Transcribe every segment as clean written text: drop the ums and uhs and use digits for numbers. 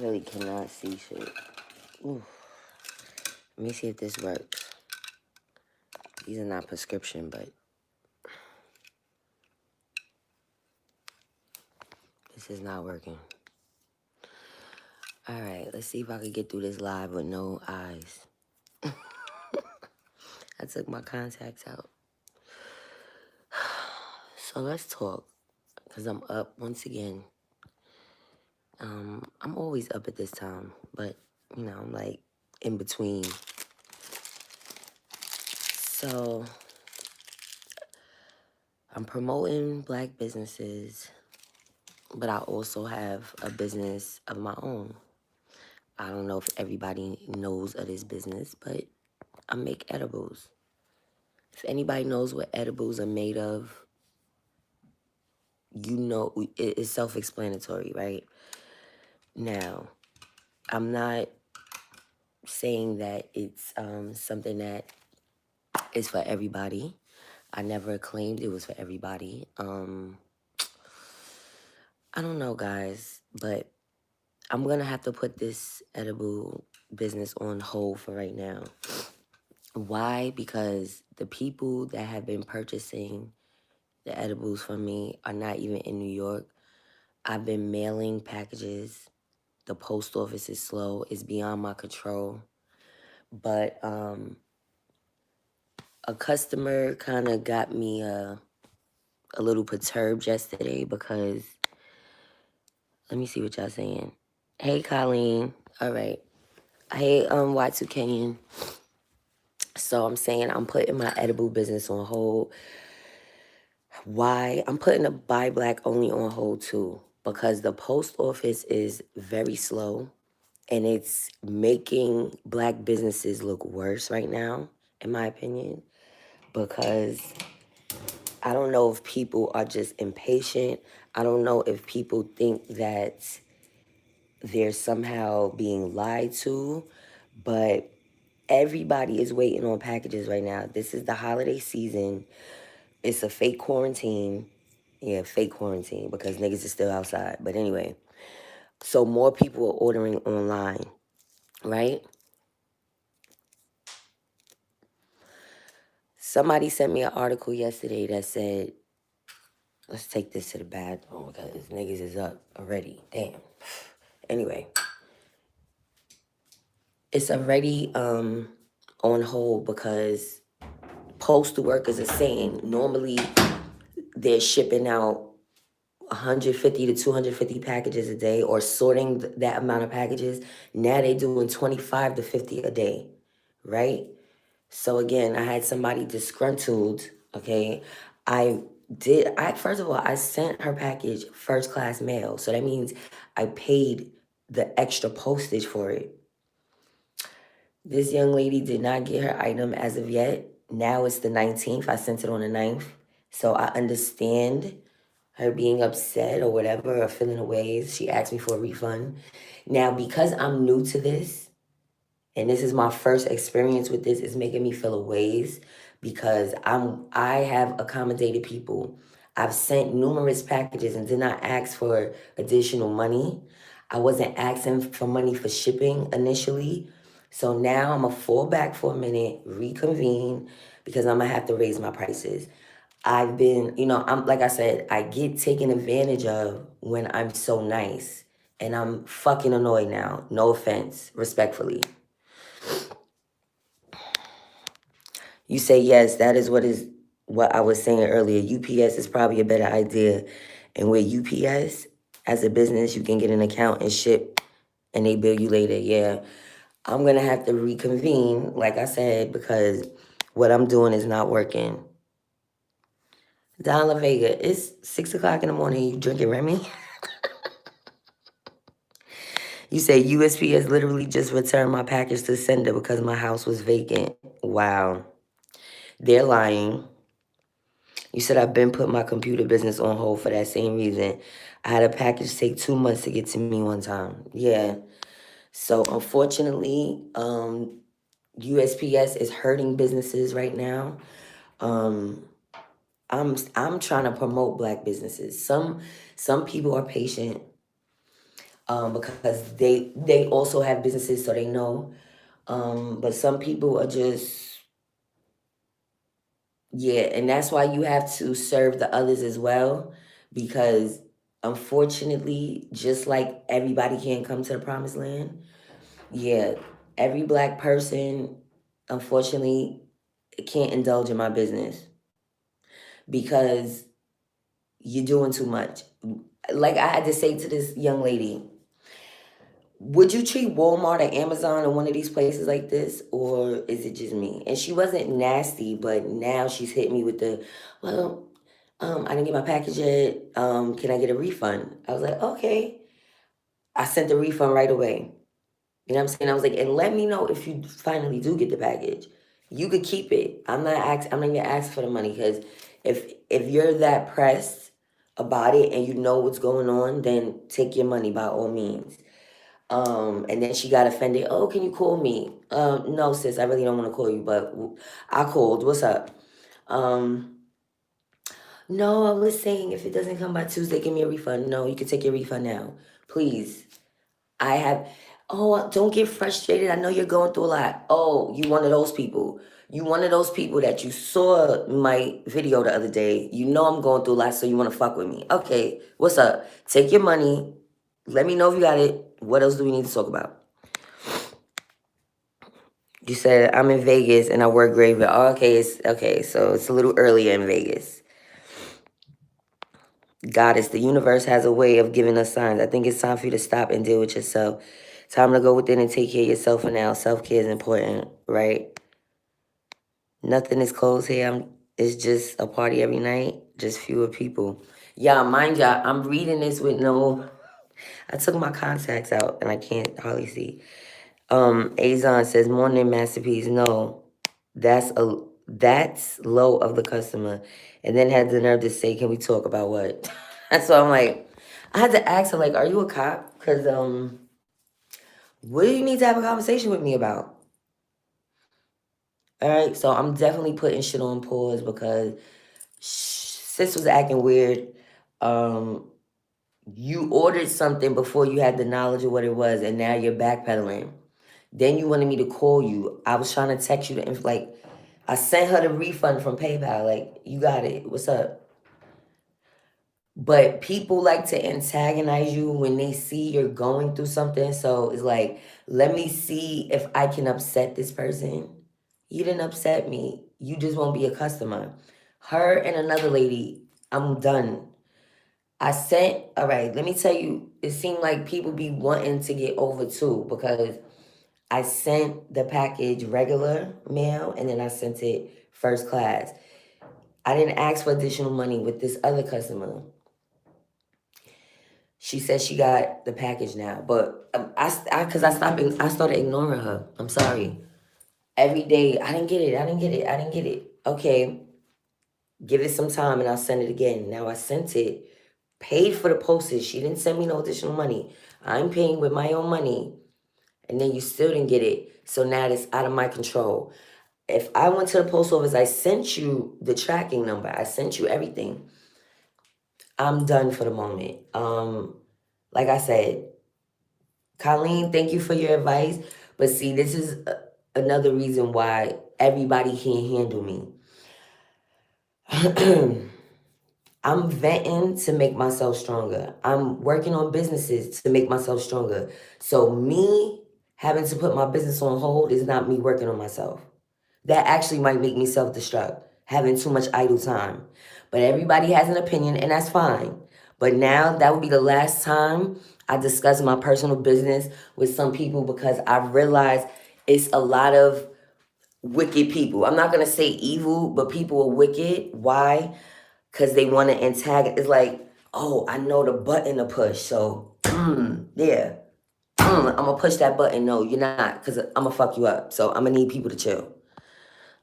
really cannot see shit. Ooh. Let me see if this works. These are not prescription, but this is not working. All right, let's see if I can get through this live with no eyes. I took my contacts out. So let's talk, because I'm up once again. I'm always up at this time, but, you know, I'm like in between. So I'm promoting Black businesses, but I also have a business of my own. I don't know if everybody knows of this business, but I make edibles. If anybody knows what edibles are made of, you know, it's self-explanatory, right? Now, I'm not saying that it's something that is for everybody. I never claimed it was for everybody. I don't know, guys, but I'm going to have to put this edible business on hold for right now. Why? Because the people that have been purchasing the edibles from me are not even in New York. I've been mailing packages. The post office is slow. It's beyond my control. But a customer kind of got me a little perturbed yesterday because, let me see what y'all saying. Hey, Colleen. All right. Hey, Y2Kenyan. So I'm saying I'm putting my edible business on hold. Why? I'm putting the Buy Black only on hold too, because the post office is very slow and it's making Black businesses look worse right now, in my opinion, because I don't know if people are just impatient. I don't know if people think that they're somehow being lied to, but everybody is waiting on packages right now. This is the holiday season. It's a fake quarantine. Yeah, fake quarantine because niggas is still outside. But anyway, so more people are ordering online, right? Somebody sent me an article yesterday that said, let's take this to the bathroom because niggas is up already. Damn. Anyway, it's already on hold because postal workers are saying normally they're shipping out 150 to 250 packages a day or sorting that amount of packages. Now they doing 25 to 50 a day, right? So again, I had somebody disgruntled, okay? First of all, I sent her package first class mail. So that means I paid the extra postage for it. This young lady did not get her item as of yet. Now it's the 19th. I sent it on the 9th. So I understand her being upset or whatever or feeling a ways. She asked me for a refund. Now, because I'm new to this, and this is my first experience with this, it's making me feel a ways because I have accommodated people. I've sent numerous packages and did not ask for additional money. I wasn't asking for money for shipping initially. So now I'm going to fall back for a minute, reconvene, because I'm going to have to raise my prices. I've been, I'm like I said, I get taken advantage of when I'm so nice. And I'm fucking annoyed now. No offense, respectfully. You say yes, that is what I was saying earlier. UPS is probably a better idea. And with UPS, as a business, you can get an account and ship and they bill you later. Yeah. I'm gonna have to reconvene, like I said, because what I'm doing is not working. Don La Vega, it's 6 o'clock in the morning. You drinking Remy? You say USPS literally just returned my package to sender because my house was vacant. Wow. They're lying. You said I've been putting my computer business on hold for that same reason. I had a package take 2 months to get to me one time. Yeah. So unfortunately, USPS is hurting businesses right now. I'm trying to promote Black businesses. Some people are patient. because they also have businesses, so they know. But some people are just, yeah, and that's why you have to serve the others as well, because unfortunately, just like everybody can't come to the promised land, yeah, every black person, unfortunately, can't indulge in my business because you're doing too much. Like I had to say to this young lady, would you treat Walmart or Amazon or one of these places like this, or is it just me? And she wasn't nasty, but now she's hit me with the, well, I didn't get my package yet. Can I get a refund? I was like, okay. I sent the refund right away. You know what I'm saying? I was like, and let me know if you finally do get the package. You could keep it. I'm not gonna ask for the money because if you're that pressed about it and you know what's going on, then take your money by all means. And then she got offended. Oh, can you call me? No, sis, I really don't want to call you, but I called. What's up? Um, no, I was saying if it doesn't come by Tuesday, give me a refund. No, you can take your refund now, please. I have, oh, don't get frustrated. I know you're going through a lot. Oh, you one of those people. You one of those people that you saw my video the other day. You know I'm going through a lot, so you want to fuck with me. Okay, what's up? Take your money. Let me know if you got it. What else do we need to talk about? You said I'm in Vegas and I work graveyard. Oh, okay, okay, so it's a little earlier in Vegas. Goddess, the universe has a way of giving us signs. I think it's time for you to stop and deal with yourself. Time to go within and take care of yourself for now. Self-care is important, right? Nothing is closed here. It's just a party every night, just fewer people. Yeah, mind you, I'm reading this with no, I took my contacts out and I can't hardly see. Azon says, morning masterpiece. No, that's low of the customer. And then had the nerve to say, can we talk about what? And so I'm like, I had to ask her, like, are you a cop? Because what do you need to have a conversation with me about? All right, so I'm definitely putting shit on pause because sis was acting weird. Um, you ordered something before you had the knowledge of what it was, and now you're backpedaling. Then you wanted me to call you. I was trying to text you like, I sent her the refund from PayPal. Like, you got it. What's up? But people like to antagonize you when they see you're going through something. So it's like, let me see if I can upset this person. You didn't upset me. You just won't be a customer. Her and another lady, I'm done. All right, let me tell you, it seemed like people be wanting to get over too because I sent the package regular mail and then I sent it first class. I didn't ask for additional money with this other customer. She said she got the package now, but I started ignoring her. I'm sorry. Every day, I didn't get it. I didn't get it. I didn't get it. Okay, give it some time and I'll send it again. Now I sent it, paid for the postage. She didn't send me no additional money. I'm paying with my own money, and then you still didn't get it. So now it's out of my control. If I went to the post office, I sent you the tracking number. I sent you everything. I'm done for the moment. Like I said, Colleen, thank you for your advice. But see, this is another reason why everybody can't handle me. I'm venting to make myself stronger. I'm working on businesses to make myself stronger. So me having to put my business on hold is not me working on myself. That actually might make me self-destruct, having too much idle time. But everybody has an opinion, and that's fine. But now that would be the last time I discuss my personal business with some people because I realize it's a lot of wicked people. I'm not going to say evil, but people are wicked. Why? Because they want to antagonize. It's like, oh, I know the button to push. So, yeah. I'm going to push that button. No, you're not, because I'm going to fuck you up. So I'm going to need people to chill.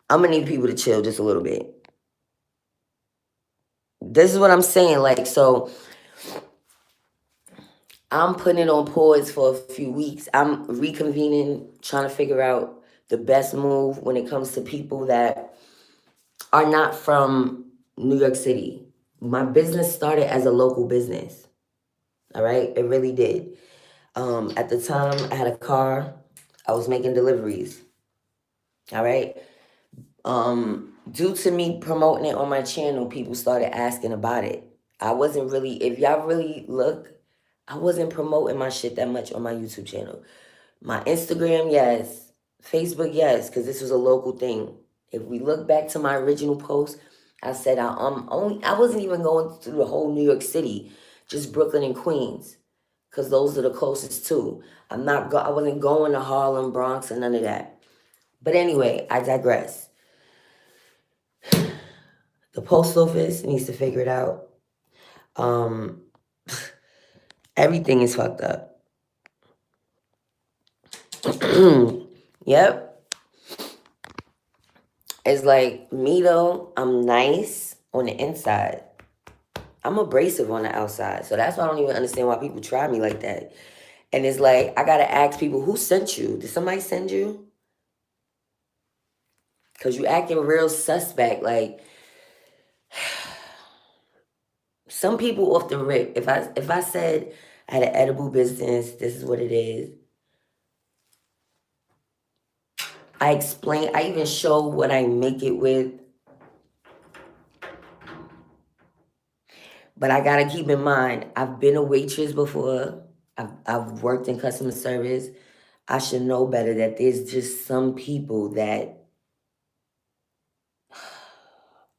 I'm going to need people to chill just a little bit. This is what I'm saying. Like, so I'm putting it on pause for a few weeks. I'm reconvening, trying to figure out the best move when it comes to people that are not from New York City. My business started as a local business. All right? It really did. At the time, I had a car. I was making deliveries. All right. Due to me promoting it on my channel, people started asking about it. I wasn't really, if y'all really look, I wasn't promoting my shit that much on my YouTube channel. My Instagram, yes. Facebook, yes, because this was a local thing. If we look back to my original post, I said I wasn't even going through the whole New York City, just Brooklyn and Queens, because those are the closest two. I wasn't going to Harlem, Bronx, and none of that. But anyway, I digress. The post office needs to figure it out. Everything is fucked up. Yep. It's like me though, I'm nice on the inside. I'm abrasive on the outside. So that's why I don't even understand why people try me like that. And it's like, I gotta ask people, who sent you? Did somebody send you? Cause you acting real suspect. Like, some people off the rip, if I said I had an edible business, this is what it is. I explain, I even show what I make it with. But I gotta keep in mind, I've been a waitress before. I've worked in customer service. I should know better that there's just some people that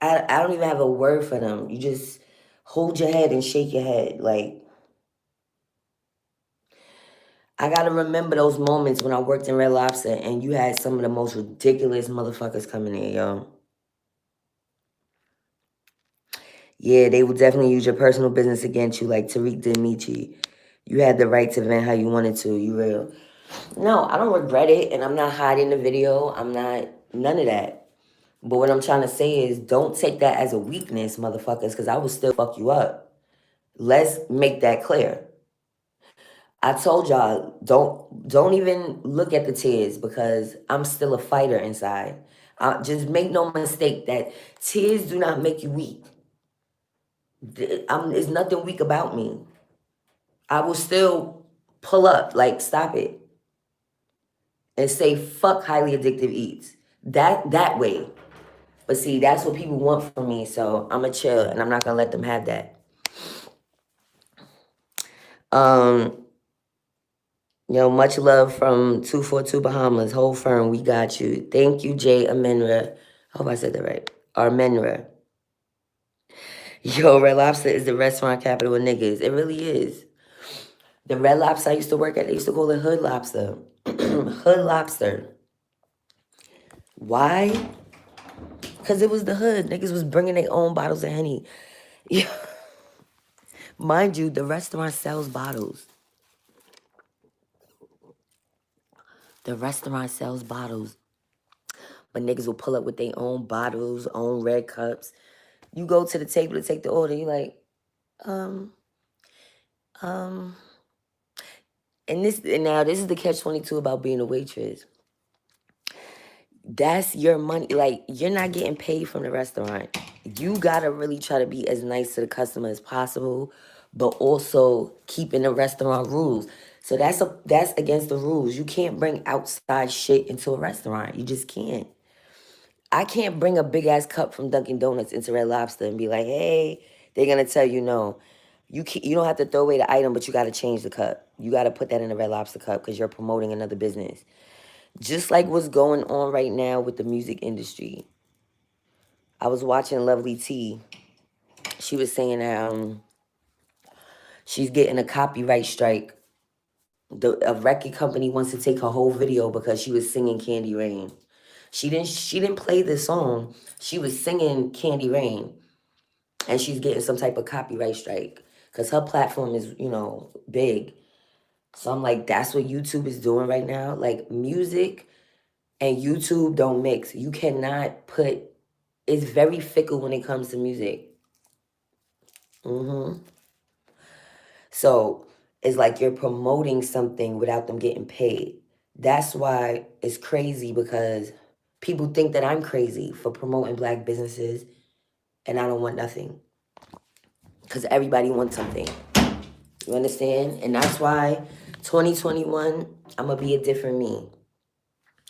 I don't even have a word for them. You just hold your head and shake your head. Like, I gotta remember those moments when I worked in Red Lobster and you had some of the most ridiculous motherfuckers coming in, yo. Yeah, they will definitely use your personal business against you, like Tariq Demichi. You had the right to vent how you wanted to. You real. No, I don't regret it, and I'm not hiding the video. I'm not, none of that. But what I'm trying to say is, don't take that as a weakness, motherfuckers, because I will still fuck you up. Let's make that clear. I told y'all, don't even look at the tears because I'm still a fighter inside. Just make no mistake that tears do not make you weak. There's nothing weak about me. I will still pull up, like, stop it. And say, fuck highly addictive eats. That way. But see, that's what people want from me, so I'm going to chill, and I'm not going to let them have that. Yo, much love from 242 Bahamas. Whole firm, we got you. Thank you, Jay Amenra. I hope I said that right. Armenra. Yo, Red Lobster is the restaurant capital of niggas. It really is. The Red Lobster I used to work at, they used to call it Hood Lobster. Hood Lobster. Why? Because it was the hood. Niggas was bringing their own bottles of Henny. Yeah. Mind you, the restaurant sells bottles. The restaurant sells bottles. But niggas will pull up with their own bottles, own red cups. You go to the table to take the order, you're like, and now this is the catch-22 about being a waitress. That's your money. Like, you're not getting paid from the restaurant. You gotta really try to be as nice to the customer as possible, but also keeping the restaurant rules. So that's against the rules. You can't bring outside shit into a restaurant. You just can't. I can't bring a big ass cup from Dunkin' Donuts into Red Lobster and be like, hey, they're gonna tell you no. You don't have to throw away the item, but you gotta change the cup. You gotta put that in a Red Lobster cup because you're promoting another business. Just like what's going on right now with the music industry. I was watching Lovely T. She was saying she's getting a copyright strike. A record company wants to take her whole video because she was singing Candy Rain. She didn't play the song. She was singing Candy Rain. And she's getting some type of copyright strike. Because her platform is, big. So I'm like, that's what YouTube is doing right now. Like, music and YouTube don't mix. You cannot put... It's very fickle when it comes to music. So it's like you're promoting something without them getting paid. That's why it's crazy, because people think that I'm crazy for promoting black businesses and I don't want nothing. Because everybody wants something. You understand? And that's why 2021, I'm going to be a different me.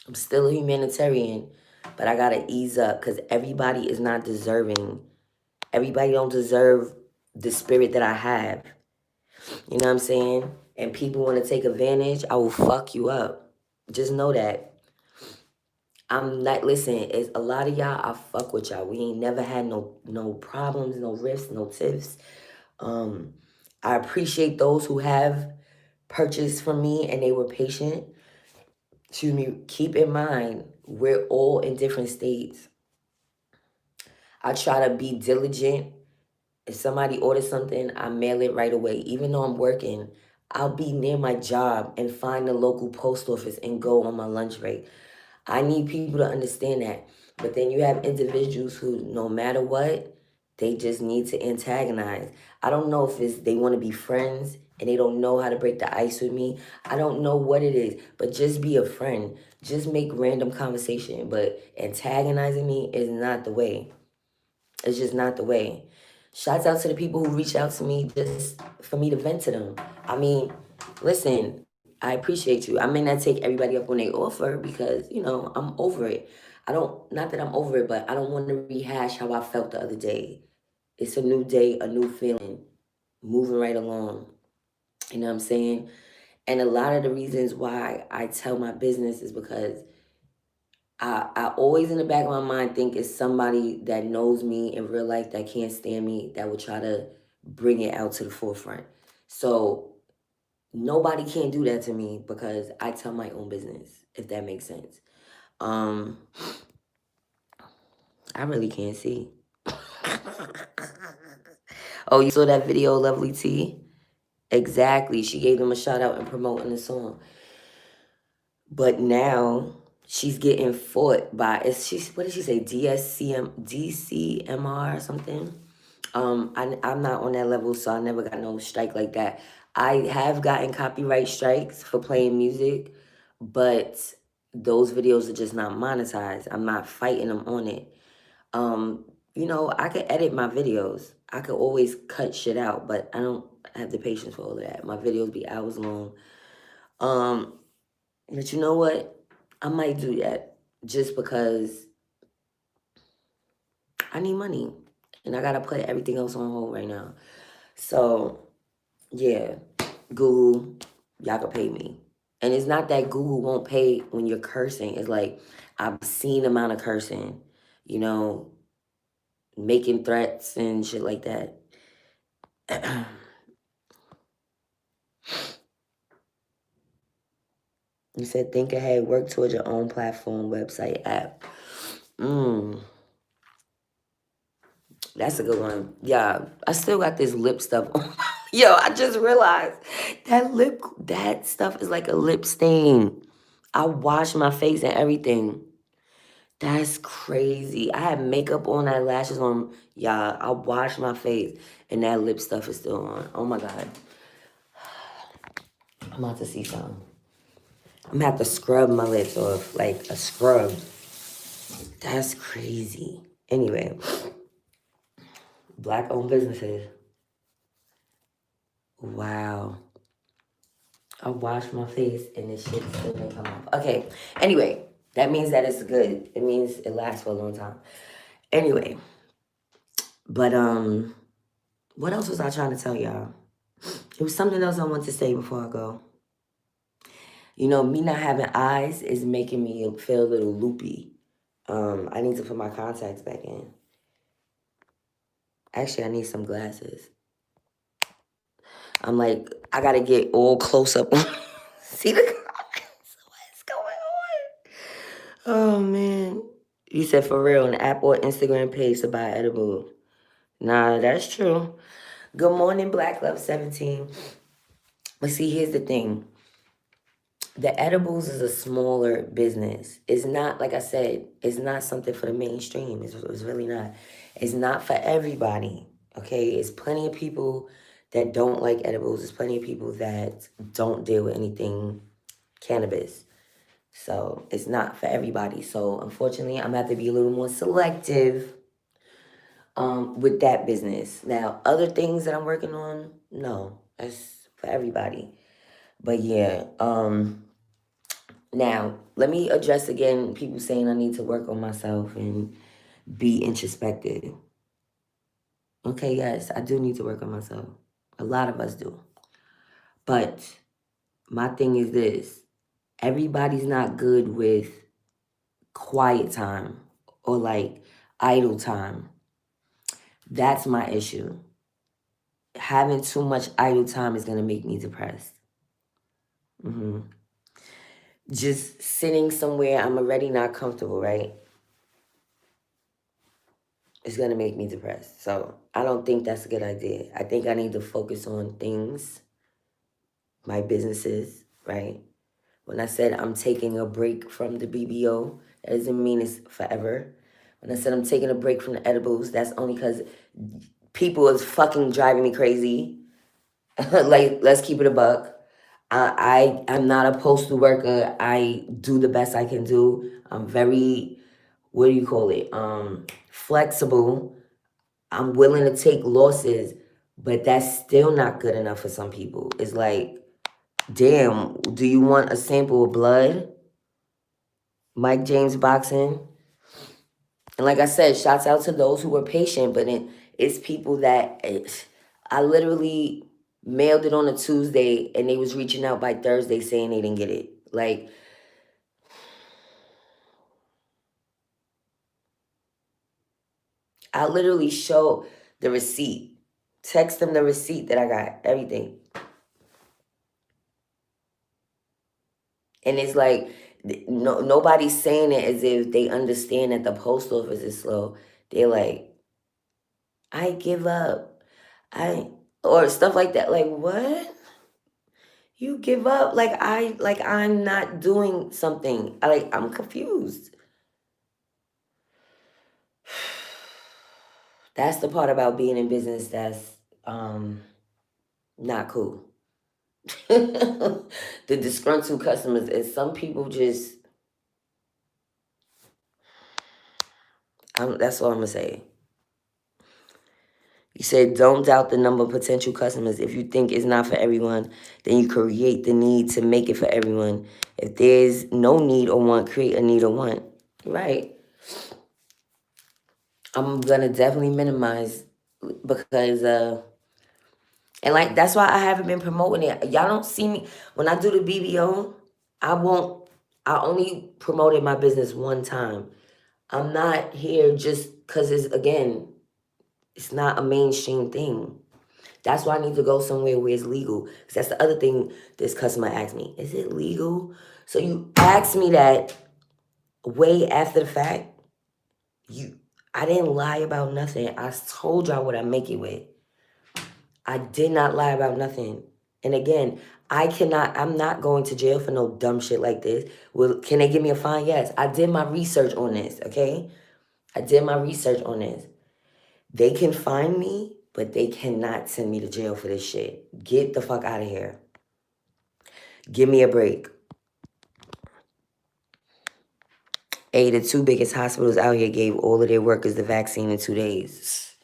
I'm still a humanitarian, but I got to ease up because everybody is not deserving. Everybody don't deserve the spirit that I have. You know what I'm saying? And people want to take advantage, I will fuck you up. Just know that. I'm not, listen, it's a lot of y'all, I fuck with y'all. We ain't never had no problems, no rifts, no tiffs. I appreciate those who have purchased from me and they were patient. Excuse me, keep in mind, we're all in different states. I try to be diligent. If somebody orders something, I mail it right away. Even though I'm working, I'll be near my job and find the local post office and go on my lunch break. I need people to understand that. But then you have individuals who, no matter what, they just need to antagonize. I don't know if it's they want to be friends and they don't know how to break the ice with me. I don't know what it is, but just be a friend. Just make random conversation. But antagonizing me is not the way. It's just not the way. Shouts out to the people who reach out to me just for me to vent to them. I mean, listen, I appreciate you. I may not take everybody up when they offer because, I'm over it. Not that I'm over it, but I don't want to rehash how I felt the other day. It's a new day, a new feeling, moving right along. You know what I'm saying? And a lot of the reasons why I tell my business is because I always in the back of my mind think it's somebody that knows me in real life that can't stand me that would try to bring it out to the forefront. So nobody can do that to me because I tell my own business, if that makes sense. I really can't see. Oh, you saw that video, Lovely T? Exactly. She gave them a shout out and promoting the song. But now she's getting fought by what did she say? DCMR or something. I'm not on that level, so I never got no strike like that. I have gotten copyright strikes for playing music, but those videos are just not monetized. I'm not fighting them on it. I could edit my videos. I could always cut shit out, but I don't have the patience for all of that. My videos be hours long. But you know what? I might do that just because I need money and I gotta put everything else on hold right now. So yeah, Google, y'all can pay me. And it's not that Google won't pay when you're cursing. It's like obscene amount of cursing, making threats and shit like that. You said think ahead, work towards your own platform, website, app. That's a good one. Yeah, I still got this lip stuff on. Yo, I just realized that stuff is like a lip stain. I wash my face and everything. That's crazy. I had makeup on, eyelashes on. Yeah, I washed my face and that lip stuff is still on. Oh my God. I'm about to see something. I'm gonna have to scrub my lips off, like a scrub. That's crazy. Anyway, Black-owned businesses. Wow. I wash my face and this shit still may come off. Okay. Anyway, that means that it's good. It means it lasts for a long time. Anyway, but what else was I trying to tell y'all? It was something else I wanted to say before I go. Me not having eyes is making me feel a little loopy. I need to put my contacts back in. Actually, I need some glasses. I'm like, I gotta get all close up. See the comments? What's going on? Oh man. You said for real, an app or Instagram page to buy edible. Nah, that's true. Good morning, Black Love 17. But see, here's the thing. The edibles is a smaller business. It's not, like I said, it's not something for the mainstream. It's really not. It's not for everybody, okay? It's plenty of people that don't like edibles. There's plenty of people that don't deal with anything cannabis. So it's not for everybody. So unfortunately, I'm going to have to be a little more selective with that business. Now, other things that I'm working on, no, that's for everybody. But yeah, now let me address again people saying I need to work on myself and be introspective. Okay, yes, I do need to work on myself. A lot of us do. But my thing is this: everybody's not good with quiet time or like idle time. That's my issue. Having too much idle time is going to make me depressed. hmm Just sitting somewhere I'm already not comfortable, right? It's going to make me depressed. So I don't think that's a good idea. I think I need to focus on things, my businesses, right? When I said I'm taking a break from the BBO, that doesn't mean it's forever. When I said I'm taking a break from the edibles, that's only because people is fucking driving me crazy. Like, let's keep it a buck. I'm not a postal worker. I do the best I can do. I'm very, what do you call it? Flexible. I'm willing to take losses, but that's still not good enough for some people. It's like, damn, do you want a sample of blood? Mike James boxing. And like I said, shouts out to those who were patient, but it's people that I literally mailed it on a Tuesday and they was reaching out by Thursday saying they didn't get it. Like, I literally show the receipt, text them the receipt that I got, everything. And it's like, nobody's saying it as if they understand that the post office is slow. They're like, I give up. Or stuff like that. Like, what? You give up? Like I'm not doing something. I'm confused. That's the part about being in business that's not cool. The disgruntled customers, and some people just, that's all I'm gonna say. You said, don't doubt the number of potential customers. If you think it's not for everyone, then you create the need to make it for everyone. If there's no need or want, create a need or want. Right. I'm gonna definitely minimize because and like that's why I haven't been promoting it. Y'all don't see me when I do the BBO. I only promoted my business one time. I'm not here just because it's not a mainstream thing. That's why I need to go somewhere where it's legal. Because that's the other thing this customer asked me. Is it legal? So you asked me that way after the fact. I didn't lie about nothing. I told y'all what I make it with. I did not lie about nothing. And again, I'm not going to jail for no dumb shit like this. Well, can they give me a fine? Yes. I did my research on this, okay? I did my research on this. They can fine me, but they cannot send me to jail for this shit. Get the fuck out of here. Give me a break. Hey, the two biggest hospitals out here gave all of their workers the vaccine in 2 days.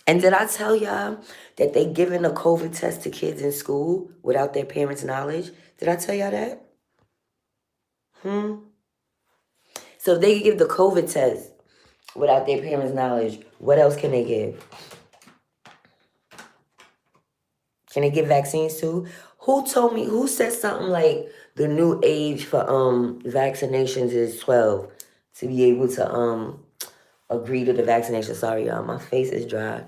And did I tell y'all that they giving a COVID test to kids in school without their parents' knowledge? Did I tell y'all that? So if they can give the COVID test without their parents' knowledge, what else can they give? Can they give vaccines too? Who said something like the new age for vaccinations is 12 to be able to agree to the vaccination? Sorry, y'all, my face is dry.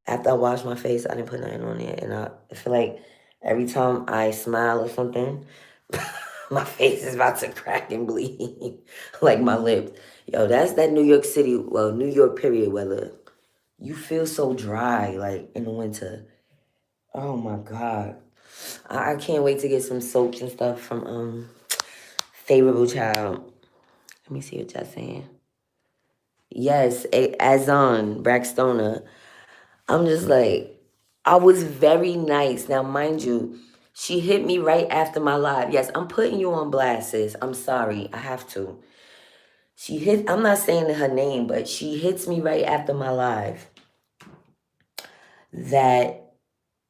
After I wash my face, I didn't put nothing on it, and I feel like every time I smile or something, my face is about to crack and bleed, like my lips. Yo, that's that New York City, well, New York period weather. You feel so dry, like in the winter. Oh my God. I can't wait to get some soaps and stuff from Favorable Child. Let me see what y'all saying. Yes, Azon Braxtona. I'm just like, I was very nice. Now, mind you, she hit me right after my live. Yes, I'm putting you on blast, sis. I'm sorry. I have to. I'm not saying her name, but she hits me right after my live that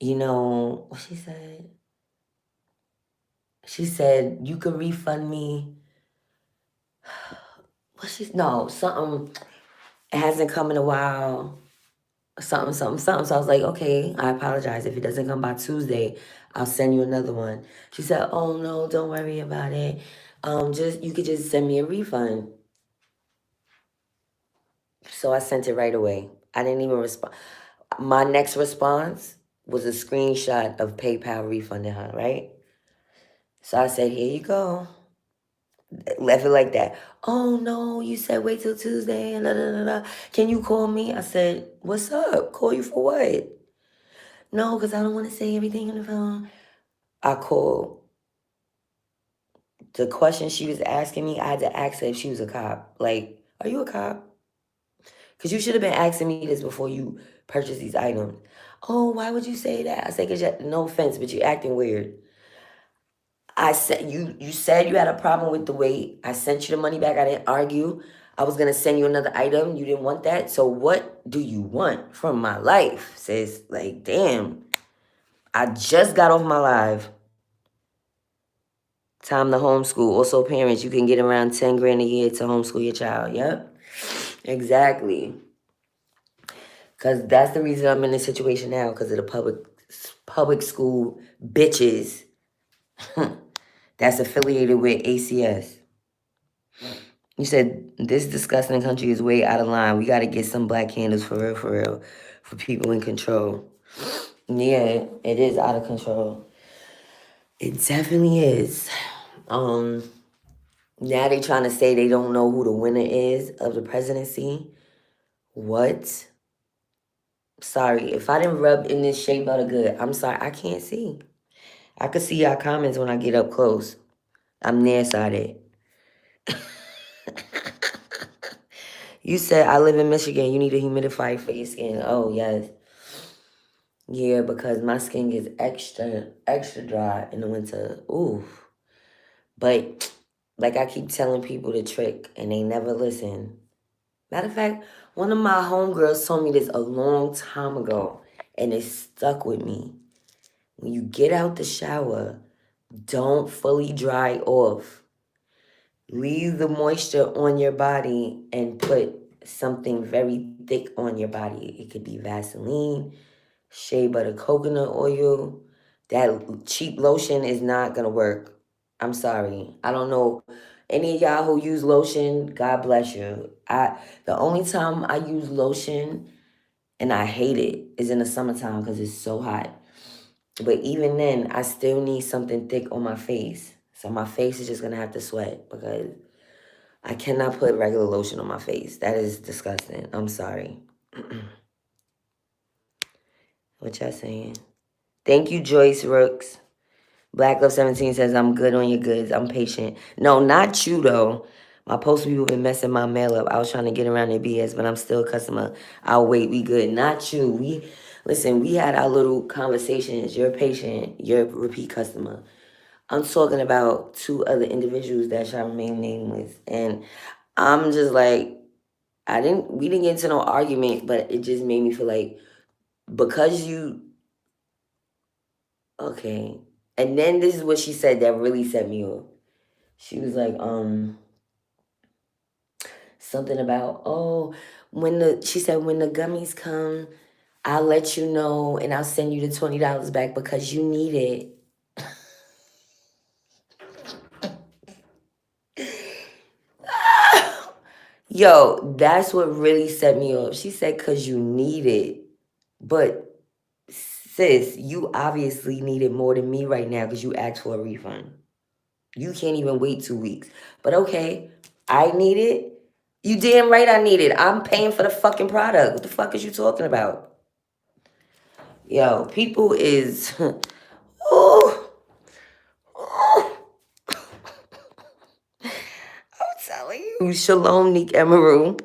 you know, what she said? She said, you can refund me. No, something, it hasn't come in a while. Something, something, something. So I was like, okay, I apologize. If it doesn't come by Tuesday, I'll send you another one. She said, oh no, don't worry about it. You could just send me a refund. So I sent it right away. I didn't even respond. My next response was a screenshot of PayPal refunding her, right? So I said, here you go. Left it like that. Oh no, you said wait till Tuesday and da da da da. Can you call me? I said, what's up? Call you for what? No, because I don't want to say everything on the phone. I called. The question she was asking me, I had to ask her if she was a cop. Like, are you a cop? Because you should have been asking me this before you purchase these items. Oh, why would you say that? I said, because no offense, but you're acting weird. I said you said you had a problem with the weight. I sent you the money back. I didn't argue. I was gonna send you another item. You didn't want that. So what do you want from my life? Says like, damn. I just got off my live. Time to homeschool. Also, parents, you can get around 10 grand a year to homeschool your child. Yep. Exactly. Cause that's the reason I'm in this situation now, because of the public school bitches that's affiliated with ACS. You said this disgusting country is way out of line. We got to get some black candles for real, for people in control. Yeah, it is out of control. It definitely is. Now they trying to say they don't know who the winner is of the presidency. What? Sorry, if I didn't rub in this shea butter good, I'm sorry, I can't see. I could see y'all comments when I get up close. I'm nearsighted. You said I live in Michigan. You need a humidifier for your skin. Oh, yes. Yeah, because my skin gets extra dry in the winter. Ooh. But like I keep telling people the trick and they never listen. Matter of fact, one of my homegirls told me this a long time ago and it stuck with me. When you get out the shower, don't fully dry off. Leave the moisture on your body and put something very thick on your body. It could be Vaseline, shea butter coconut oil. That cheap lotion is not gonna work. I'm sorry. I don't know any of y'all who use lotion. God bless you. The only time I use lotion and I hate it is in the summertime because it's so hot. But even then, I still need something thick on my face. So my face is just gonna have to sweat because I cannot put regular lotion on my face. That is disgusting. I'm sorry. What y'all saying? Thank you, Joyce Rooks. Black Love 17 says, I'm good on your goods. I'm patient. No, not you, though. My post people been messing my mail up. I was trying to get around their BS, but I'm still a customer. I'll wait. We good. Not you. Listen, we had our little conversations. You're patient. You're a repeat customer. I'm talking about two other individuals that shall remain nameless. And I'm just like, we didn't get into no argument, but it just made me feel like because okay. And then this is what she said that really set me off. She was like, something about, oh, she said, when the gummies come, I'll let you know and I'll send you the $20 back because you need it. Yo, that's what really set me off. She said, because you need it. But sis, you obviously need it more than me right now because you asked for a refund. You can't even wait 2 weeks. But okay, I need it. You damn right I need it. I'm paying for the fucking product. What the fuck is you talking about? Yo, people is... oh, oh, I'm telling you. Shalom, Nick Emerald.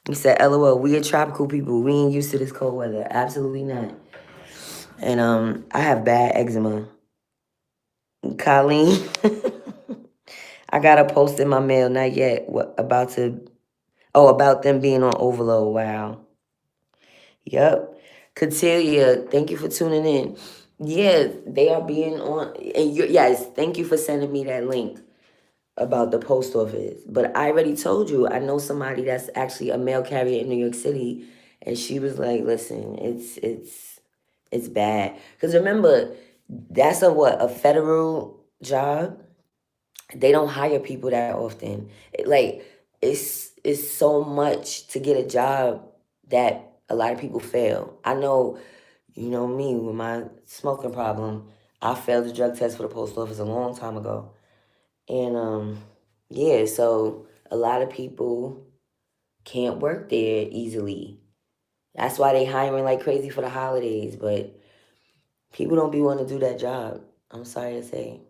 He said, LOL, we are tropical people. We ain't used to this cold weather. Absolutely not. And I have bad eczema. Colleen, I got a post in my mail, not yet. About them being on overload. Wow. Yep. Catilia, thank you for tuning in. Yeah, they are being on. And yes, thank you for sending me that link about the post office. But I already told you, I know somebody that's actually a mail carrier in New York City, and she was like, "Listen, it's bad." Because remember, that's a federal job. They don't hire people that often. Like it's so much to get a job that a lot of people fail. I know, you know me with my smoking problem. I failed the drug test for the post office a long time ago, and yeah, so a lot of people can't work there easily. That's why they hiring like crazy for the holidays, but people don't be wanting to do that job. I'm sorry to say.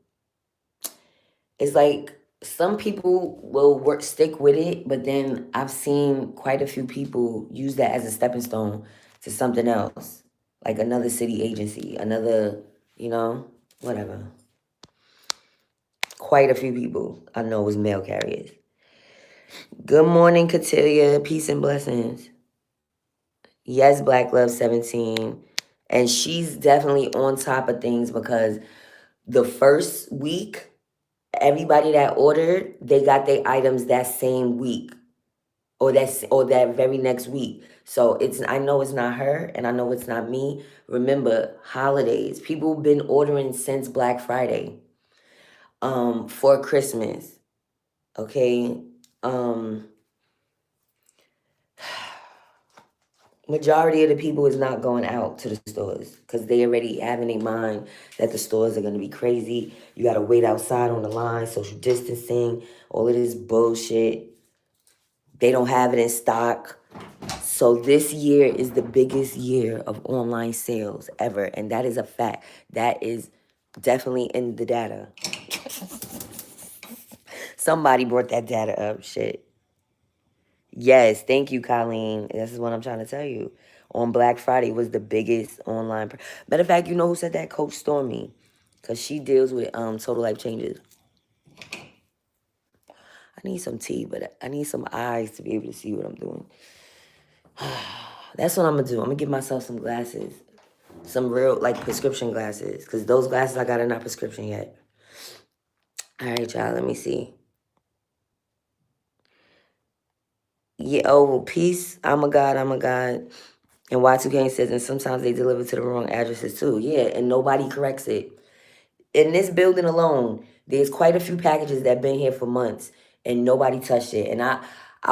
It's like some people will stick with it, but then I've seen quite a few people use that as a stepping stone to something else, like another city agency, another, you know, whatever. Quite a few people I know was mail carriers. Good morning, Catilia. Peace and blessings. Yes, Black Love 17. And she's definitely on top of things because the first week, everybody that ordered, they got their items that same week or that very next week. So I know it's not her and I know it's not me. Remember, holidays. People been ordering since Black Friday. For Christmas. Okay. Majority of the people is not going out to the stores because they already have in their mind that the stores are going to be crazy. You got to wait outside on the line, social distancing, all of this bullshit. They don't have it in stock. So this year is the biggest year of online sales ever. And that is a fact. That is definitely in the data. Somebody brought that data up. Shit. Yes, thank you, Colleen. This is what I'm trying to tell you. On Black Friday was the biggest online. Matter of fact, you know who said that? Coach Stormy, because she deals with Total Life Changes. I need some tea, but I need some eyes to be able to see what I'm doing. That's what I'm gonna do. I'm gonna give myself some glasses, some real like prescription glasses, because those glasses I got are not prescription yet. All right, y'all. Let me see. Yeah. Oh, peace. I'm a God. I'm a God. And Y2K says, and sometimes they deliver to the wrong addresses too. Yeah, and nobody corrects it. In this building alone, there's quite a few packages that been here for months and nobody touched it. And I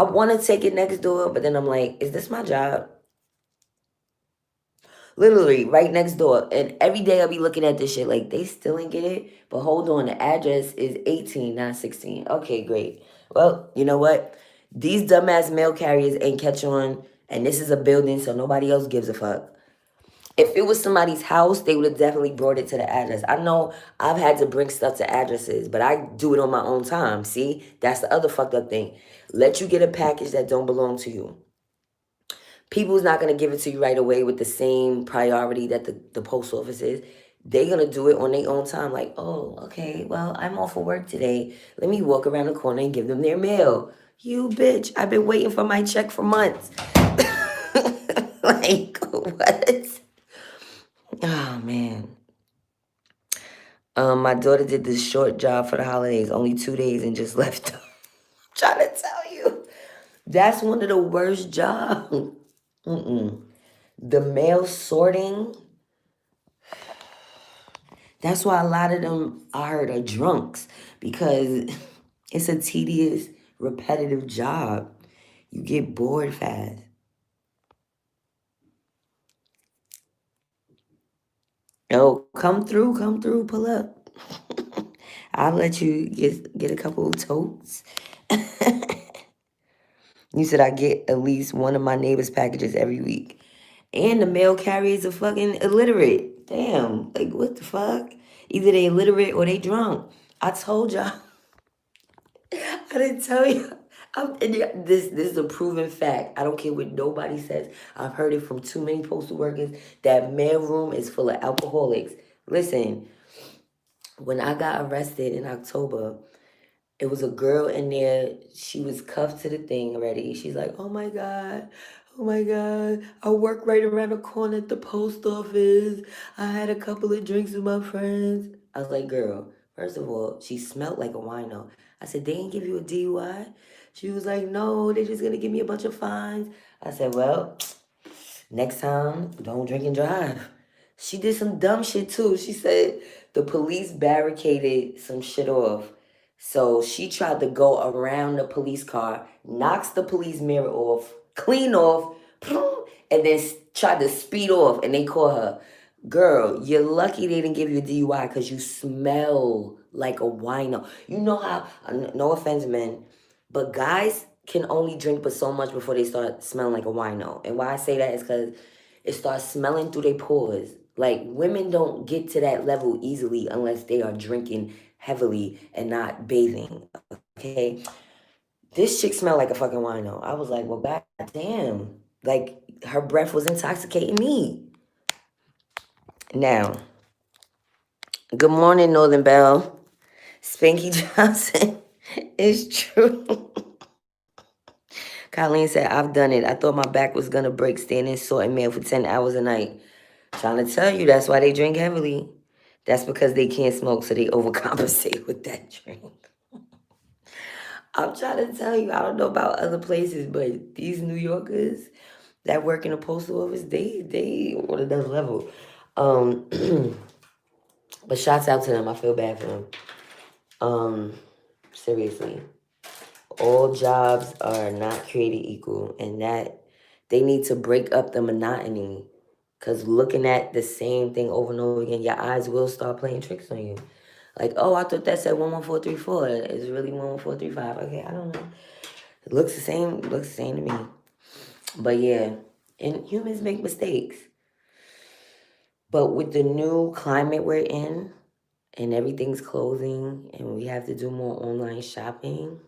want to take it next door, but then I'm like, is this my job? Literally right next door. And every day I'll be looking at this shit like they still ain't get it. But hold on, the address is 18, not 16. Okay, great. Well, you know what? These dumbass mail carriers ain't catch on, and this is a building, so nobody else gives a fuck. If it was somebody's house, they would have definitely brought it to the address. I know I've had to bring stuff to addresses, but I do it on my own time. See, that's the other fucked up thing. Let you get a package that don't belong to you. People's not going to give it to you right away with the same priority that the post office is. They're going to do it on their own time. Like, oh, okay, well, I'm off of work today. Let me walk around the corner and give them their mail. You bitch, I've been waiting for my check for months. Like, what? Oh, man. My daughter did this short job for the holidays, only 2 days, and just left. I'm trying to tell you, that's one of the worst jobs. The mail sorting. That's why a lot of them I heard are drunks because it's a tedious, repetitive job. You get bored fast. Oh, come through, pull up. I'll let you get a couple of totes. You said I get at least one of my neighbor's packages every week. And the mail carriers are fucking illiterate. Damn, like what the fuck? Either they illiterate or they drunk. I told y'all. I didn't tell you. This is a proven fact. I don't care what nobody says. I've heard it from too many postal workers. That mailroom is full of alcoholics. Listen, when I got arrested in October, It was a girl in there. She was cuffed to the thing already. She's like, oh my God, I work right around the corner at the post office. I had a couple of drinks with my friends. I was like, girl, first of all, she smelled like a wino. I said, they ain't give you a DUI? She was like, no, they're just gonna give me a bunch of fines. I said, well, next time, don't drink and drive. She did some dumb shit too. She said the police barricaded some shit off. So she tried to go around the police car, knocks the police mirror off, clean off, and then tried to speed off. And they call her, girl, you're lucky they didn't give you a DUI because you smell like a wino. You know how, no offense, men, but guys can only drink but so much before they start smelling like a wino. And why I say that is because it starts smelling through their pores. Like, women don't get to that level easily unless they are drinking heavily and not bathing. Okay? This chick smelled like a fucking wino. I was like, well, god damn. Like, her breath was intoxicating me. Now, good morning, Northern Belle. Spanky Johnson. It's true. Colleen said, I've done it. I thought my back was going to break standing sorting mail for 10 hours a night. Trying to tell you, that's why they drink heavily. That's because they can't smoke, so they overcompensate with that drink. I'm trying to tell you, I don't know about other places, but these New Yorkers that work in the postal office, they on another level. But shouts out to them. I feel bad for them. Seriously. All jobs are not created equal, and that they need to break up the monotony. Because looking at the same thing over and over again, your eyes will start playing tricks on you. Like, oh, I thought that said 11434. It's really 11435. Okay, I don't know. It looks the same. It looks the same to me. But yeah, and humans make mistakes. But with the new climate we're in, and everything's closing, and we have to do more online shopping,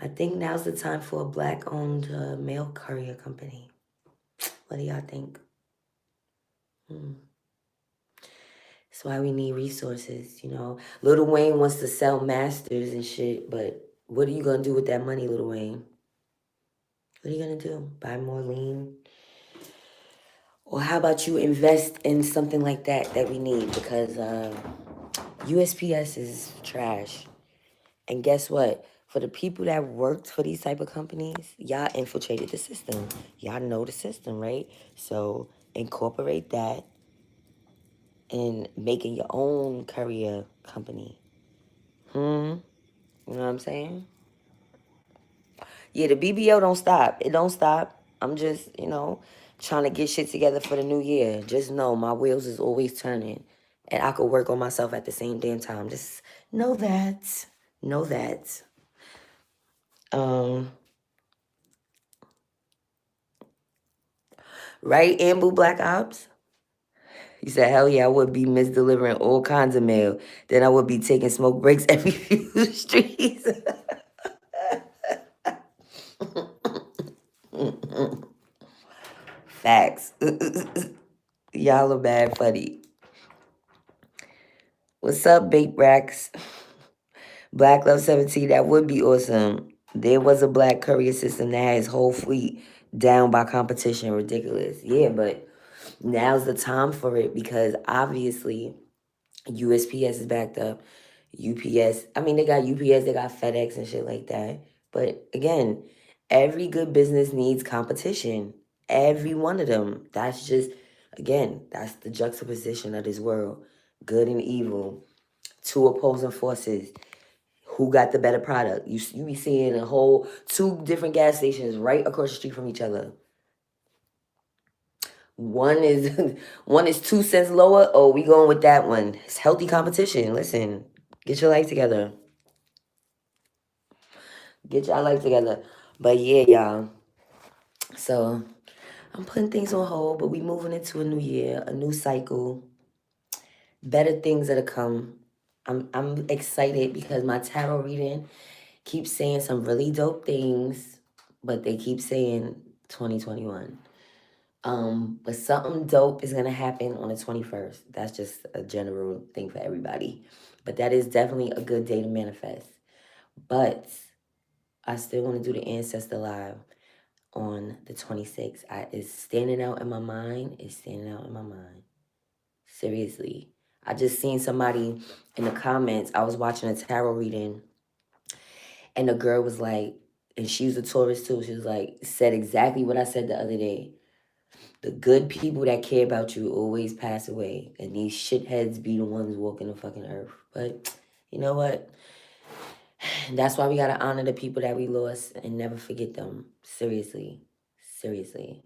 I think now's the time for a black-owned mail courier company. What do y'all think? That's why we need resources, you know. Lil Wayne wants to sell masters and shit, but what are you gonna do with that money, Lil Wayne? What are you gonna do? Buy more lean? Or how about you invest in something like that we need? Because USPS is trash. And guess what? For the people that worked for these type of companies, y'all infiltrated the system. Y'all know the system, right? So incorporate that in making your own courier company. You know what I'm saying? Yeah, the BBO don't stop. It don't stop. I'm just, trying to get shit together for the new year. Just know my wheels is always turning. And I could work on myself at the same damn time. Just know that. Know that. Right, Ambu Black Ops? He said, hell yeah, I would be misdelivering all kinds of mail. Then I would be taking smoke breaks every few streets. Facts. Y'all are bad funny. What's up, Bake Racks? Black Love 17, that would be awesome. There was a black courier system that has whole fleet down by competition. Ridiculous. Yeah, but now's the time for it because obviously USPS is backed up. UPS, I mean, they got UPS, they got FedEx and shit like that. But again, every good business needs competition. Every one of them. That's just, again, that's the juxtaposition of this world. Good and evil. Two opposing forces. Who got the better product? You be seeing a whole two different gas stations right across the street from each other. One is one is 2 cents lower. Oh, we going with that one. It's healthy competition. Listen, get your life together. Get your life together. But yeah, y'all. So I'm putting things on hold, but we moving into a new year, a new cycle. Better things that come. I'm excited because my tarot reading keeps saying some really dope things, but they keep saying 2021. But something dope is gonna happen on the 21st. That's just a general thing for everybody. But that is definitely a good day to manifest. But I still want to do the Ancestor Live on the 26th. It's standing out in my mind. It's standing out in my mind. Seriously. I just seen somebody in the comments. I was watching a tarot reading, and the girl was like, and she was a Taurus too. She was like, said exactly what I said the other day. The good people that care about you always pass away, and these shitheads be the ones walking the fucking earth. But you know what? That's why we gotta honor the people that we lost and never forget them. Seriously. Seriously.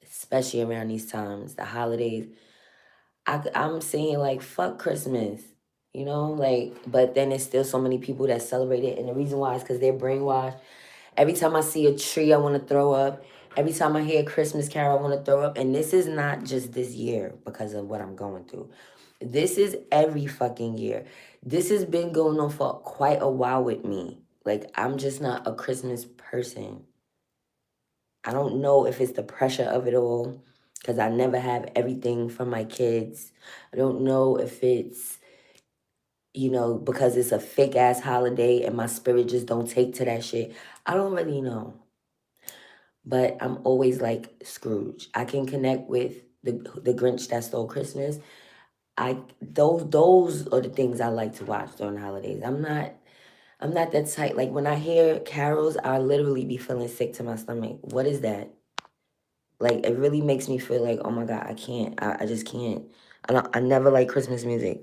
Especially around these times, the holidays. I'm saying like fuck Christmas, you know, like, but then there's still so many people that celebrate it, and the reason why is because they're brainwashed. Every time I see a tree, I want to throw up. Every time I hear a Christmas carol, I want to throw up. And this is not just this year because of what I'm going through. This is every fucking year. This has been going on for quite a while with me. Like, I'm just not a Christmas person. I don't know if it's the pressure of it all because I never have everything for my kids. I don't know if it's, because it's a fake ass holiday and my spirit just don't take to that shit. I don't really know. But I'm always like Scrooge. I can connect with the Grinch that stole Christmas. Those are the things I like to watch during the holidays. I'm not that tight. Like when I hear carols, I literally be feeling sick to my stomach. What is that? Like it really makes me feel like, oh my God, I can't. I just can't. I never like Christmas music.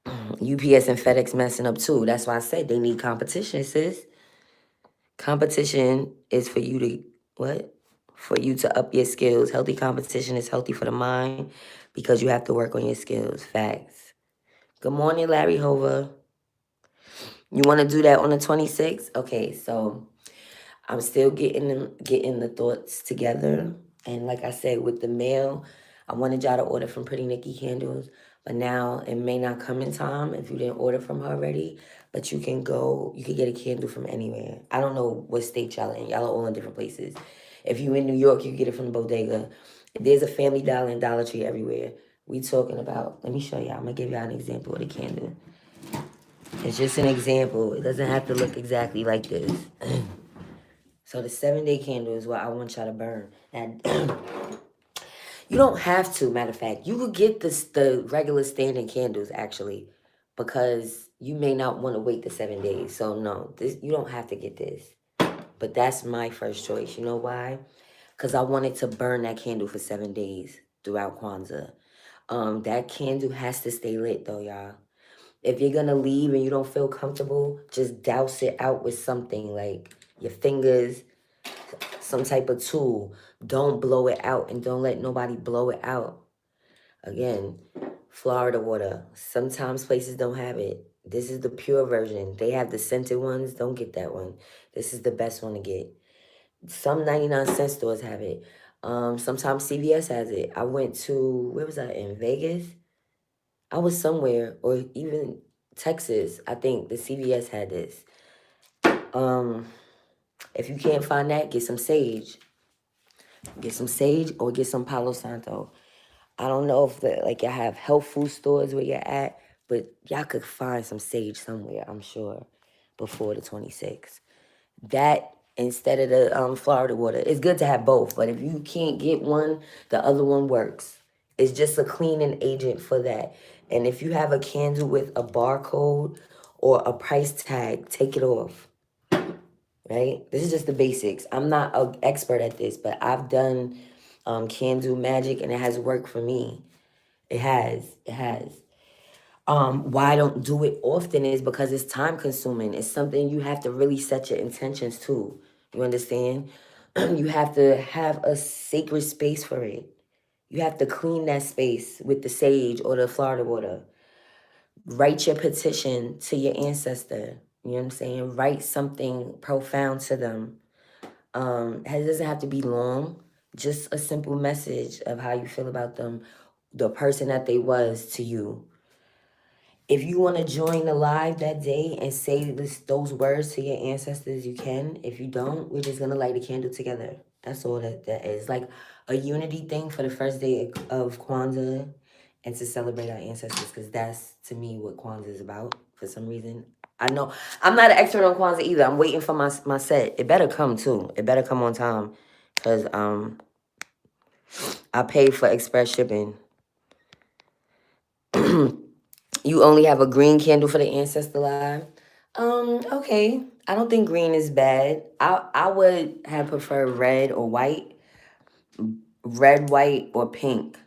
UPS and FedEx messing up too. That's why I said they need competition, sis. Competition is for you to what? For you to up your skills. Healthy competition is healthy for the mind because you have to work on your skills. Facts. Good morning, Larry Hova. You want to do that on the 26th? Okay, so I'm still getting the thoughts together. And like I said, with the mail, I wanted y'all to order from Pretty Nikki Candles, but now it may not come in time if you didn't order from her already. But you can get a candle from anywhere. I don't know what state y'all in. Y'all are all in different places. If you in New York, you can get it from the bodega. There's a Family Dollar and Dollar Tree everywhere. We talking about, let me show y'all. I'm gonna give y'all an example of the candle. It's just an example. It doesn't have to look exactly like this. So the 7-day candle is what I want y'all to burn. And you don't have to, matter of fact. You could get the regular standing candles, actually, because you may not want to wait the 7 days. So no, you don't have to get this. But that's my first choice. You know why? Because I wanted to burn that candle for 7 days throughout Kwanzaa. That candle has to stay lit, though, y'all. If you're going to leave and you don't feel comfortable, just douse it out with something like your fingers, some type of tool. Don't blow it out and don't let nobody blow it out. Again, Florida water. Sometimes places don't have it. This is the pure version. They have the scented ones. Don't get that one. This is the best one to get. Some 99-cent stores have it. Sometimes CVS has it. I went to, where was I, in Vegas? I was somewhere, or even Texas. I think the CVS had this. If you can't find that, get some sage. Get some sage or get some Palo Santo. I don't know if y'all have health food stores where you're at, but y'all could find some sage somewhere, I'm sure, before the 26th. That instead of the Florida water. It's good to have both, but if you can't get one, the other one works. It's just a cleaning agent for that. And if you have a candle with a barcode or a price tag, take it off. Right? This is just the basics. I'm not an expert at this, but I've done candle magic and it has worked for me. It has. Why I don't do it often is because it's time consuming. It's something you have to really set your intentions to. You understand? You have to have a sacred space for it. You have to clean that space with the sage or the Florida water. Write your petition to your ancestor. You know what I'm saying? Write something profound to them. It doesn't have to be long. Just a simple message of how you feel about them, the person that they was to you. If you want to join the live that day and say those words to your ancestors, you can. If you don't, we're just going to light a candle together. That's all that is. Like a unity thing for the first day of Kwanzaa and to celebrate our ancestors, because that's, to me, what Kwanzaa is about for some reason. I know I'm not an expert on Kwanzaa either. I'm waiting for my set. It better come too. It better come on time, because I paid for express shipping. You only have a green candle for the ancestor live. Okay. I don't think green is bad. I would have preferred red or white. Red, white, or pink.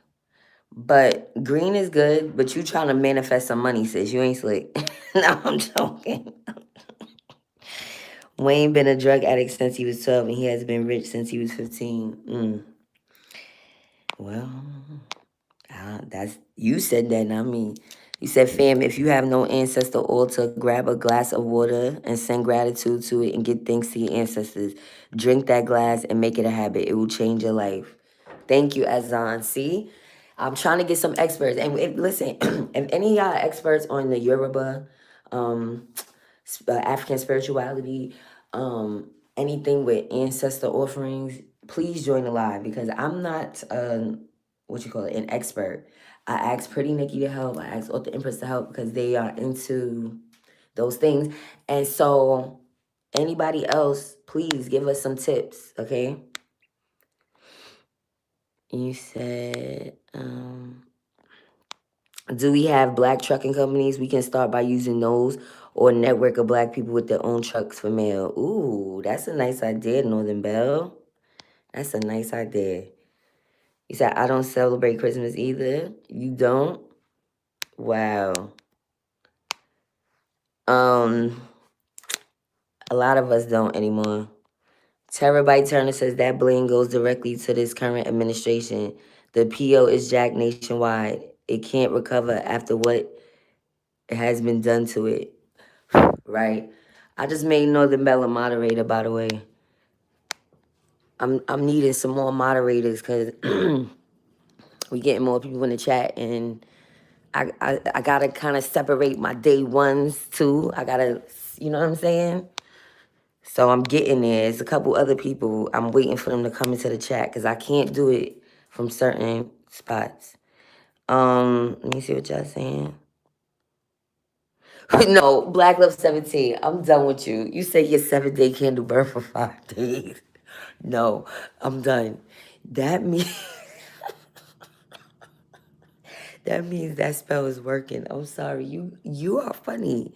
But green is good, but you trying to manifest some money, sis. You ain't slick. No, I'm joking. Wayne been a drug addict since he was 12, and he has been rich since he was 15. Well, that's you said that, not me. You said, fam, if you have no ancestor altar, grab a glass of water and send gratitude to it and give thanks to your ancestors. Drink that glass and make it a habit. It will change your life. Thank you, Azan. See? I'm trying to get some experts. And listen, if any of y'all are experts on the Yoruba, African spirituality, anything with ancestor offerings, please join the live, because I'm not an expert. I asked Pretty Nikki to help. I asked Author Empress to help because they are into those things. And so anybody else, please give us some tips, okay? You said, do we have black trucking companies? We can start by using those, or network of black people with their own trucks for mail. Ooh, that's a nice idea, Northern Belle. That's a nice idea. You said, I don't celebrate Christmas either. You don't? Wow. A lot of us don't anymore. Terabyte Turner says that blame goes directly to this current administration. The PO is jacked nationwide. It can't recover after what has been done to it. Right? I just made Northern Belle a moderator, by the way. I'm needing some more moderators, because we getting more people in the chat, and I gotta kind of separate my day ones too. I gotta, you know what I'm saying? So I'm getting there. There's a couple other people. I'm waiting for them to come into the chat, because I can't do it from certain spots. Let me see what y'all saying. No, Black Love 17. I'm done with you. You say your 7-day candle burn for 5 days. No, I'm done. That means that means that spell is working. I'm sorry. You are funny.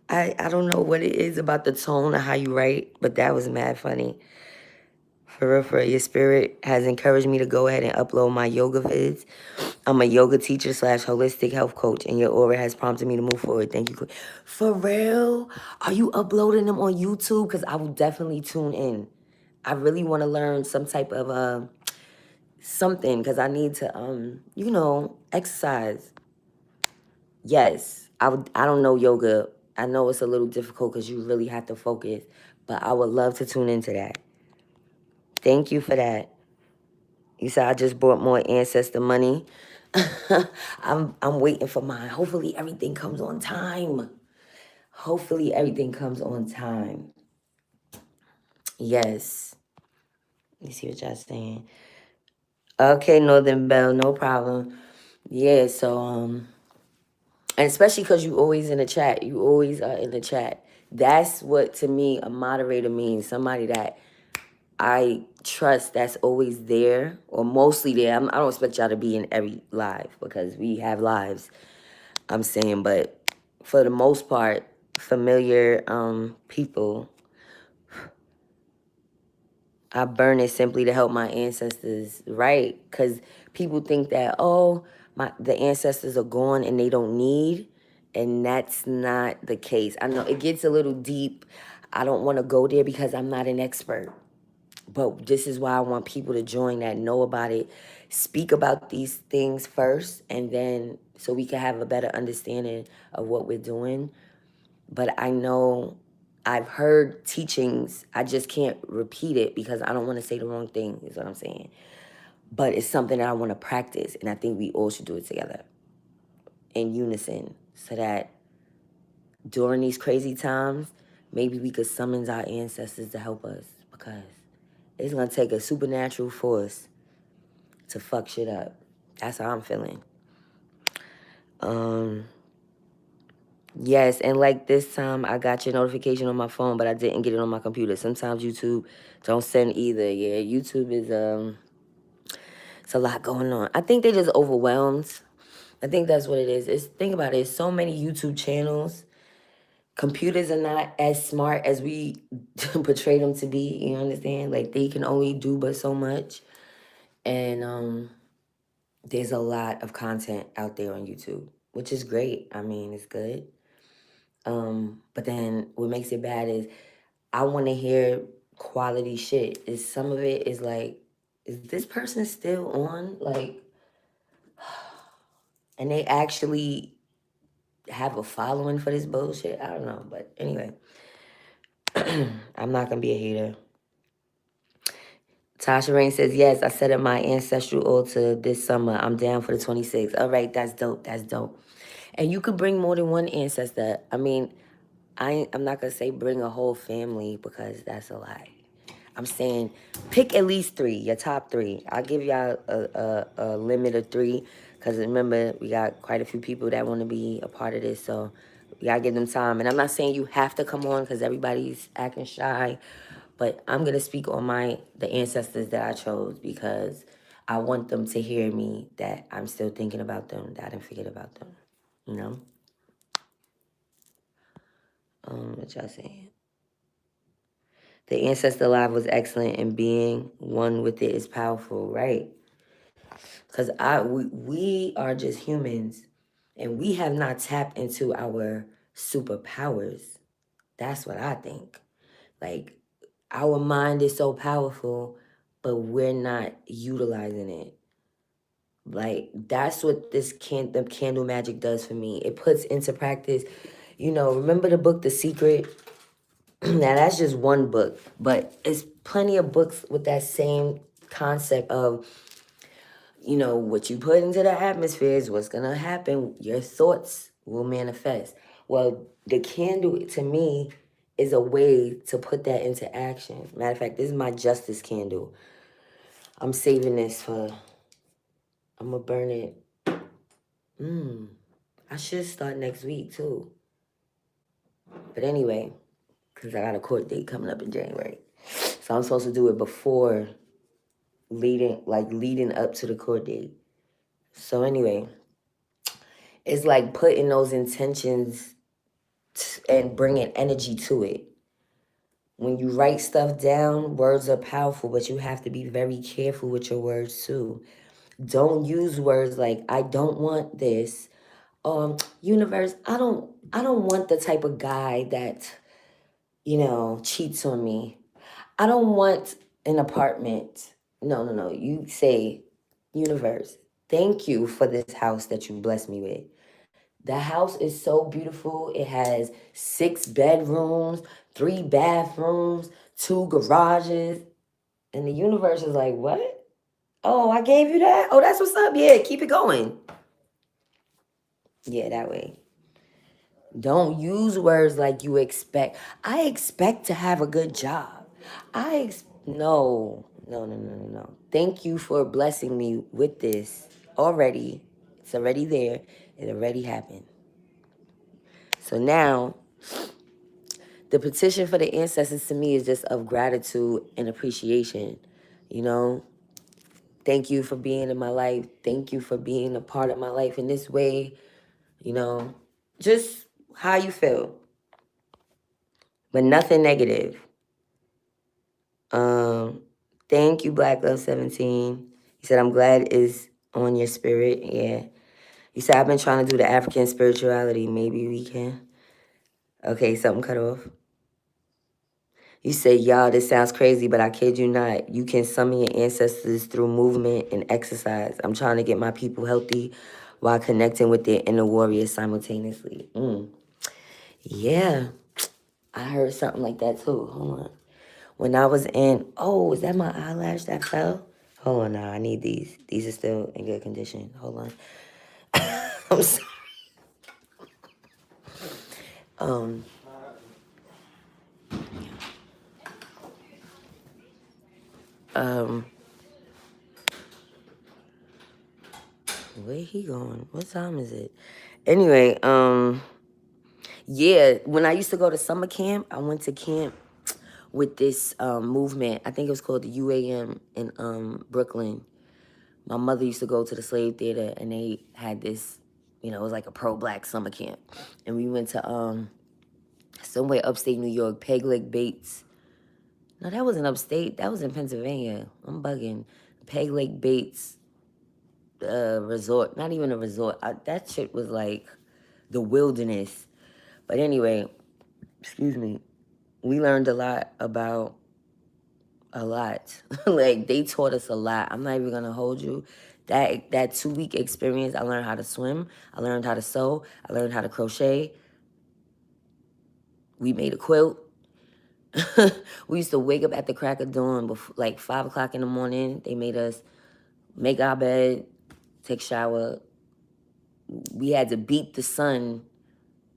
I don't know what it is about the tone of how you write, but that was mad funny. For real, your spirit has encouraged me to go ahead and upload my yoga vids. I'm a yoga teacher / holistic health coach, and your aura has prompted me to move forward. Thank you. For real? Are you uploading them on YouTube? Because I will definitely tune in. I really want to learn some type of something, because I need to, exercise. Yes, I don't know yoga. I know it's a little difficult because you really have to focus, but I would love to tune into that. Thank you for that. You said I just bought more ancestor money. I'm waiting for mine. Hopefully everything comes on time. Hopefully everything comes on time. Yes. Let me see what y'all saying. Okay, Northern Belle, no problem. Yeah, so and especially because you always in the chat. You always are in the chat. That's what, to me, a moderator means. Somebody that I trust, that's always there, or mostly there. I don't expect y'all to be in every live, because we have lives, I'm saying. But for the most part, familiar people, I burn it simply to help my ancestors, right? Because people think that, the ancestors are gone and they don't need, and that's not the case. I know it gets a little deep. I don't want to go there because I'm not an expert. But this is why I want people to join that know about it, speak about these things first, and then so we can have a better understanding of what we're doing. But I know I've heard teachings. I just can't repeat it because I don't want to say the wrong thing, is what I'm saying. But it's something that I want to practice, and I think we all should do it together in unison, so that during these crazy times, maybe we could summon our ancestors to help us, because it's going to take a supernatural force to fuck shit up. That's how I'm feeling. Yes, and like this time I got your notification on my phone, but I didn't get it on my computer. Sometimes YouTube don't send either. Yeah, YouTube is it's a lot going on. I think they're just overwhelmed. I think that's what it is. It's think about it, it's so many YouTube channels. Computers are not as smart as we portray them to be, you understand? Like they can only do but so much. And there's a lot of content out there on YouTube, which is great. I mean, it's good. But then what makes it bad is I want to hear quality shit. Is some of it is like, is this person still on? Like, and they actually have a following for this bullshit? I don't know. But anyway, I'm not going to be a hater. Tasha Rain says, yes, I set up my ancestral altar this summer. I'm down for the 26th. All right, that's dope. That's dope. And you could bring more than one ancestor. I mean, I'm not going to say bring a whole family because that's a lie. I'm saying pick at least 3, your top 3. I'll give y'all a limit of 3 because remember, we got quite a few people that want to be a part of this. So we got to give them time. And I'm not saying you have to come on because everybody's acting shy. But I'm going to speak on the ancestors that I chose because I want them to hear me that I'm still thinking about them, that I didn't forget about them, you know? What y'all saying? The ancestor live was excellent and being one with it is powerful, right? Because we are just humans and we have not tapped into our superpowers. That's what I think. Like, our mind is so powerful, but we're not utilizing it. Like, that's what the candle magic does for me. It puts into practice, remember the book, The Secret? Now, that's just one book, but it's plenty of books with that same concept of, what you put into the atmosphere is what's going to happen. Your thoughts will manifest. Well, the candle, to me, is a way to put that into action. Matter of fact, this is my justice candle. I'm saving this I'm going to burn it. I should start next week, too. But anyway, because I got a court date coming up in January. So I'm supposed to do it before leading up to the court date. So anyway, it's like putting those intentions and bringing energy to it. When you write stuff down, words are powerful, but you have to be very careful with your words too. Don't use words like I don't want this. Universe, I don't want the type of guy that, cheats on me. I don't want an apartment. No. You say, universe, thank you for this house that you blessed me with. The house is so beautiful. It has 6 bedrooms, 3 bathrooms, 2 garages. And the universe is like, what? Oh, I gave you that? Oh, that's what's up. Yeah, keep it going. Yeah, that way. Don't use words like you expect. I expect to have a good job. No. Thank you for blessing me with this already. It's already there. It already happened. So now, the petition for the ancestors to me is just of gratitude and appreciation. Thank you for being in my life. Thank you for being a part of my life in this way. Just how you feel, but nothing negative. Thank you, Black Love 17. He said, I'm glad it's on your spirit. Yeah. You said, I've been trying to do the African spirituality. Maybe we can. Okay, something cut off. You say, y'all, this sounds crazy, but I kid you not. You can summon your ancestors through movement and exercise. I'm trying to get my people healthy while connecting with their inner warriors simultaneously. Yeah, I heard something like that too. Hold on. When I was is that my eyelash that fell? Hold on now, I need these. These are still in good condition. Hold on. I'm sorry. Where he going? What time is it? Anyway, yeah, when I used to go to summer camp, I went to camp with this movement. I think it was called the UAM in Brooklyn. My mother used to go to the slave theater, and they had this, it was like a pro-black summer camp. And we went to somewhere upstate New York, Peg Leg Bates. No, that wasn't upstate. That was in Pennsylvania. I'm bugging. Peg Leg Bates resort. Not even a resort. That shit was like the wilderness. But anyway, excuse me. We learned a lot about a lot. Like, they taught us a lot. I'm not even gonna hold you. That 2-week experience, I learned how to swim. I learned how to sew. I learned how to crochet. We made a quilt. We used to wake up at the crack of dawn, before, like 5 o'clock in the morning. They made us make our bed, take a shower. We had to beat the sun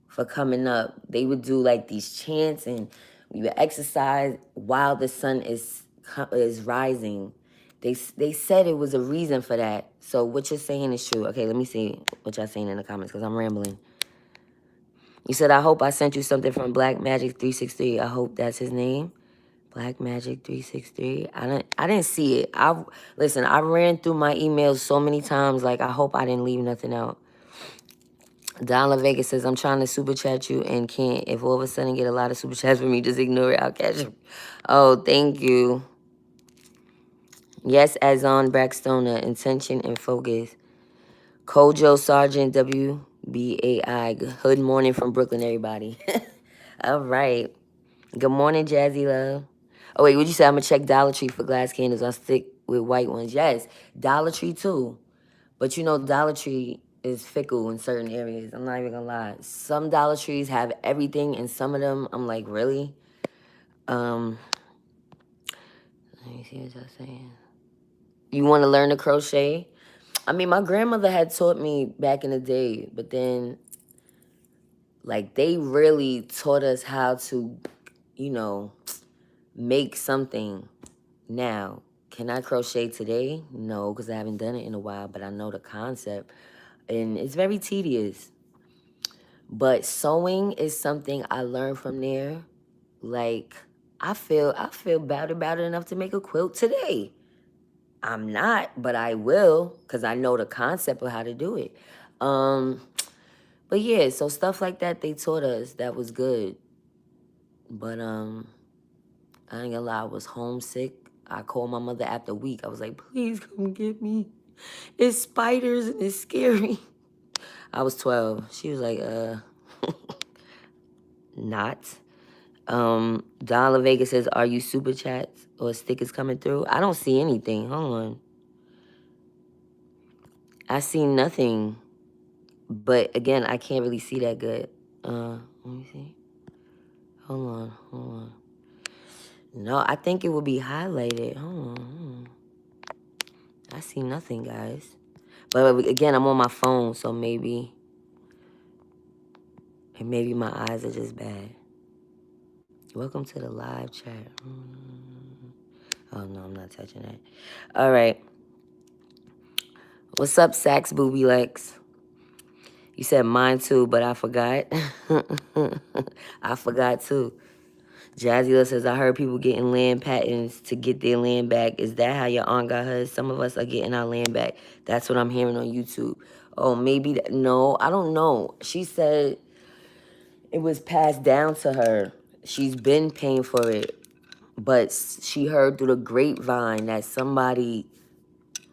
for coming up. They would do like these chants, and we would exercise while the sun is rising. They said it was a reason for that. So what you're saying is true. Okay, let me see what y'all saying in the comments, because I'm rambling. You said, I hope I sent you something from Black Magic 363. I hope that's his name. Black Magic 363. I didn't see it. Listen, I ran through my emails so many times, like, I hope I didn't leave nothing out. Don La Vega says, I'm trying to super chat you and can't. If all of a sudden get a lot of super chats from me, just ignore it. I'll catch you. Oh, thank you. Yes, as on Braxtona, intention and focus. Kojo Sergeant WBAI. Hood morning from Brooklyn, everybody. All right. Good morning, Jazzy Love. Oh, wait, would you say I'm going to check Dollar Tree for glass candles? I'll stick with white ones. Yes, Dollar Tree too. But you know, Dollar Tree is fickle in certain areas. I'm not even going to lie. Some Dollar Trees have everything, and some of them, I'm like, really? Let me see what y'all saying. You want to learn to crochet? I mean, my grandmother had taught me back in the day, but then, like, they really taught us how to, make something now. Can I crochet today? No, because I haven't done it in a while, but I know the concept. And it's very tedious. But sewing is something I learned from there. Like, I feel bad about it enough to make a quilt today. I'm not, but I will, because I know the concept of how to do it. But yeah, so stuff like that they taught us, that was good. But I ain't gonna lie, I was homesick. I called my mother after a week. I was like, please come get me. It's spiders and it's scary. I was 12. She was like, not. Don La Vega says, are you super chats or stickers coming through? I don't see anything. Hold on. I see nothing. But again, I can't really see that good. Let me see. Hold on. No, I think it will be highlighted. Hold on. I see nothing, guys. But again, I'm on my phone, so maybe my eyes are just bad. Welcome to the live chat. Oh, no, I'm not touching that. All right. What's up, Sax Booby Lex? You said mine too, but I forgot. I forgot too. Jazzy says, I heard people getting land patents to get their land back. Is that how your aunt got hers? Some of us are getting our land back. That's what I'm hearing on YouTube. Oh, maybe that. No, I don't know. She said it was passed down to her. She's been paying for it. But she heard through the grapevine that somebody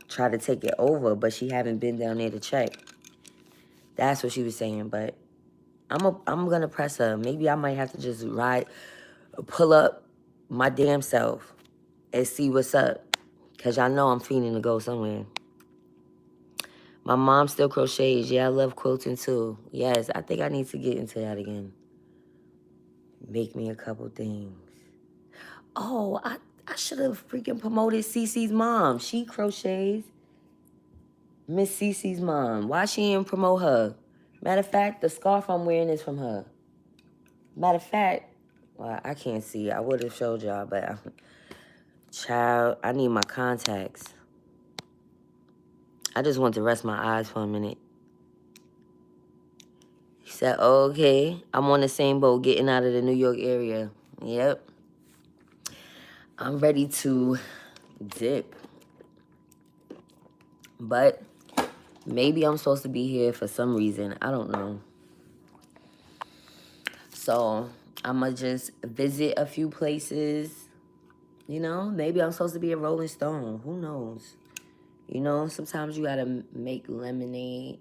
tried to take it over, but she haven't been down there to check. That's what she was saying, but I'm gonna press her. Maybe I might have to just pull up my damn self and see what's up. Cause y'all know I'm fiending to go somewhere. My mom still crochets. Yeah, I love quilting too. Yes, I think I need to get into that again. Make me a couple things. Oh, I should have freaking promoted Cece's mom. She crochets. Miss Cece's mom. Why she didn't promote her? Matter of fact, the scarf I'm wearing is from her. Matter of fact, well, I can't see. I would have showed y'all, but child, I need my contacts. I just want to rest my eyes for a minute. said, oh, okay, I'm on the same boat getting out of the New York area. Yep. I'm ready to dip. But maybe I'm supposed to be here for some reason. I don't know. So I'm going to just visit a few places. You know, maybe I'm supposed to be a Rolling Stone. Who knows? You know, sometimes you got to make lemonade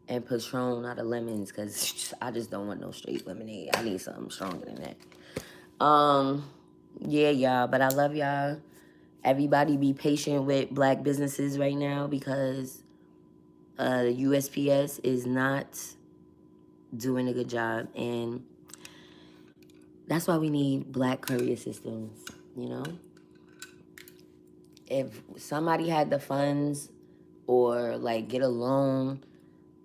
and Patron out of lemons, because I just don't want no straight lemonade. I need something stronger than that. Yeah, y'all, but I love y'all. Everybody be patient with black businesses right now, because the USPS is not doing a good job, and that's why we need black courier systems, you know? If somebody had the funds or, like, get a loan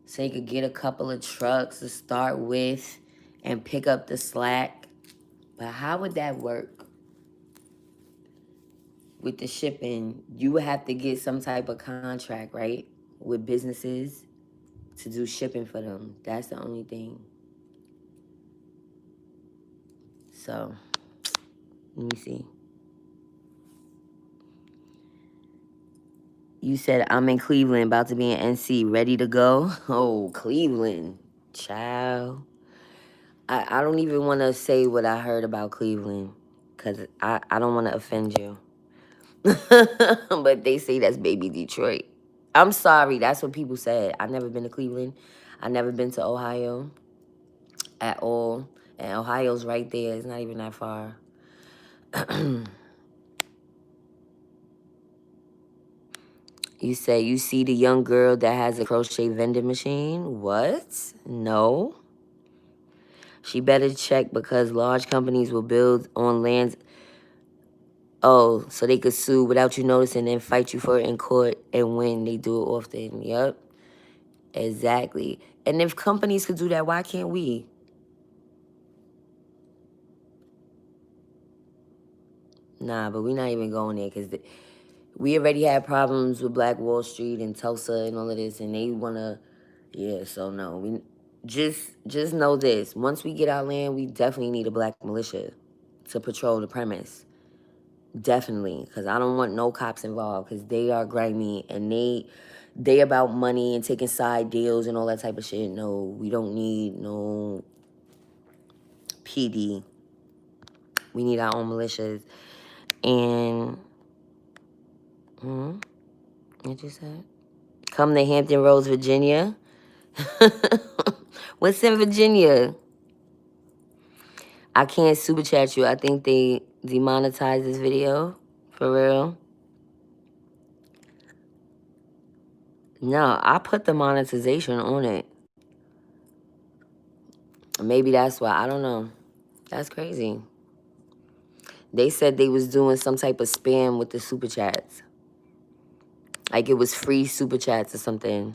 so they could get a couple of trucks to start with and pick up the slack. But how would that work with the shipping? You would have to get some type of contract, right, with businesses to do shipping for them. That's the only thing. So, let me see. You said, I'm in Cleveland, about to be in NC, ready to go. Oh, Cleveland. Child. I don't even want to say what I heard about Cleveland, because I don't want to offend you. But they say that's baby Detroit. I'm sorry. That's what people said. I've never been to Cleveland. I've never been to Ohio at all. And Ohio's right there. It's not even that far. You say you see the young girl that has a crochet vending machine? What? No. She better check, because large companies will build on lands. Oh, so they could sue without you noticing and fight you for it in court and win. They do it often. Yep. Exactly. And if companies could do that, why can't we? Nah, but we're not even going there, because we already had problems with Black Wall Street and Tulsa and all of this, and they want to, yeah, so no. We just know this. Once we get our land, we definitely need a black militia to patrol the premise. Definitely, because I don't want no cops involved, because they are grimy, and they about money and taking side deals and all that type of shit. No, we don't need no PD. We need our own militias. And, what you said? Come to Hampton Roads, Virginia. What's in Virginia? I can't super chat you. I think they demonetized this video. For real. No, I put the monetization on it. Maybe that's why. I don't know. That's crazy. They said they was doing some type of spam with the super chats. Like it was free super chats or something.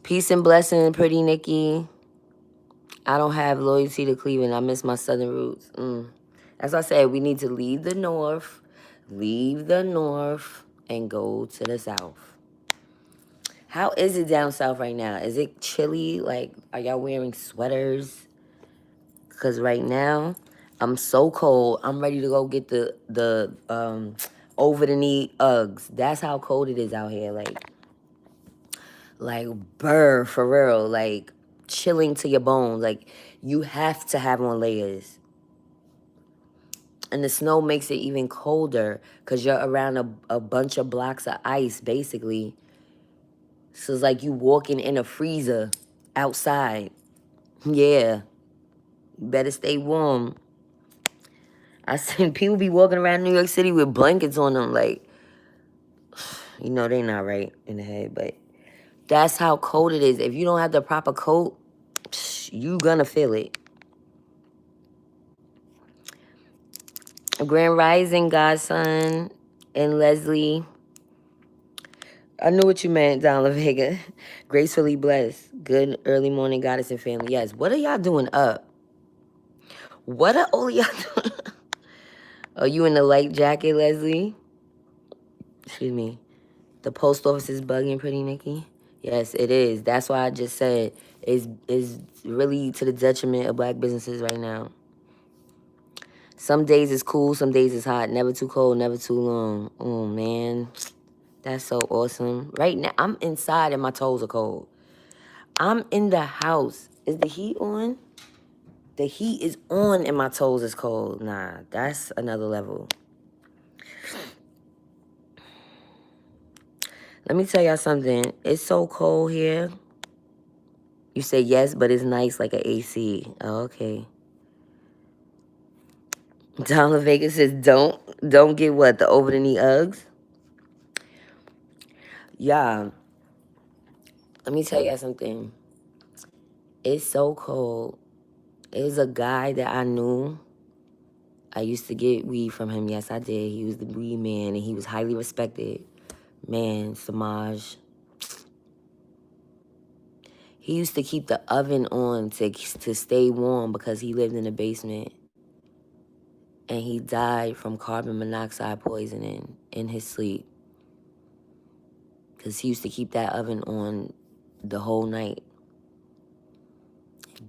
Peace and blessing, pretty Nikki. I don't have loyalty to Cleveland. I miss my southern roots. As I said, we need to leave the north, and go to the south. How is it down south right now? Is it chilly? Like, are y'all wearing sweaters? Because right now, I'm so cold. I'm ready to go get the over-the-knee Uggs. That's how cold it is out here. Like burr, for real. Like, chilling to your bones. Like, you have to have on layers. And the snow makes it even colder, because you're around a bunch of blocks of ice, basically. So it's like you walking in a freezer outside. Yeah. You better stay warm. I seen people be walking around New York City with blankets on them. Like, you know, they not right in the head. But that's how cold it is. If you don't have the proper coat, you gonna feel it. Grand Rising, Godson, and Leslie. I knew what you meant, Don La Vega. Gracefully blessed. Good early morning, goddess and family. Yes. What are y'all doing up? What are all y'all doing? Are you in the light jacket, Leslie? Excuse me. The post office is bugging, pretty Nikki. Yes, it is. That's why I just said is really to the detriment of black businesses right now. Some days it's cool, some days it's hot. Never too cold, never too long. Oh, man. That's so awesome. Right now, I'm inside and my toes are cold. I'm in the house. Is the heat on? The heat is on and my toes is cold. Nah, that's another level. Let me tell y'all something. It's so cold here. You say yes, but it's nice like an AC. Oh, okay. Down Vegas says don't get what, the over the knee Uggs? Yeah. Let me tell y'all something. It's so cold. There's a guy that I knew. I used to get weed from him. Yes, I did. He was the weed man, and he was highly respected. Man, Samaj. He used to keep the oven on to stay warm because he lived in the basement. And he died from carbon monoxide poisoning in his sleep. Because he used to keep that oven on the whole night.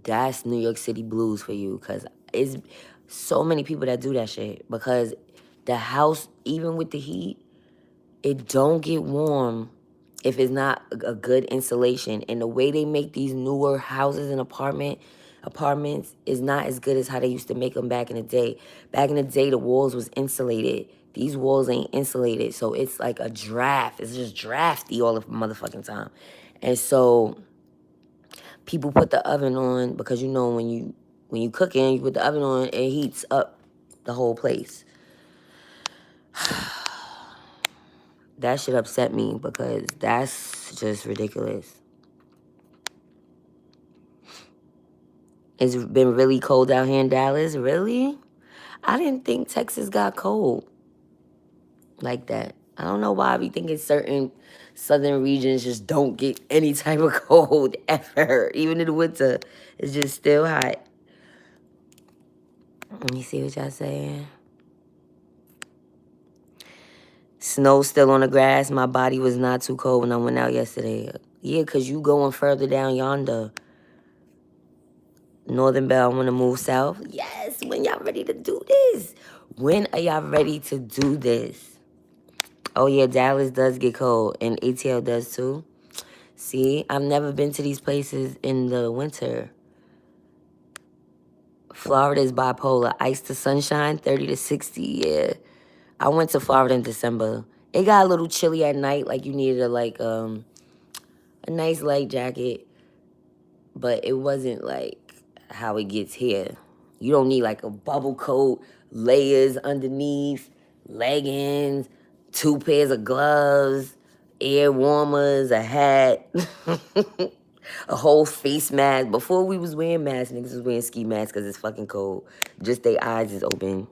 That's New York City blues for you. Because it's so many people that do that shit. Because the house, even with the heat, it don't get warm if it's not a good insulation. And the way they make these newer houses and apartments is not as good as how they used to make them back in the day. Back in the day, the walls was insulated. These walls ain't insulated, so it's like a draft. It's just drafty all the motherfucking time. And so people put the oven on because you know when you cooking, you put the oven on, it heats up the whole place. That shit upset me because that's just ridiculous. It's been really cold out here in Dallas. Really? I didn't think Texas got cold like that. I don't know why I be thinking certain southern regions just don't get any type of cold ever. Even in the winter, it's just still hot. Let me see what y'all saying. Snow still on the grass. My body was not too cold when I went out yesterday. Yeah, because you going further down yonder. Northern Bell, I want to move south. Yes, when y'all ready to do this? When are y'all ready to do this? Oh, yeah, Dallas does get cold, and ATL does too. See, I've never been to these places in the winter. Florida is bipolar. Ice to sunshine, 30 to 60, yeah. I went to Florida in December. It got a little chilly at night, like you needed a nice light jacket, but it wasn't like how it gets here. You don't need like a bubble coat, layers underneath, leggings, 2 pairs of gloves, air warmers, a hat, a whole face mask. Before we was wearing masks, niggas was wearing ski masks because it's fucking cold. Just their eyes is open.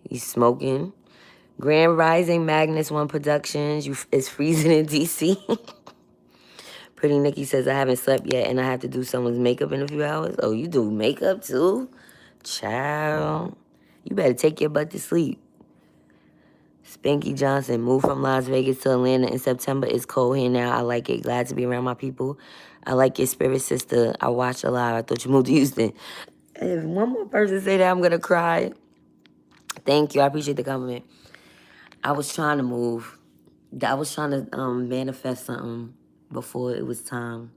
He's smoking. Grand Rising Magnus One Productions. It's freezing in DC. Pretty Nikki says, I haven't slept yet and I have to do someone's makeup in a few hours. Oh, you do makeup too? Child. You better take your butt to sleep. Spanky Johnson moved from Las Vegas to Atlanta in September. It's cold here now. I like it. Glad to be around my people. I like your spirit, sister. I watched a lot. I thought you moved to Houston. If one more person say that, I'm going to cry. Thank you. I appreciate the compliment. I was trying to move. I was trying to manifest something before it was time.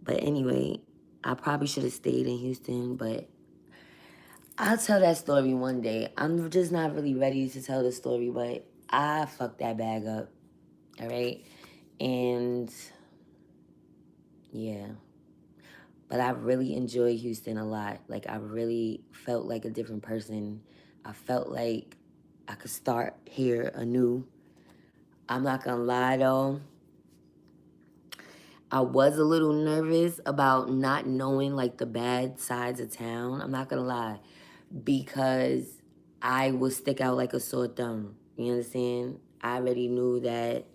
But anyway, I probably should have stayed in Houston, but I'll tell that story one day. I'm just not really ready to tell the story, but I fucked that bag up. All right? And yeah. But I really enjoyed Houston a lot. Like, I really felt like a different person. I felt like I could start here anew. I'm not gonna lie though. I was a little nervous about not knowing like the bad sides of town. I'm not gonna lie. Because I would stick out like a sore thumb. You understand? I already knew that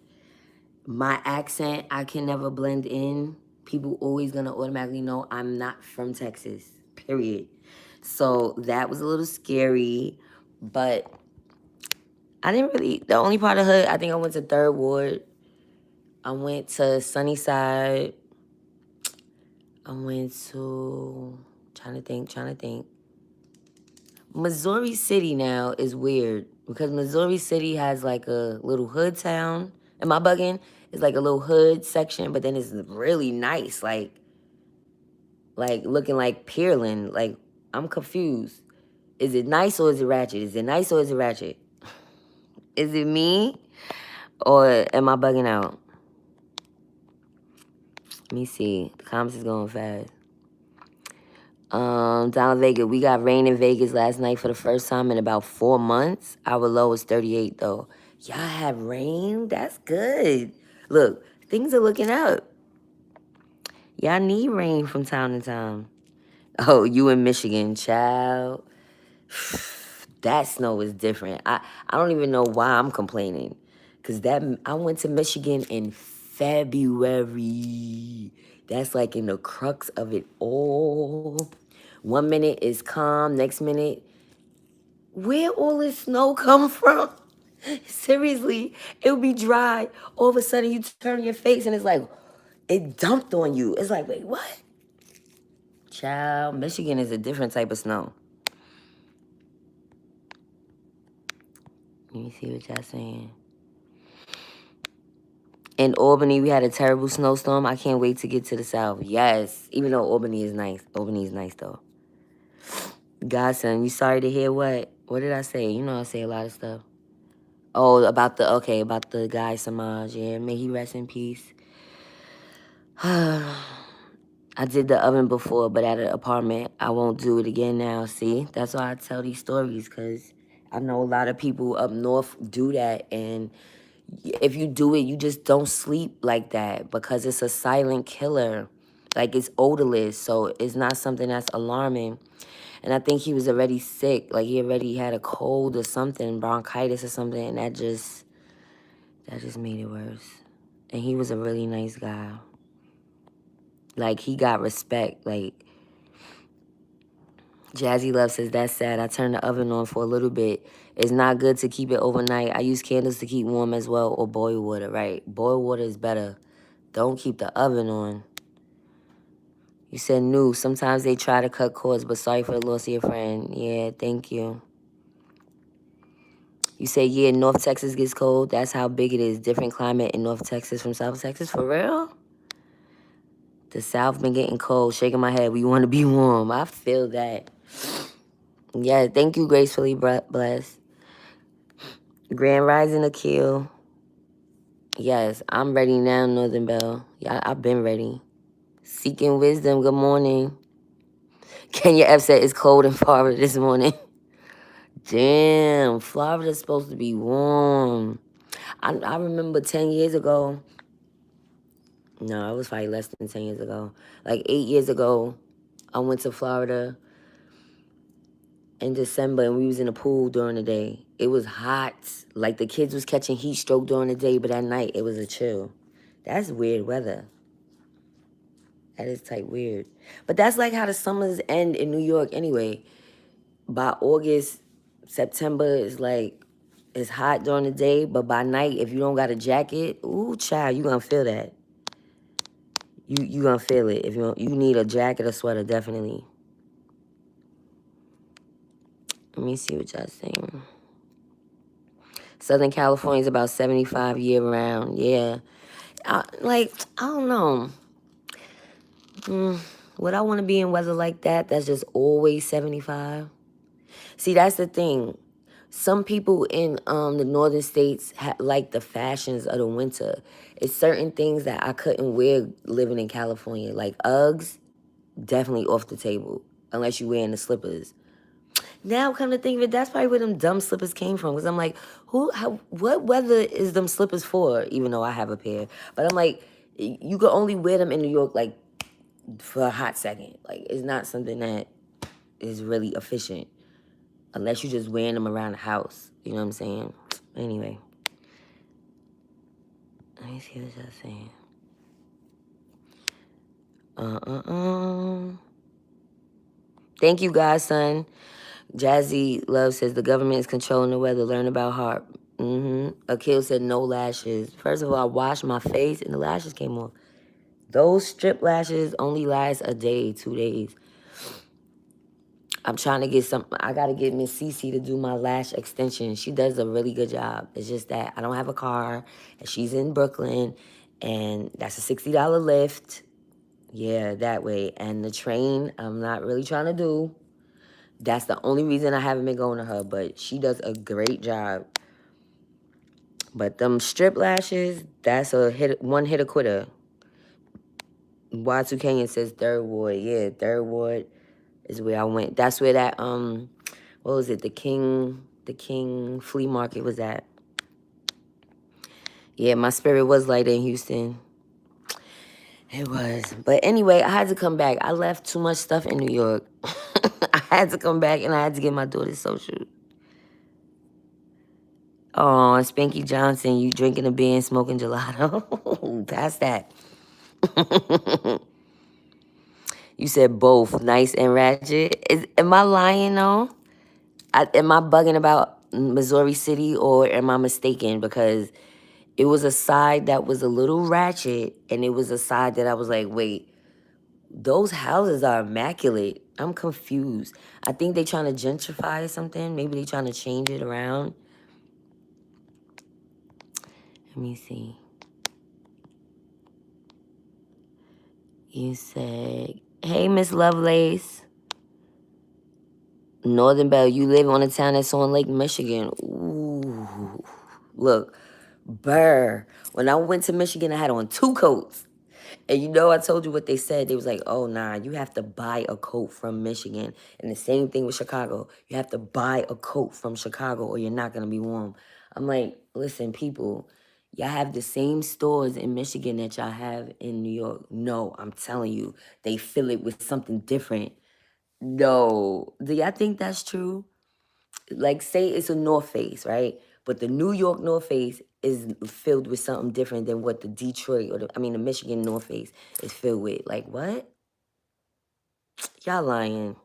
my accent, I can never blend in. People always gonna automatically know I'm not from Texas, period. So that was a little scary, but I didn't really, the only part of hood, I think I went to 3rd Ward. I went to Sunnyside. I went to, trying to think. Missouri City now is weird because Missouri City has like a little hood town. Am I bugging? It's like a little hood section, but then it's really nice, like looking like Pearland. Like, I'm confused. Is it nice or is it ratchet? Is it nice or is it ratchet? Is it me or am I bugging out? Let me see. The comments is going fast. Down in Vegas, we got rain in Vegas last night for the first time in about 4 months. Our low was 38 though. Y'all have rain? That's good. Look, things are looking up. Y'all need rain from time to time. Oh, you in Michigan, child. That snow is different. I don't even know why I'm complaining. Cause I went to Michigan in February. That's like in the crux of it all. 1 minute is calm, next minute, where all this snow come from? Seriously, it would be dry. All of a sudden you turn your face and it's like, it dumped on you. It's like, wait, what? Child, Michigan is a different type of snow. Let me see what y'all saying. In Albany, we had a terrible snowstorm. I can't wait to get to the South. Yes, even though Albany is nice. Albany is nice, though. Godson, you sorry to hear what? What did I say? You know I say a lot of stuff. Oh, about the guy Samaj. Yeah, may he rest in peace. I did the oven before, but at an apartment. I won't do it again now. See, that's why I tell these stories, because I know a lot of people up north do that, and if you do it, you just don't sleep like that because it's a silent killer. Like, it's odorless, so it's not something that's alarming. And I think he was already sick. Like, he already had a cold or something, bronchitis or something, and that just made it worse. And he was a really nice guy. Like, he got respect. Like, Jazzy Love says, that's sad. I turned the oven on for a little bit. It's not good to keep it overnight. I use candles to keep warm as well, or boil water, right? Boil water is better. Don't keep the oven on. You said new. Sometimes they try to cut cords, but sorry for the loss of your friend. Yeah, thank you. You say, yeah, North Texas gets cold. That's how big it is. Different climate in North Texas from South Texas. For real? The South been getting cold. Shaking my head. We want to be warm. I feel that. Yeah, thank you, Gracefully Blessed. Grand Rising Akil. Yes, I'm ready now, Northern Belle. Yeah, I've been ready. Seeking Wisdom, good morning. Kenya F said it's cold in Florida this morning. Damn, Florida's supposed to be warm. I remember 10 years ago. No, it was probably less than 10 years ago. Like 8 years ago, I went to Florida in December and we was in the pool during the day. It was hot. Like, the kids was catching heat stroke during the day, but at night it was a chill. That's weird weather. That is type weird. But that's like how the summers end in New York anyway. By August, September is like, it's hot during the day, but by night, if you don't got a jacket, ooh, child, you gonna feel that. You gonna feel it. If you need a jacket or sweater, definitely. Let me see what y'all saying. Southern California is about 75 year round. Yeah. I don't know. Would I want to be in weather like that? That's just always 75. See, that's the thing. Some people in the northern states like the fashions of the winter. It's certain things that I couldn't wear living in California. Like Uggs, definitely off the table. Unless you wearing the slippers. Now, come to think of it, that's probably where them dumb slippers came from. Because I'm like, what weather is them slippers for? Even though I have a pair. But I'm like, you could only wear them in New York, like, for a hot second. Like, it's not something that is really efficient. Unless you're just wearing them around the house. You know what I'm saying? Anyway. Let me see what y'all saying. Thank you, Godson. Jazzy Love says the government is controlling the weather. Learn about HARP. Akil said no lashes. First of all, I washed my face and the lashes came off. Those strip lashes only last a day, 2 days. I'm trying to get some. I got to get Miss Cece to do my lash extension. She does a really good job. It's just that I don't have a car, and she's in Brooklyn, and that's a $60 lift. Yeah, that way. And the train, I'm not really trying to do. That's the only reason I haven't been going to her, but she does a great job. But them strip lashes, that's a one hitter quitter. Y2 Canyon says Third Ward. Yeah, Third Ward is where I went. That's where that what was it? The King flea market was at. Yeah, my spirit was light in Houston. It was. But anyway, I had to come back. I left too much stuff in New York. I had to come back and I had to get my daughter's social. Oh, Spanky Johnson, you drinking a beer and smoking gelato. Pass that. You said both, nice and ratchet. Am I lying though? Am I bugging about Missouri City or am I mistaken? Because it was a side that was a little ratchet and it was a side that I was like, wait, those houses are immaculate. I'm confused. I think they trying to gentrify or something. Maybe they trying to change it around. Let me see. You said, hey, Miss Lovelace. Northern Belle, you live on a town that's on Lake Michigan. Ooh. Look, burr. When I went to Michigan, I had on 2 coats. And you know, I told you what they said. They was like, oh, nah, you have to buy a coat from Michigan. And the same thing with Chicago. You have to buy a coat from Chicago or you're not going to be warm. I'm like, listen, people, y'all have the same stores in Michigan that y'all have in New York. No, I'm telling you, they fill it with something different. No. Do y'all think that's true? Like, say it's a North Face, right? But the New York North Face is filled with something different than what the Detroit or the Michigan North Face is filled with. Like, what? Y'all lying.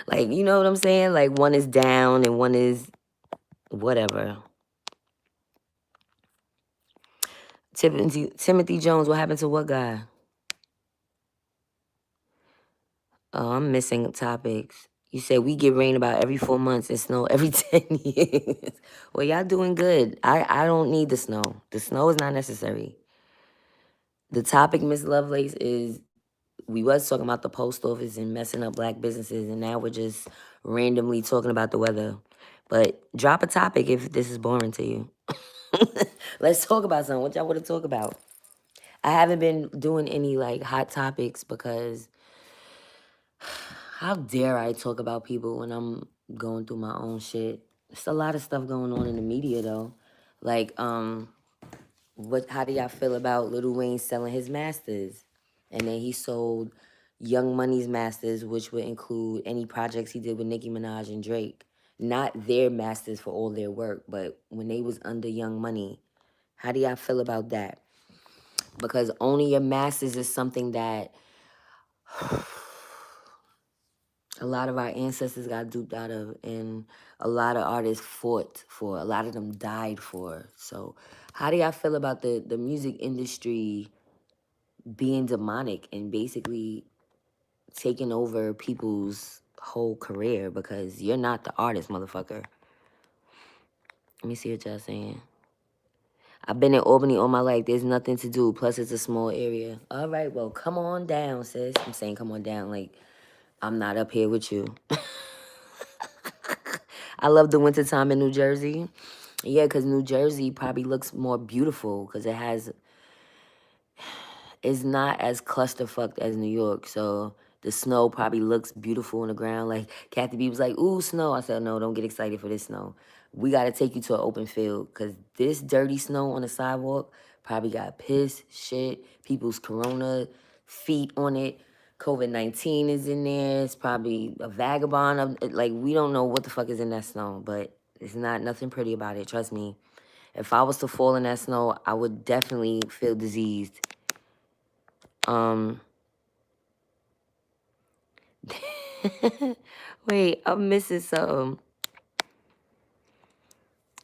Like, you know what I'm saying? Like, one is down and one is whatever. Timothy Jones, what happened to what guy? Oh, I'm missing topics. You said we get rain about every 4 months and snow every 10 years. Well, y'all doing good. I don't need the snow. The snow is not necessary. The topic, Miss Lovelace, is we was talking about the post office and messing up black businesses, and now we're just randomly talking about the weather. But drop a topic if this is boring to you. Let's talk about something. What y'all want to talk about? I haven't been doing any like hot topics because how dare I talk about people when I'm going through my own shit? There's a lot of stuff going on in the media though. Like, how do y'all feel about Lil Wayne selling his masters? And then he sold Young Money's masters, which would include any projects he did with Nicki Minaj and Drake. Not their masters for all their work, but when they was under Young Money. How do y'all feel about that? Because owning your masters is something that a lot of our ancestors got duped out of, and a lot of artists fought for. A lot of them died for. So how do y'all feel about the music industry being demonic and basically taking over people's whole career? Because you're not the artist, motherfucker. Let me see what y'all saying. I've been in Albany all my life. There's nothing to do. Plus, it's a small area. All right, well, come on down, sis. I'm saying come on down. Like, I'm not up here with you. I love the wintertime in New Jersey. Yeah, because New Jersey probably looks more beautiful because it's not as clusterfucked as New York. So the snow probably looks beautiful on the ground. Like Kathy B was like, ooh, snow. I said, no, don't get excited for this snow. We got to take you to an open field because this dirty snow on the sidewalk probably got piss, shit, people's corona feet on it. COVID-19 is in there. It's probably a vagabond. Like, we don't know what the fuck is in that snow, but it's not nothing pretty about it. Trust me. If I was to fall in that snow, I would definitely feel diseased. Wait, I'm missing something.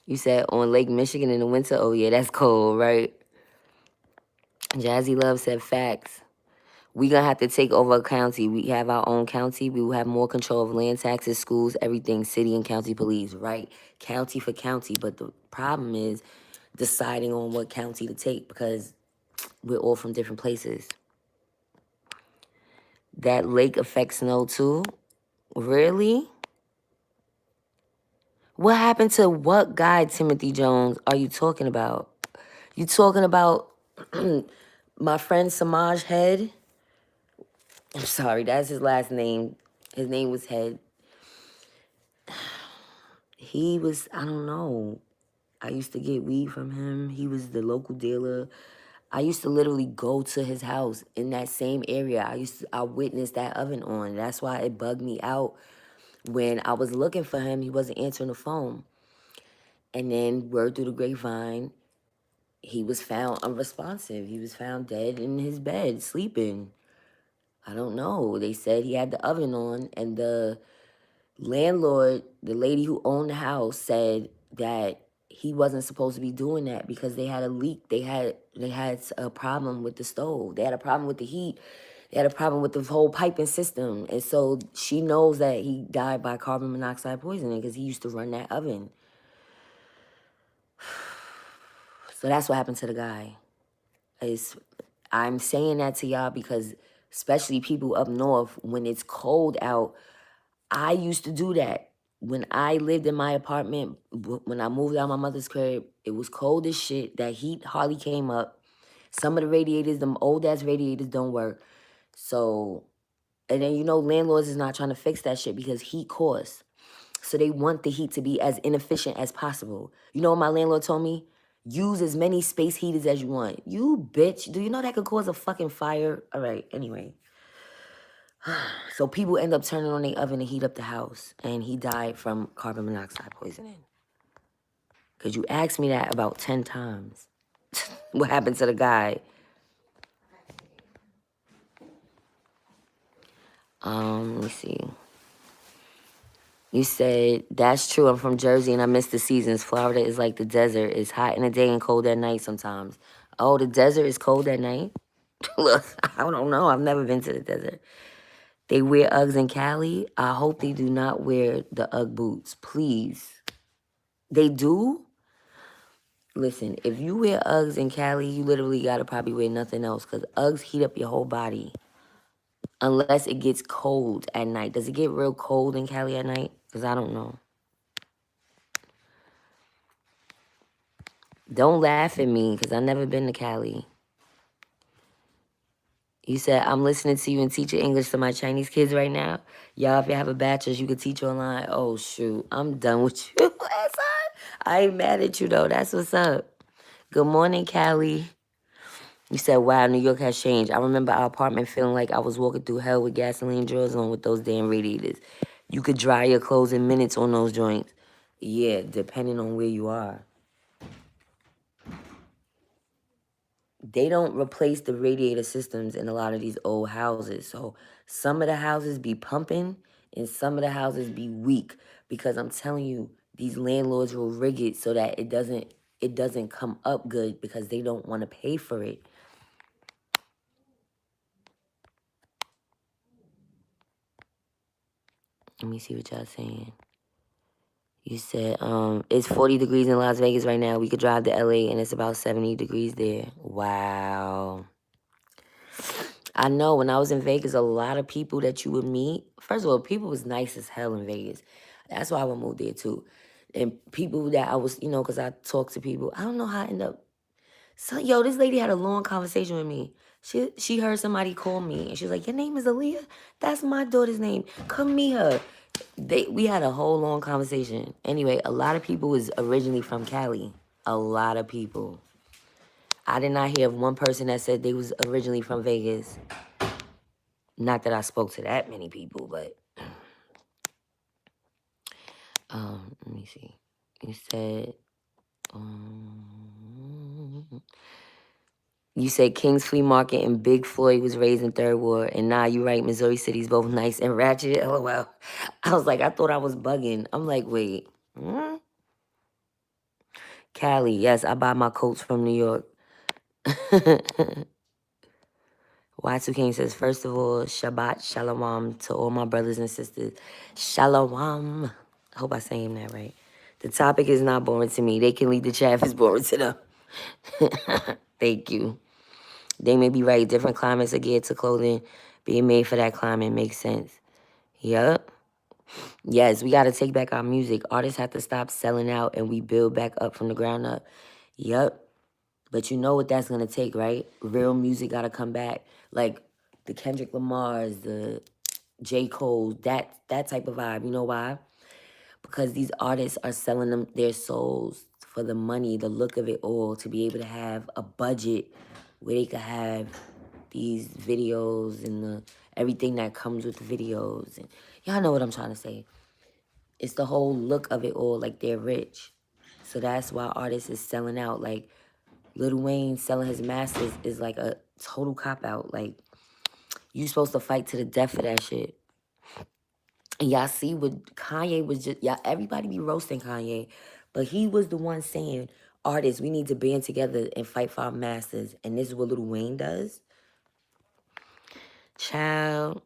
You said on Lake Michigan in the winter. Oh yeah, that's cold, right? Jazzy Love said facts. We gonna have to take over a county. We have our own county. We will have more control of land taxes, schools, everything, city and county police, right? County for county. But the problem is deciding on what county to take because we're all from different places. That lake affects snow too? Really? What happened to what guy, Timothy Jones, are you talking about? You talking about my friend Samaj Head? I'm sorry, that's his last name. His name was Head. He was, I don't know. I used to get weed from him. He was the local dealer. I used to literally go to his house in that same area. I witnessed that oven on. That's why it bugged me out. When I was looking for him, he wasn't answering the phone. And then word through the grapevine, he was found unresponsive. He was found dead in his bed, sleeping. I don't know. They said he had the oven on, and the landlord, the lady who owned the house, said that he wasn't supposed to be doing that because they had a leak. They had a problem with the stove. They had a problem with the heat. They had a problem with the whole piping system. And so she knows that he died by carbon monoxide poisoning because he used to run that oven. So that's what happened to the guy. I'm saying that to y'all because especially people up north, when it's cold out, I used to do that. When I lived in my apartment, when I moved out of my mother's crib, it was cold as shit. That heat hardly came up. Some of the radiators, them old ass radiators don't work. So, and then landlords is not trying to fix that shit because heat costs. So they want the heat to be as inefficient as possible. You know what my landlord told me? Use as many space heaters as you want. You bitch. Do you know that could cause a fucking fire? All right, anyway. So people end up turning on their oven to heat up the house. And he died from carbon monoxide poisoning. Because you asked me that about 10 times. What happened to the guy? Let me see. You said, that's true. I'm from Jersey and I miss the seasons. Florida is like the desert. It's hot in the day and cold at night sometimes. Oh, the desert is cold at night? Look, I don't know. I've never been to the desert. They wear Uggs in Cali. I hope they do not wear the Ugg boots. Please. They do? Listen, if you wear Uggs in Cali, you literally got to probably wear nothing else because Uggs heat up your whole body. Unless it gets cold at night. Does it get real cold in Cali at night? Because I don't know. Don't laugh at me because I've never been to Cali. You said, I'm listening to you and teaching English to my Chinese kids right now. Y'all, if you have a bachelor's, you could teach online. Oh, shoot. I'm done with you. I ain't mad at you, though. That's what's up. Good morning, Cali. You said, wow, New York has changed. I remember our apartment feeling like I was walking through hell with gasoline drawers on with those damn radiators. You could dry your clothes in minutes on those joints. Yeah, depending on where you are. They don't replace the radiator systems in a lot of these old houses. So some of the houses be pumping and some of the houses be weak because I'm telling you, these landlords will rig it so that it doesn't come up good because they don't want to pay for it. Let me see what y'all saying. You said it's 40 degrees in Las Vegas right now. We could drive to LA and it's about 70 degrees there. Wow. I know when I was in Vegas, a lot of people that you would meet, first of all, people was nice as hell in Vegas. That's why I would move there too. And people that I was, because I talked to people, I don't know how I end up. So, this lady had a long conversation with me. She heard somebody call me and she was like, your name is Aaliyah? That's my daughter's name. Come meet her. We had a whole long conversation. Anyway, a lot of people was originally from Cali. A lot of people. I did not hear of one person that said they was originally from Vegas. Not that I spoke to that many people, but let me see. You said you said King's Flea Market and Big Floyd was raised in Third Ward, and nah, you right. Missouri City's both nice and ratchet. LOL. I was like, I thought I was bugging. I'm like, wait. Cali, yes, I buy my coats from New York. Y2K says, first of all, Shabbat Shalom to all my brothers and sisters. Shalom. I hope I'm saying that right. The topic is not boring to me. They can leave the chat if it's boring to them. Thank you. They may be right. Different climates are geared to clothing being made for that climate makes sense. Yup. Yes, we got to take back our music. Artists have to stop selling out and we build back up from the ground up. Yup. But you know what that's going to take, right? Real music got to come back. Like the Kendrick Lamars, the J. Cole, that type of vibe. You know why? Because these artists are selling them their souls for the money, the look of it all, to be able to have a budget where they could have these videos and everything that comes with the videos. And y'all know what I'm trying to say. It's the whole look of it all, like they're rich. So that's why artists is selling out. Like Lil Wayne selling his masters is like a total cop-out. Like, you supposed to fight to the death for that shit. And y'all see what Kanye was just, y'all, everybody be roasting Kanye, but he was the one saying, artists, we need to band together and fight for our masters. And this is what Lil Wayne does. Child.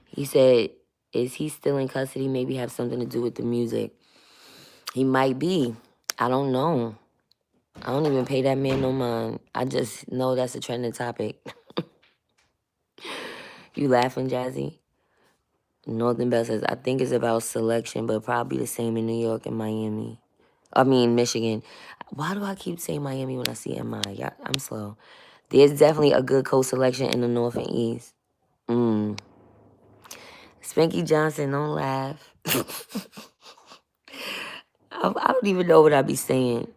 He said, is he still in custody? Maybe have something to do with the music. He might be. I don't know. I don't even pay that man no mind. I just know that's a trending topic. You laughing, Jazzy? Northern Bell says, I think it's about selection, but probably the same in New York and Miami. I mean, Michigan. Why do I keep saying Miami when I see MI? Yeah, I'm slow. There's definitely a good co-selection in the North and East. Spanky Johnson, don't laugh. I don't even know what I be saying.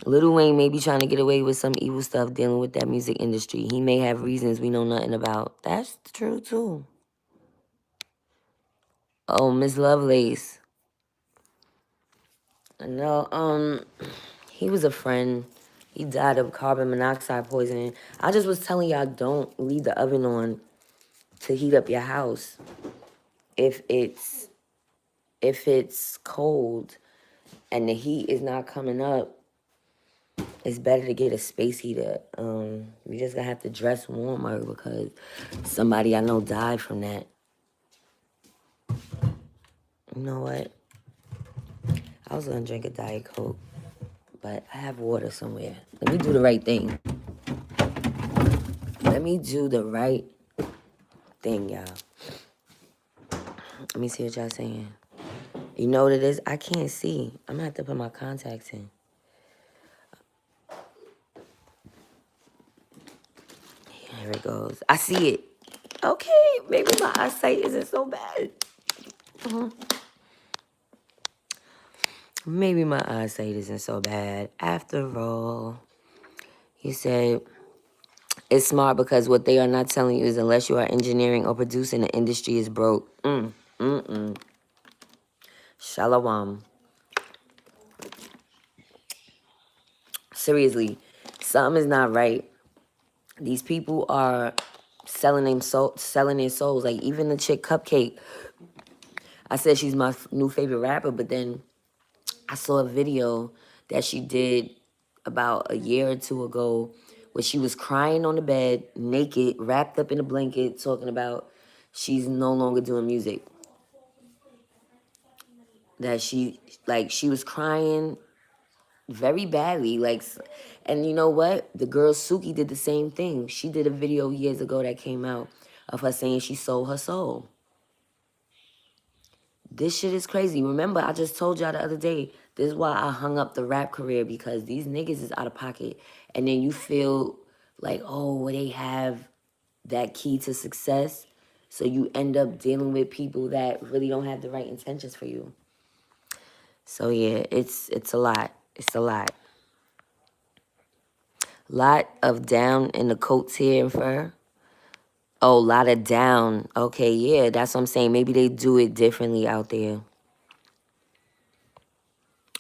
Lil Wayne may be trying to get away with some evil stuff dealing with that music industry. He may have reasons we know nothing about. That's true, too. Oh, Miss Lovelace. No, he was a friend. He died of carbon monoxide poisoning. I just was telling y'all, don't leave the oven on to heat up your house. If it's cold and the heat is not coming up, it's better to get a space heater. We just gonna have to dress warmer because somebody I know died from that. You know what? I was gonna drink a Diet Coke, but I have water somewhere. Let me do the right thing. Let me do the right thing, y'all. Let me see what y'all saying. You know what it is? I can't see. I'm gonna have to put my contacts in. Here it goes. I see it. Okay, maybe my eyesight isn't so bad. Maybe my eyesight isn't so bad. After all, he said, it's smart because what they are not telling you is unless you are engineering or producing, the industry is broke. Shalom. Seriously, something is not right. These people are selling their souls. Like even the chick Cupcake. I said she's my new favorite rapper, but then I saw a video that she did about a year or two ago where she was crying on the bed, naked, wrapped up in a blanket, talking about she's no longer doing music. That she was crying very badly. And you know what? The girl Suki did the same thing. She did a video years ago that came out of her saying she sold her soul. This shit is crazy. Remember, I just told y'all the other day, this is why I hung up the rap career, because these niggas is out of pocket. And then you feel like, oh, well, they have that key to success. So you end up dealing with people that really don't have the right intentions for you. So yeah, it's a lot. It's a lot. Lot of down in the coats here and fur. Oh, lot of down. Okay, yeah, that's what I'm saying. Maybe they do it differently out there.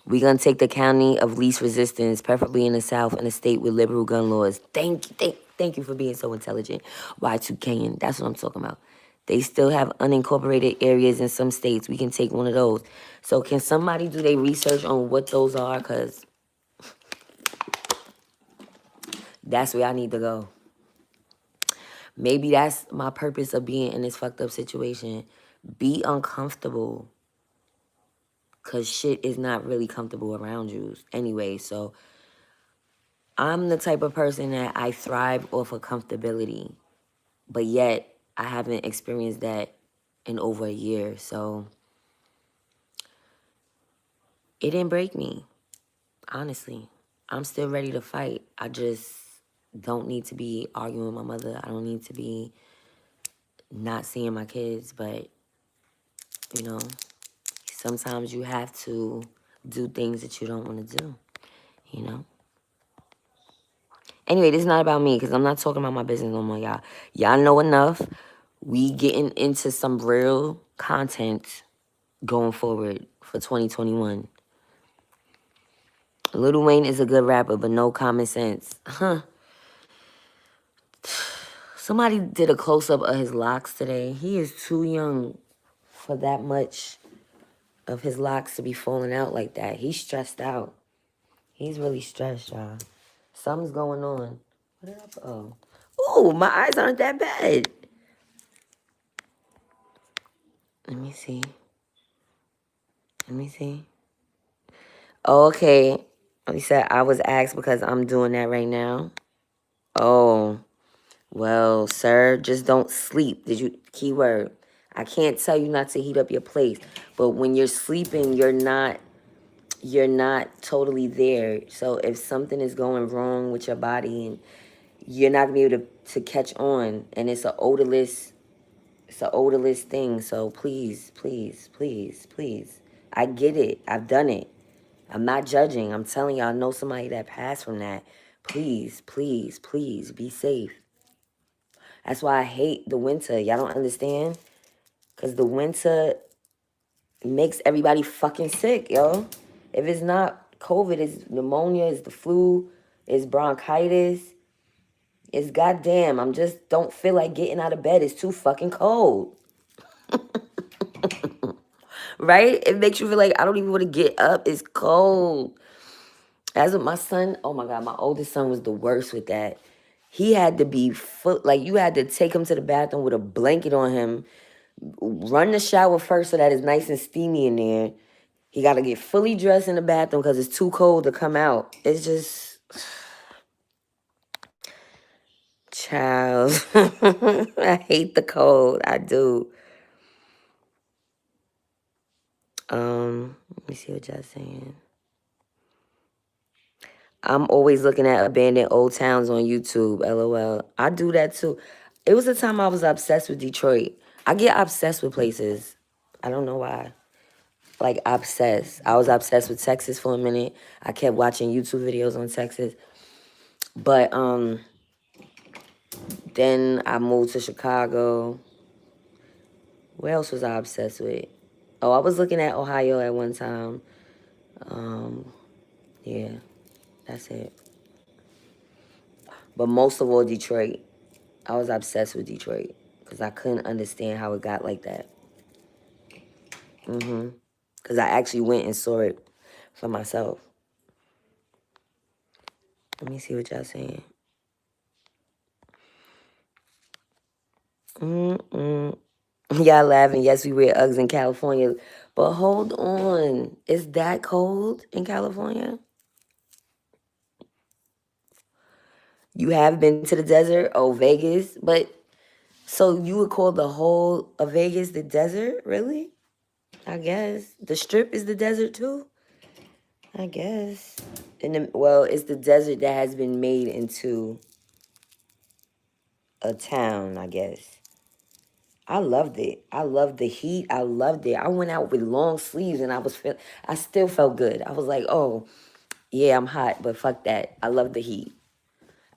We're going to take the county of least resistance, preferably in the South, in a state with liberal gun laws. Thank you for being so intelligent. Y2K, that's what I'm talking about. They still have unincorporated areas in some states. We can take one of those. So can somebody do their research on what those are? Because that's where I need to go. Maybe that's my purpose of being in this fucked up situation. Be uncomfortable. Because shit is not really comfortable around you anyway. So I'm the type of person that I thrive off of comfortability. But yet, I haven't experienced that in over a year. So it didn't break me, honestly. I'm still ready to fight. I just don't need to be arguing with my mother. I don't need to be not seeing my kids. But, you know, sometimes you have to do things that you don't want to do, you know? Anyway, this is not about me because I'm not talking about my business no more, y'all. Y'all know enough. We getting into some real content going forward for 2021. Lil Wayne is a good rapper, but no common sense. Huh. Somebody did a close-up of his locks today. He is too young for that much of his locks to be falling out like that. He's stressed out. He's really stressed, y'all. Something's going on. What did I put? Oh. Ooh, my eyes aren't that bad. Let me see. Let me see. Oh, okay. He said I was asked because I'm doing that right now. Oh, well, sir, just don't sleep. Did you, keyword. I can't tell you not to heat up your place, but when you're sleeping, you're not totally there. So if something is going wrong with your body and you're not gonna be able to catch on, and it's an odorless thing. So please, please, please, please. I get it. I've done it. I'm not judging. I'm telling y'all, I know somebody that passed from that. Please, please, please be safe. That's why I hate the winter. Y'all don't understand? Because the winter makes everybody fucking sick, yo. If it's not COVID, it's pneumonia, it's the flu, it's bronchitis. It's goddamn. I'm just don't feel like getting out of bed. It's too fucking cold. Right? It makes you feel like I don't even want to get up. It's cold. As with my son, oh my God, my oldest son was the worst with that. He had to be like you had to take him to the bathroom with a blanket on him, run the shower first so that it's nice and steamy in there. He got to get fully dressed in the bathroom because it's too cold to come out. It's just, child, I hate the cold. I do. Let me see what y'all saying. I'm always looking at abandoned old towns on YouTube, LOL. I do that too. It was a time I was obsessed with Detroit. I get obsessed with places. I don't know why. Like, obsessed. I was obsessed with Texas for a minute. I kept watching YouTube videos on Texas. But then I moved to Chicago. Where else was I obsessed with? Oh, I was looking at Ohio at one time. Yeah, that's it. But most of all, Detroit. I was obsessed with Detroit because I couldn't understand how it got like that. Because I actually went and saw it for myself. Let me see what y'all saying. Y'all laughing. Yes, we wear Uggs in California. But hold on. Is that cold in California? You have been to the desert? Oh, Vegas. But, so you would call the whole of Vegas the desert? Really? I guess. The Strip is the desert too? I guess. Well, it's the desert that has been made into a town, I guess. I loved it. I loved the heat. I loved it. I went out with long sleeves and I still felt good. I was like, oh, yeah, I'm hot, but fuck that. I love the heat.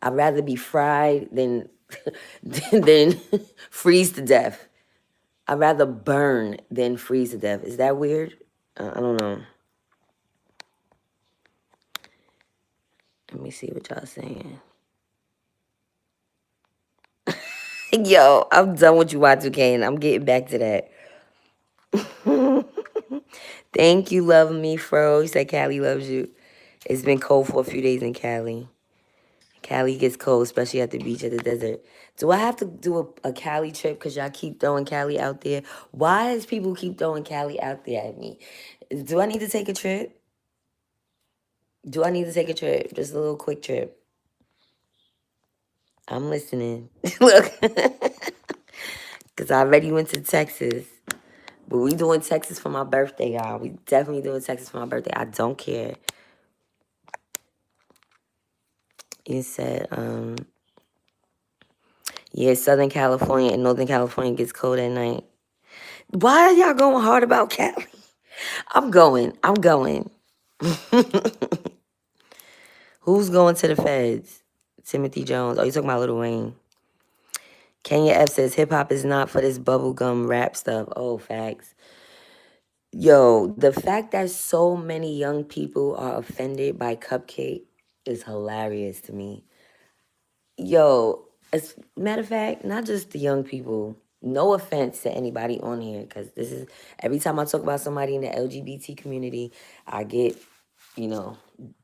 I'd rather be fried than than freeze to death. I'd rather burn than freeze to death. Is that weird? I don't know. Let me see what y'all saying. Yo, I'm done with you, Y2K, and I'm getting back to that. Thank you, love me, Fro. He said Cali loves you. It's been cold for a few days in Cali. Cali gets cold, especially at the beach, at the desert. Do I have to do a Cali trip because y'all keep throwing Cali out there? Why does people keep throwing Cali out there at me? Do I need to take a trip? Do I need to take a trip? Just a little quick trip. I'm listening. Look, because I already went to Texas. But we doing Texas for my birthday, y'all. We definitely doing Texas for my birthday. I don't care. You said, yeah, Southern California and Northern California gets cold at night. Why are y'all going hard about Cali? I'm going. I'm going. Who's going to the feds? Timothy Jones. Oh, you talking about Lil Wayne. Kenya F says hip hop is not for this bubblegum rap stuff. Oh, facts. Yo, the fact that so many young people are offended by Cupcake is hilarious to me. Yo, as matter of fact, not just the young people. No offense to anybody on here, because this is every time I talk about somebody in the LGBT community, I get, you know,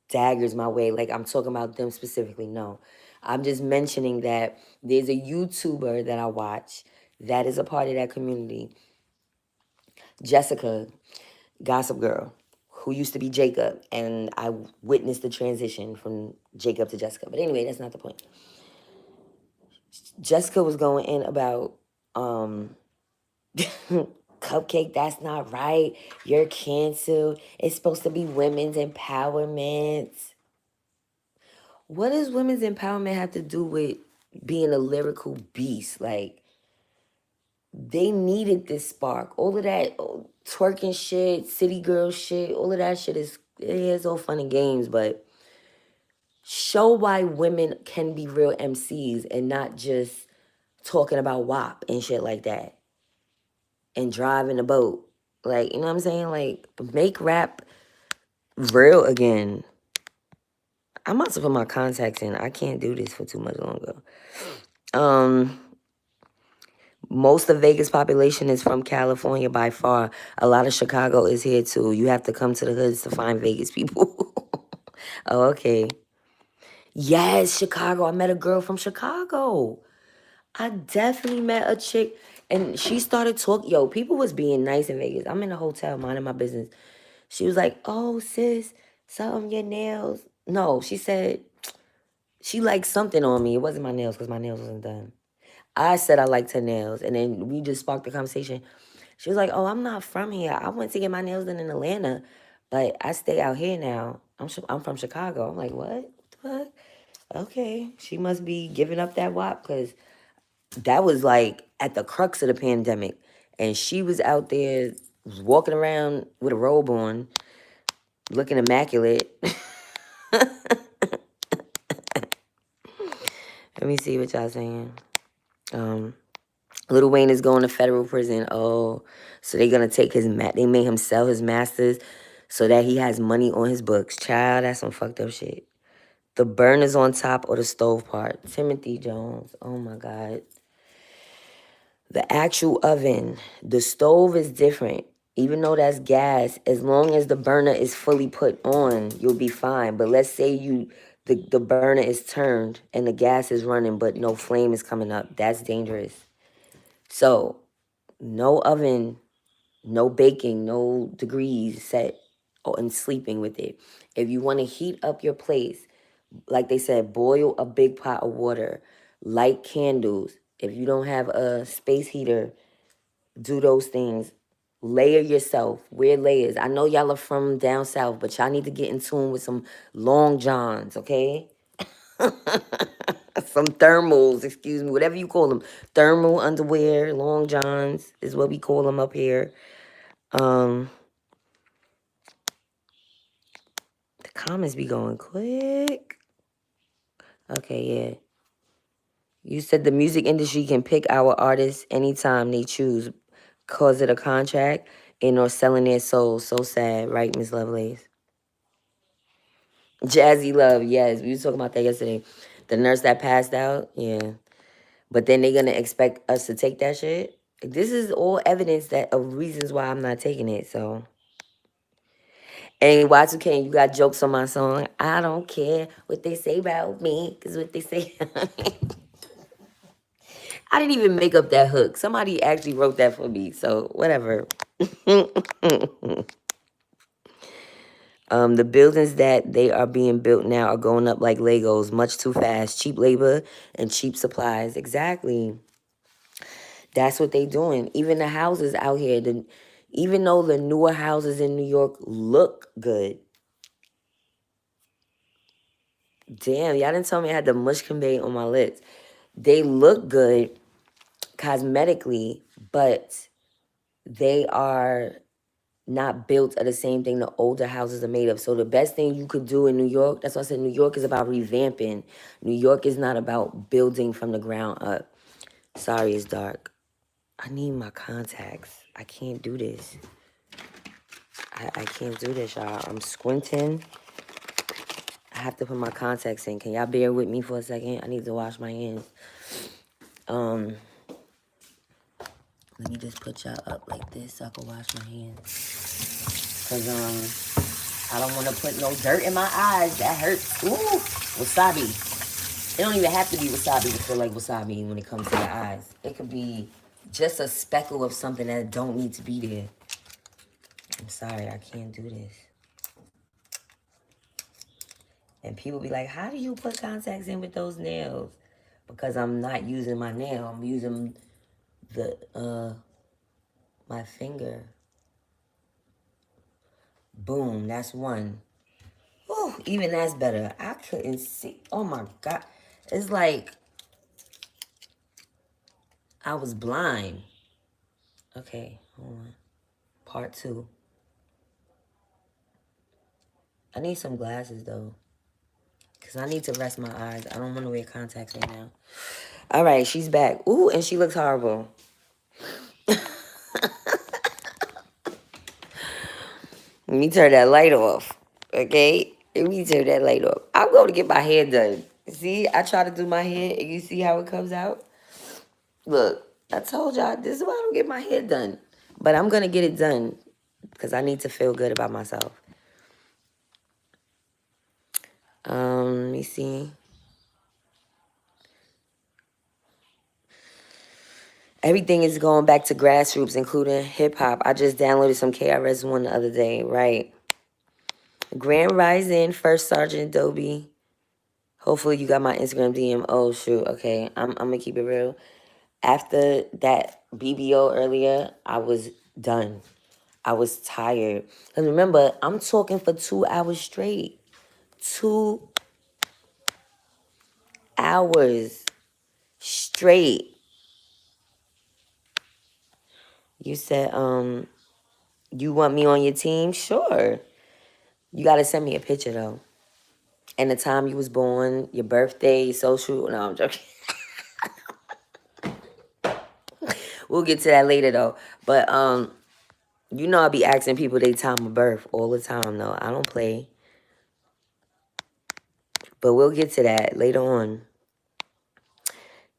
daggers my way. Like I'm talking about them specifically. No, I'm just mentioning that there's a YouTuber that I watch that is a part of that community, Jessica, Gossip Girl, who used to be Jacob, and I witnessed the transition from Jacob to Jessica. But anyway, that's not the point. Jessica was going in about Cupcake, that's not right. You're canceled. It's supposed to be women's empowerment. What does women's empowerment have to do with being a lyrical beast? Like, they needed this spark. All of that twerking shit, city girl shit, all of that shit is all fun and games, but show why women can be real MCs and not just talking about WAP and shit like that and driving a boat. Like, you know what I'm saying? Like, make rap real again. I'm about to put my contacts in. I can't do this for too much longer. Most of Vegas population is from California by far. A lot of Chicago is here too. You have to come to the hoods to find Vegas people. Oh, okay. Yes, Chicago. I met a girl from Chicago. I definitely met a chick and she started talking. Yo, people was being nice in Vegas. I'm in a hotel minding my business. She was like, oh, sis, something your nails. No, she said she liked something on me. It wasn't my nails because my nails wasn't done. I said I liked her nails. And then we just sparked the conversation. She was like, oh, I'm not from here. I went to get my nails done in Atlanta, but I stay out here now. I'm from Chicago. I'm like, what? What? Okay. She must be giving up that WAP because that was like at the crux of the pandemic. And she was out there walking around with a robe on, looking immaculate. Let me see what y'all saying. Lil Wayne is going to federal prison. Oh, so they're gonna take his they made him sell his masters so that he has money on his books. Child, that's some fucked up shit. The burners on top or the stove part. Timothy Jones. Oh my God. The actual oven. The stove is different. Even though that's gas, as long as the burner is fully put on, you'll be fine. But let's say the burner is turned and the gas is running, but no flame is coming up. That's dangerous. So, no oven, no baking, no degrees set and sleeping with it. If you want to heat up your place, like they said, boil a big pot of water, light candles. If you don't have a space heater, do those things. Layer yourself. Wear layers. I know y'all are from down south, but y'all need to get in tune with some long johns, okay? Some thermals, excuse me, whatever you call them. Thermal underwear, long johns is what we call them up here. The comments be going quick. Okay, yeah. You said the music industry can pick our artists anytime they choose, cause it a contract and or selling their souls. So sad, right, Miss Lovelace? Jazzy Love, yes. We were talking about that yesterday. The nurse that passed out, yeah. But then they're gonna expect us to take that shit. This is all evidence that of reasons why I'm not taking it. So, and Y2K, you got jokes on my song. I don't care what they say about me, cause what they say. I didn't even make up that hook. Somebody actually wrote that for me. So whatever. The buildings that they are being built now are going up like Legos, much too fast. Cheap labor and cheap supplies. Exactly. That's what they doing. Even the houses out here, even though the newer houses in New York look good. Damn, y'all didn't tell me I had the mush convey on my lips. They look good cosmetically, but they are not built of the same thing the older houses are made of. So the best thing you could do in New York, that's why I said New York is about revamping. New York is not about building from the ground up. Sorry, it's dark. I need my contacts. I can't do this. I can't do this, y'all. I'm squinting. I have to put my contacts in. Can y'all bear with me for a second? I need to wash my hands. Let me just put y'all up like this so I can wash my hands. Cause I don't want to put no dirt in my eyes. That hurts. Ooh, wasabi. It don't even have to be wasabi to feel like wasabi when it comes to the eyes. It could be just a speckle of something that don't need to be there. I'm sorry, I can't do this. And people be like, how do you put contacts in with those nails? Because I'm not using my nail. I'm using my finger. Boom, that's one. Oh, even that's better. I couldn't see. Oh my God. It's like I was blind. Okay, hold on. Part 2. I need some glasses though. Because I need to rest my eyes. I don't want to wear contacts right now. All right, she's back. Ooh, and she looks horrible. Let me turn that light off. Okay? Let me turn that light off. I'm going to get my hair done. See, I try to do my hair and you see how it comes out? Look, I told y'all this is why I don't get my hair done. But I'm going to get it done because I need to feel good about myself. Let me see. Everything is going back to grassroots, including hip hop. I just downloaded some KRS-One the other day, right? Grand Rising, First Sergeant Adobe. Hopefully you got my Instagram DM. Oh shoot, okay. I'm gonna keep it real. After that BBO earlier, I was done. I was tired. And remember, I'm talking for 2 hours straight. 2 hours straight. You said, you want me on your team? Sure. You gotta send me a picture though. And the time you was born, your birthday, social. No, I'm joking. We'll get to that later though. But you know I be asking people their time of birth all the time though. I don't play. But we'll get to that later on.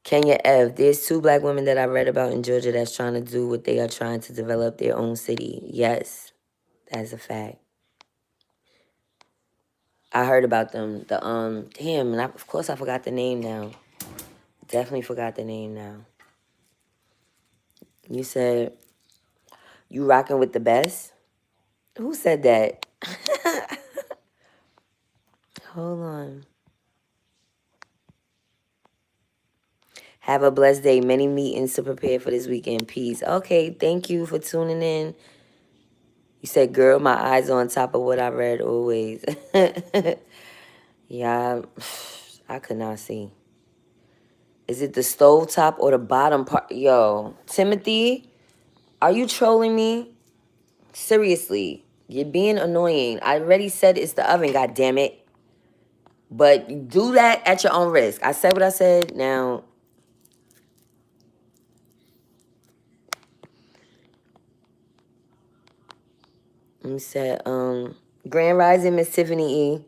Kenya F. There's 2 black women that I read about in Georgia that's trying to do what they are trying to develop their own city. Yes, that's a fact. I heard about them. Damn, and of course I forgot the name now. Definitely forgot the name now. You said you rocking with the best? Who said that? Hold on. Have a blessed day. Many meetings to prepare for this weekend. Peace. Okay, thank you for tuning in. You said, girl, my eyes on top of what I read always. Yeah, I could not see. Is it the stove top or the bottom part? Yo, Timothy, are you trolling me? Seriously, you're being annoying. I already said it's the oven, god damn it. But do that at your own risk. I said what I said. Now, you said, Grand Rising, Miss Tiffany E.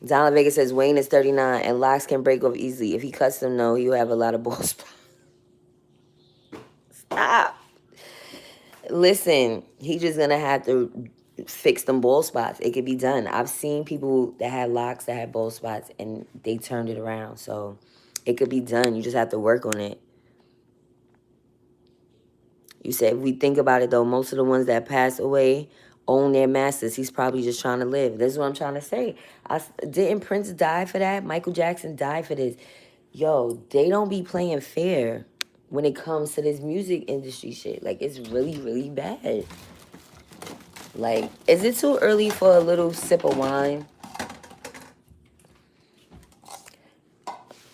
Donna Vega says Wayne is 39 and locks can break off easily. If he cuts them, no, he'll have a lot of balls. Listen, he just gonna have to fix them bald spots. It could be done. I've seen people that had locks that had bald spots and they turned it around. So it could be done. You just have to work on it. You said if we think about it though, most of the ones that pass away own their masters. He's probably just trying to live. This is what I'm trying to say. Didn't Prince die for that? Michael Jackson died for this. Yo, they don't be playing fair when it comes to this music industry shit. Like, it's really, really bad. Like, is it too early for a little sip of wine?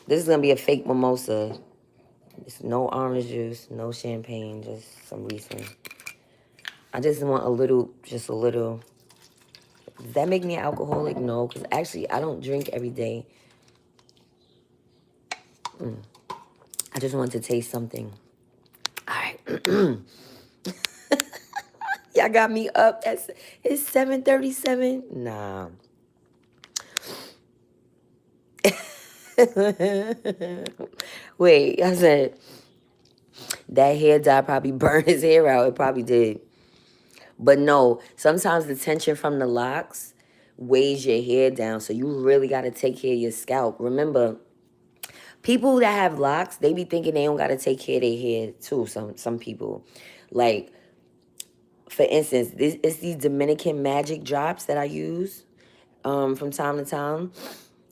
This is gonna be a fake mimosa. It's no orange juice, no champagne, just some Riesling. I just want a little, just a little. Does that make me an alcoholic? No, because actually I don't drink every day. I just want to taste something. All right. Y'all got me up. It's 7:37. Nah. Wait, I said that hair dye probably burned his hair out. It probably did. But no, sometimes the tension from the locks weighs your hair down. So you really got to take care of your scalp. Remember, people that have locks, they be thinking they don't got to take care of their hair too. Some people. Like, for instance, it's these Dominican magic drops that I use from time to time.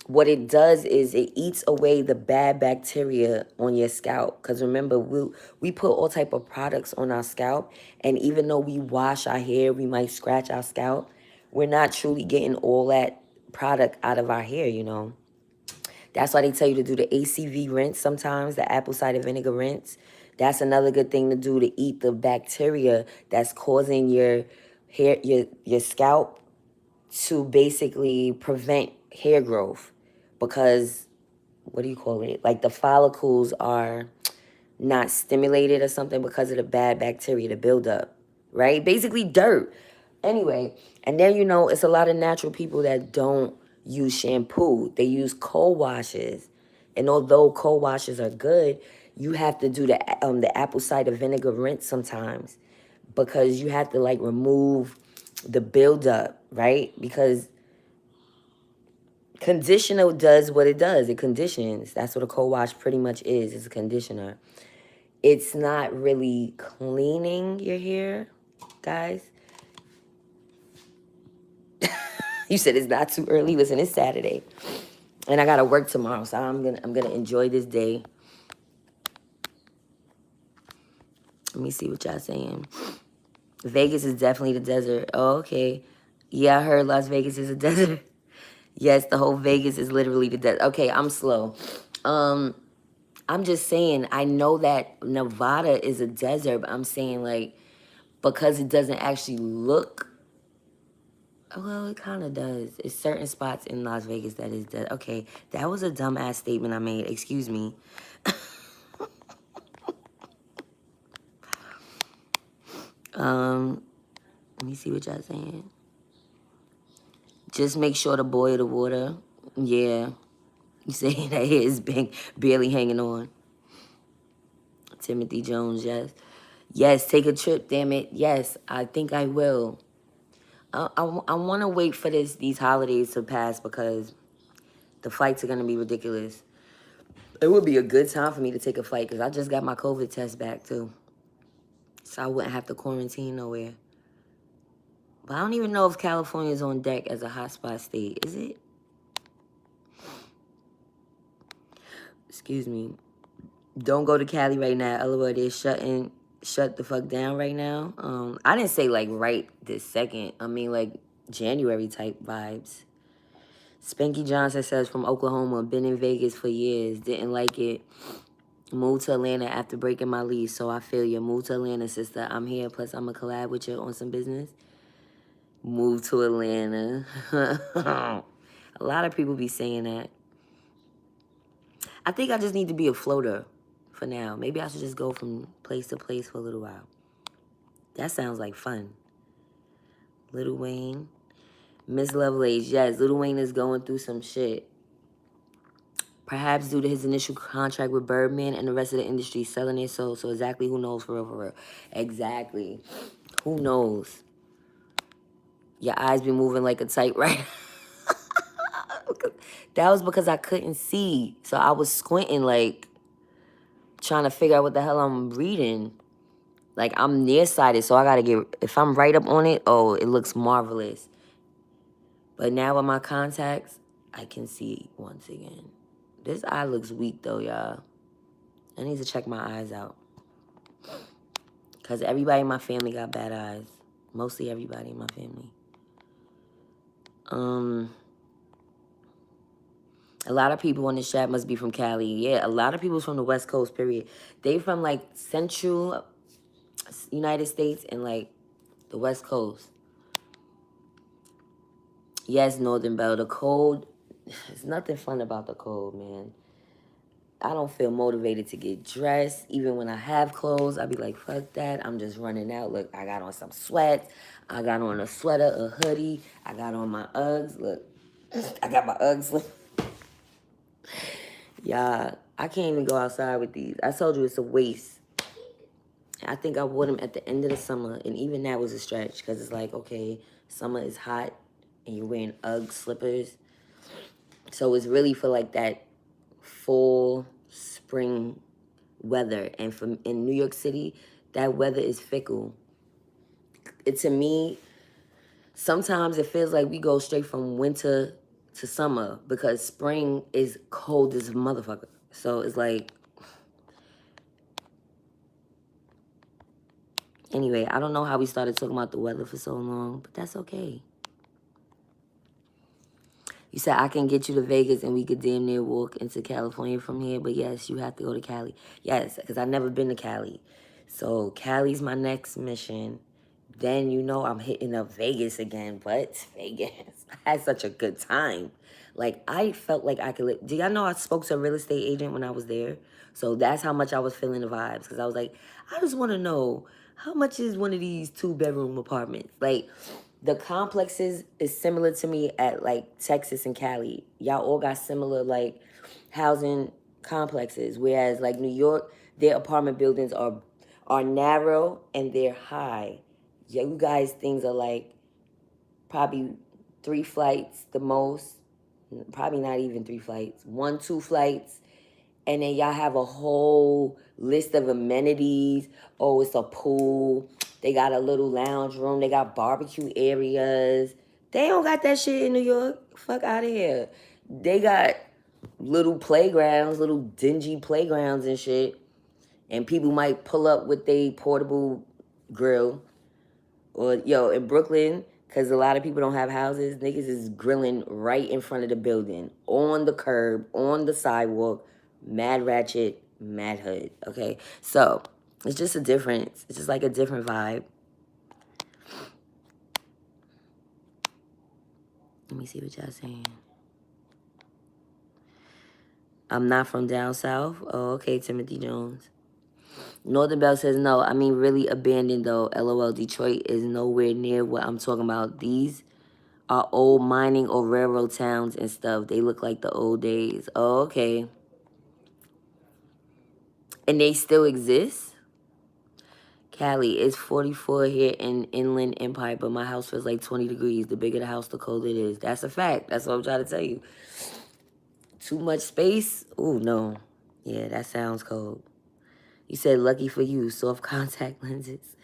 What it does is it eats away the bad bacteria on your scalp. Because remember, we put all type of products on our scalp. And even though we wash our hair, we might scratch our scalp. We're not truly getting all that product out of our hair, you know. That's why they tell you to do the ACV rinse sometimes, the apple cider vinegar rinse. That's another good thing to do to eat the bacteria that's causing your hair, your scalp to basically prevent hair growth. Because, what do you call it? Like the follicles are not stimulated or something because of the bad bacteria, the buildup, right? Basically dirt. Anyway, and then, you know, it's a lot of natural people that don't use shampoo. They use cold washes. And although cold washes are good, you have to do the apple cider vinegar rinse sometimes because you have to like remove the buildup, right? Because conditioner does what it does. It conditions. That's what a cold wash pretty much is. It's a conditioner. It's not really cleaning your hair, guys. You said it's not too early. Listen, it's Saturday, and I gotta work tomorrow, so I'm gonna enjoy this day. Let me see what y'all saying. Vegas is definitely the desert. Oh, okay. Yeah, I heard Las Vegas is a desert. Yes, the whole Vegas is literally the desert. Okay, I'm slow. I'm just saying, I know that Nevada is a desert, but I'm saying, like, because it doesn't actually look, well, it kind of does. It's certain spots in Las Vegas that is dead. Okay, that was a dumbass statement I made. Excuse me. Let me see what y'all saying. Just make sure to boil the water. Yeah. You saying that hair is barely hanging on. Timothy Jones, yes. Yes, take a trip, damn it. Yes, I think I will. I want to wait for these holidays to pass because the flights are going to be ridiculous. It would be a good time for me to take a flight because I just got my COVID test back too. So I wouldn't have to quarantine nowhere. But I don't even know if California is on deck as a hotspot state. Is it? Excuse me. Don't go to Cali right now. LOL, they're shut the fuck down right now. I didn't say like right this second. I mean like January type vibes. Spanky Johnson says from Oklahoma, been in Vegas for years, didn't like it. Moved to Atlanta after breaking my lease, so I feel you. Moved to Atlanta, sister. I'm here, plus I'm going to collab with you on some business. Moved to Atlanta. A lot of people be saying that. I think I just need to be a floater for now. Maybe I should just go from place to place for a little while. That sounds like fun. Lil Wayne. Miss Lovelace, yes, Lil Wayne is going through some shit. Perhaps due to his initial contract with Birdman and the rest of the industry selling it. So exactly, who knows, for real, for real. Exactly. Who knows? Your eyes be moving like a typewriter. That was because I couldn't see. So I was squinting, like, trying to figure out what the hell I'm reading. Like, I'm nearsighted, so I gotta get, if I'm right up on it, oh, it looks marvelous. But now with my contacts, I can see once again. This eye looks weak though, y'all. I need to check my eyes out. Because everybody in my family got bad eyes. Mostly everybody in my family. A lot of people on this chat must be from Cali. Yeah, a lot of people's from the West Coast, period. They from, like, central United States and, like, the West Coast. Yes, Northern Belle. The cold, there's nothing fun about the cold, man. I don't feel motivated to get dressed. Even when I have clothes, I be like, fuck that. I'm just running out. Look, I got on some sweats. I got on a sweater, a hoodie. I got on my Uggs. Look, I got my Uggs. Yeah, I can't even go outside with these. I told you it's a waste. I think I wore them at the end of the summer, and even that was a stretch because it's like, okay, summer is hot, and you're wearing Ugg slippers. So it's really for like that full spring weather. And from in New York City, that weather is fickle. To me, sometimes it feels like we go straight from winter to summer because spring is cold as a motherfucker. So it's like, anyway, I don't know how we started talking about the weather for so long, but that's okay. You said I can get you to Vegas and we could damn near walk into California from here. But yes, you have to go to Cali. Yes, because I've never been to Cali. So Cali's my next mission. Then you know I'm hitting up Vegas again. But Vegas, I had such a good time. Like, I felt like I could live. Do y'all know I spoke to a real estate agent when I was there? So that's how much I was feeling the vibes. Because I was like, I just want to know, how much is one of these 2-bedroom apartments? Like, the complexes is similar to me at like Texas and Cali. Y'all all got similar like housing complexes. Whereas like New York, their apartment buildings are narrow and they're high. Yeah, you guys things are like probably 3 flights the most. Probably not even 3 flights. 1, 2 flights. And then y'all have a whole list of amenities. Oh, it's a pool. They got a little lounge room. They got barbecue areas. They don't got that shit in New York. Fuck out of here. They got little playgrounds, little dingy playgrounds and shit. And people might pull up with a portable grill. Or, yo, in Brooklyn, because a lot of people don't have houses, niggas is grilling right in front of the building, on the curb, on the sidewalk, mad ratchet, mad hood, okay? So, it's just a difference. It's just like a different vibe. Let me see what y'all saying. I'm not from down south. Oh, okay, Timothy Jones. Northern Belle says, no, I mean really abandoned though. LOL, Detroit is nowhere near what I'm talking about. These are old mining or railroad towns and stuff. They look like the old days. Oh, okay. And they still exist? Cali, it's 44 here in Inland Empire, but my house feels like 20 degrees. The bigger the house, the colder it is. That's a fact. That's what I'm trying to tell you. Too much space? Ooh, no. Yeah, that sounds cold. You said lucky for you, soft contact lenses.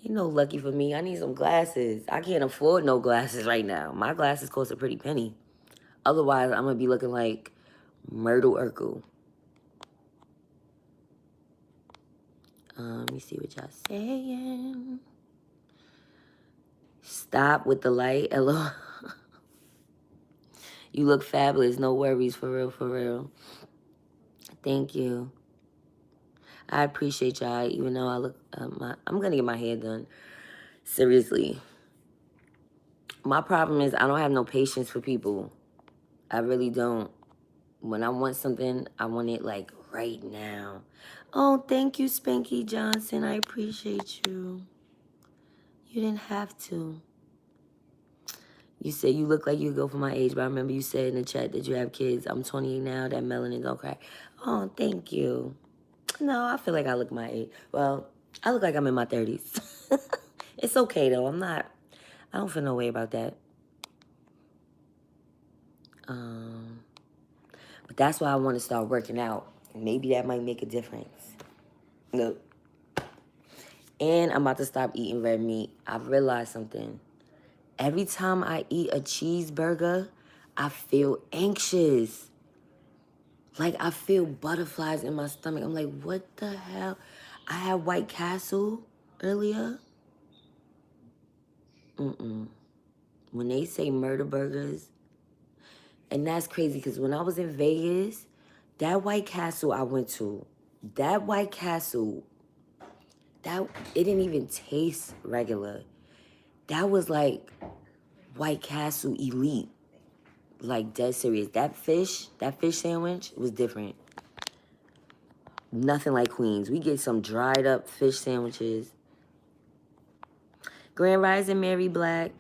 You know, lucky for me. I need some glasses. I can't afford no glasses right now. My glasses cost a pretty penny. Otherwise, I'm going to be looking like Myrtle Urkel. Let me see what y'all saying. Stop with the light. Hello. You look fabulous. No worries. For real, for real. Thank you. I appreciate y'all, even though I look... I'm going to get my hair done. Seriously. My problem is I don't have no patience for people. I really don't. When I want something, I want it like right now. Oh, thank you, Spanky Johnson. I appreciate you. You didn't have to. You said you look like you go for my age, but I remember you said in the chat that you have kids. I'm 28 now. That melanin don't crack. Oh, thank you. No, I feel like I look my age. Well, I look like I'm in my 30s. It's okay, though. I don't feel no way about that. But that's why I want to start working out. Maybe that might make a difference. Look. And I'm about to stop eating red meat. I've realized something. Every time I eat a cheeseburger, I feel anxious. Like, I feel butterflies in my stomach. I'm like, what the hell? I had White Castle earlier. When they say murder burgers, and that's crazy because when I was in Vegas, that White Castle I went to, that White Castle, it didn't even taste regular. That was like White Castle Elite. Like, dead serious. That fish sandwich was different. Nothing like Queens. We get some dried up fish sandwiches. Grand Rising Mary Black.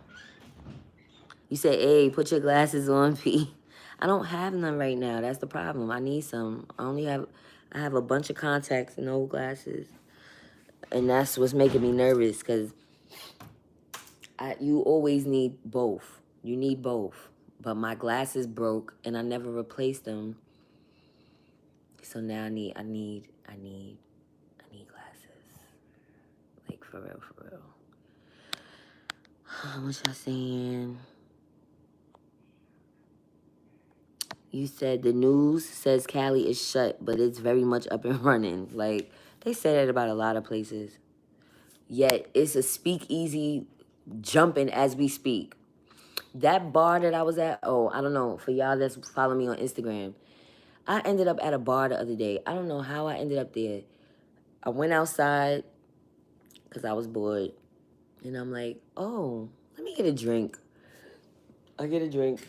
You said, hey, put your glasses on, P. I don't have none right now. That's the problem. I need some. I have a bunch of contacts and no glasses. And that's what's making me nervous because you always need both. You need both. But my glasses broke and I never replaced them. So now I need glasses. Like, for real, for real. What y'all saying? You said the news says Cali is shut, but it's very much up and running. Like, they say that about a lot of places. Yet, it's a speakeasy jumping as we speak. That bar that I was at, I don't know, for y'all that's following me on Instagram, I ended up at a bar the other day. I don't know how I ended up there. I went outside because I was bored. And I'm like, oh, let me get a drink. I get a drink.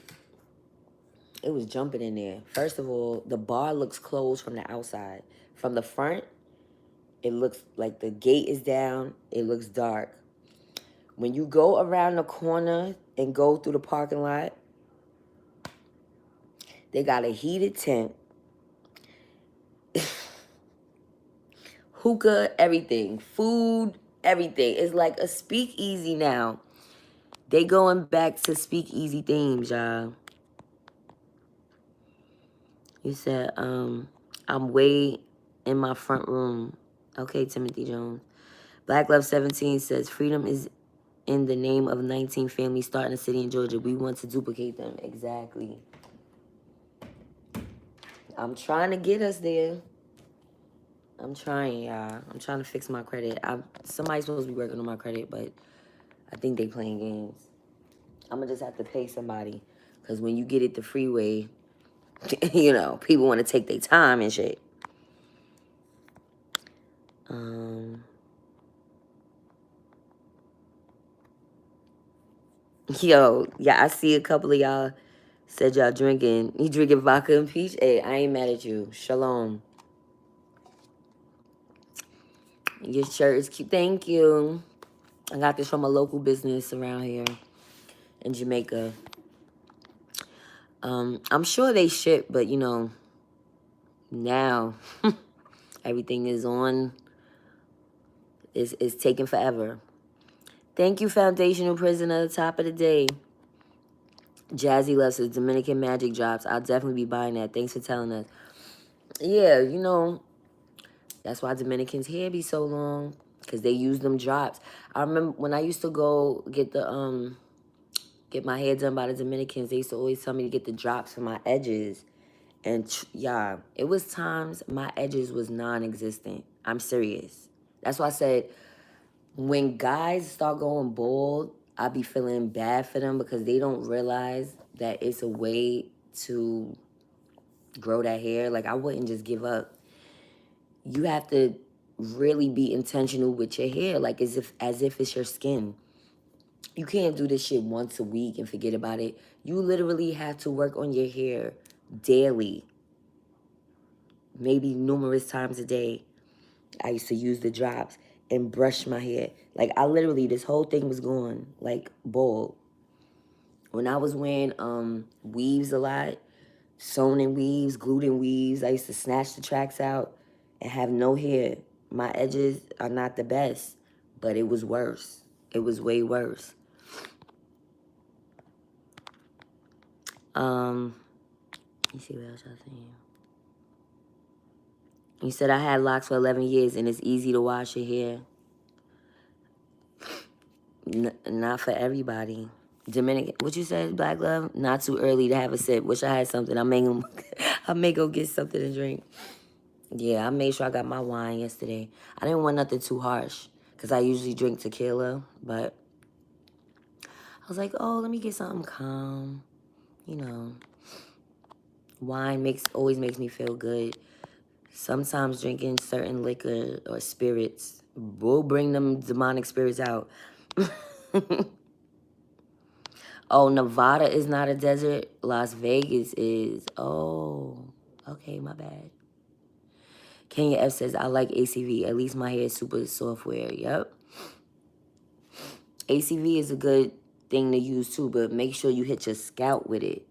It was jumping in there. First of all, the bar looks closed from the outside. From the front, it looks like the gate is down. It looks dark. When you go around the corner and go through the parking lot, they got a heated tent. Hookah, everything. Food, everything. It's like a speakeasy now. They going back to speakeasy themes, y'all. You said, I'm way in my front room. Okay, Timothy Jones. Black Love 17 says, freedom is in the name of 19 families starting a city in Georgia. We want to duplicate them. Exactly. I'm trying to get us there. I'm trying, y'all. I'm trying to fix my credit. Somebody's supposed to be working on my credit, but I think they playing games. I'm going to just have to pay somebody. Because when you get it the freeway, you know, people want to take their time and shit. Yo, yeah, I see a couple of y'all said y'all drinking. You drinking vodka and peach? Hey, I ain't mad at you. Shalom. Your shirt is cute. Thank you. I got this from a local business around here in Jamaica. I'm sure they ship, but you know, now everything is on. It's taking forever. Thank you, Foundational Prisoner. Top of the day. Jazzy Love says Dominican Magic drops. I'll definitely be buying that. Thanks for telling us. Yeah, you know, that's why Dominicans' hair be so long. Because they use them drops. I remember when I used to go get my hair done by the Dominicans, they used to always tell me to get the drops for my edges. And yeah, it was times my edges was non-existent. I'm serious. That's why I said, when guys start going bald, I be feeling bad for them because they don't realize that it's a way to grow that hair. Like, I wouldn't just give up. You have to really be intentional with your hair, like as if it's your skin. You can't do this shit once a week and forget about it. You literally have to work on your hair daily, maybe numerous times a day. I used to use the drops and brush my hair. Like, I literally, this whole thing was going like bald When I was wearing weaves a lot, sewn in weaves, glued in weaves, I used to snatch the tracks out and have no hair. My edges are not the best, but it was worse. It was way worse. Let me see what else I was saying. You said I had locks for 11 years and it's easy to wash your hair. Not for everybody. Dominican, what you said, Black Love? Not too early to have a sip. Wish I had something. I may go get something to drink. Yeah, I made sure I got my wine yesterday. I didn't want nothing too harsh because I usually drink tequila, but I was like, oh, let me get something calm. You know, wine always makes me feel good. Sometimes drinking certain liquor or spirits will bring them demonic spirits out. Oh, Nevada is not a desert. Las Vegas is. Oh, okay, my bad. Kenya F says, I like ACV. At least my hair is super software. Yep. ACV is a good thing to use too, but make sure you hit your scalp with it.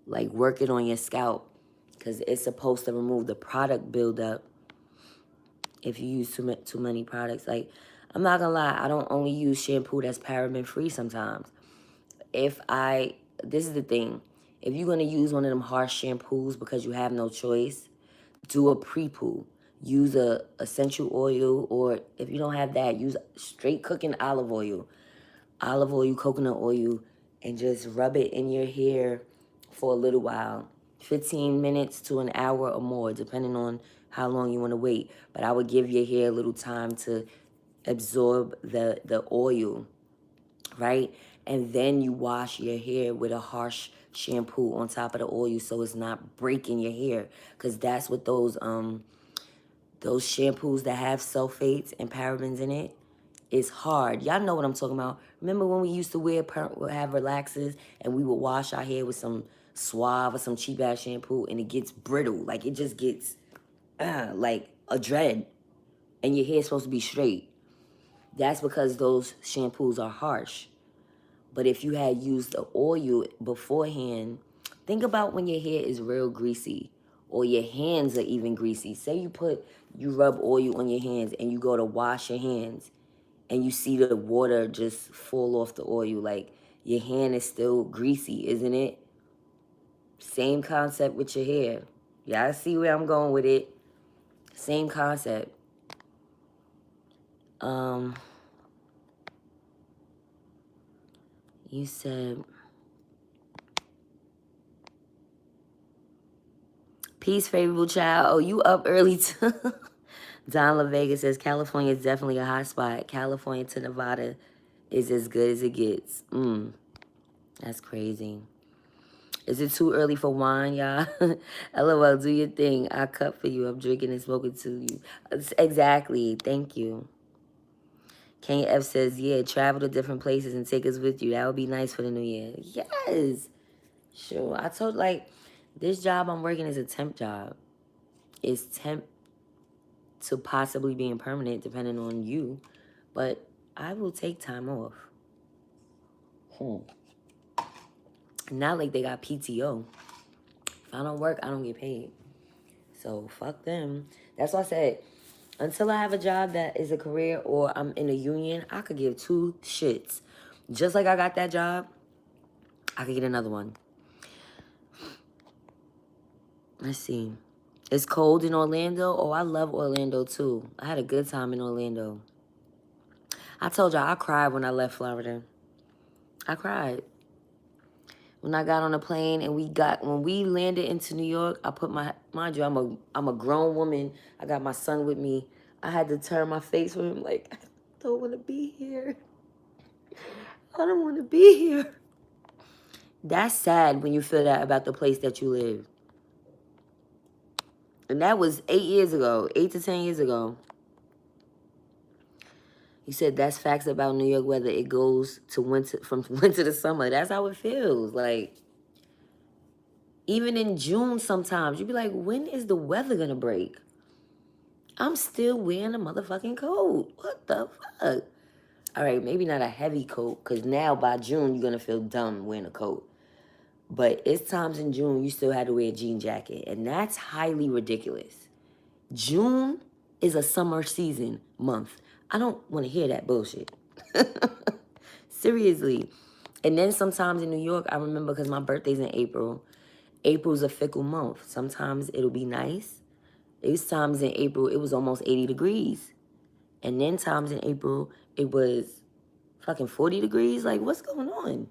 Like, work it on your scalp. Because it's supposed to remove the product buildup if you use too many products. Like, I'm not going to lie. I don't only use shampoo that's paraben-free sometimes. This is the thing. If you're going to use one of them harsh shampoos because you have no choice, do a pre-poo. Use a essential oil, or if you don't have that, use straight cooking olive oil, coconut oil, and just rub it in your hair for a little while. 15 minutes to an hour or more, depending on how long you want to wait. But I would give your hair a little time to absorb the oil, right? And then you wash your hair with a harsh shampoo on top of the oil so it's not breaking your hair. Because that's what those shampoos that have sulfates and parabens in it is hard. Y'all know what I'm talking about. Remember when we used to have relaxers and we would wash our hair with some Suave or some cheap ass shampoo and it gets brittle. Like, it just gets like a dread. And your hair's supposed to be straight. That's because those shampoos are harsh. But if you had used the oil beforehand, think about when your hair is real greasy or your hands are even greasy. Say you rub oil on your hands and you go to wash your hands and you see the water just fall off the oil. Like, your hand is still greasy, isn't it? Same concept with your hair. Y'all see where I'm going with it? Same concept. You said, peace, favorable child. Oh, you up early too. Don La Vega says, California is definitely a hot spot. California to Nevada is as good as it gets. That's crazy. Is it too early for wine, y'all? LOL, do your thing. I cut for you. I'm drinking and smoking to you. Exactly. Thank you. Kenya F says, yeah, travel to different places and take us with you. That would be nice for the new year. Yes. Sure. I told, like, this job I'm working is a temp job. It's temp to possibly being permanent, depending on you. But I will take time off. Not like they got PTO. If I don't work, I don't get paid. So fuck them. That's why I said, until I have a job that is a career or I'm in a union, I could give two shits. Just like I got that job, I could get another one. Let's see. It's cold in Orlando. Oh, I love Orlando too. I had a good time in Orlando. I told y'all I cried when I left Florida. I cried. When I got on a plane and when we landed into New York, I put mind you, I'm a grown woman. I got my son with me. I had to turn my face from him like, I don't want to be here. I don't want to be here. That's sad when you feel that about the place that you live. And that was 8 to 10 years ago. He said that's facts about New York weather. It goes to winter, from winter to summer. That's how it feels. Like, even in June sometimes, you be like, when is the weather gonna break? I'm still wearing a motherfucking coat. What the fuck? All right, maybe not a heavy coat, because now by June, you're going to feel dumb wearing a coat. But it's times in June you still had to wear a jean jacket, and that's highly ridiculous. June is a summer season month. I don't want to hear that bullshit. Seriously. And then sometimes in New York, I remember because my birthday's in April. April's a fickle month. Sometimes it'll be nice. There's times in April it was almost 80 degrees. And then times in April it was fucking 40 degrees. Like, what's going on?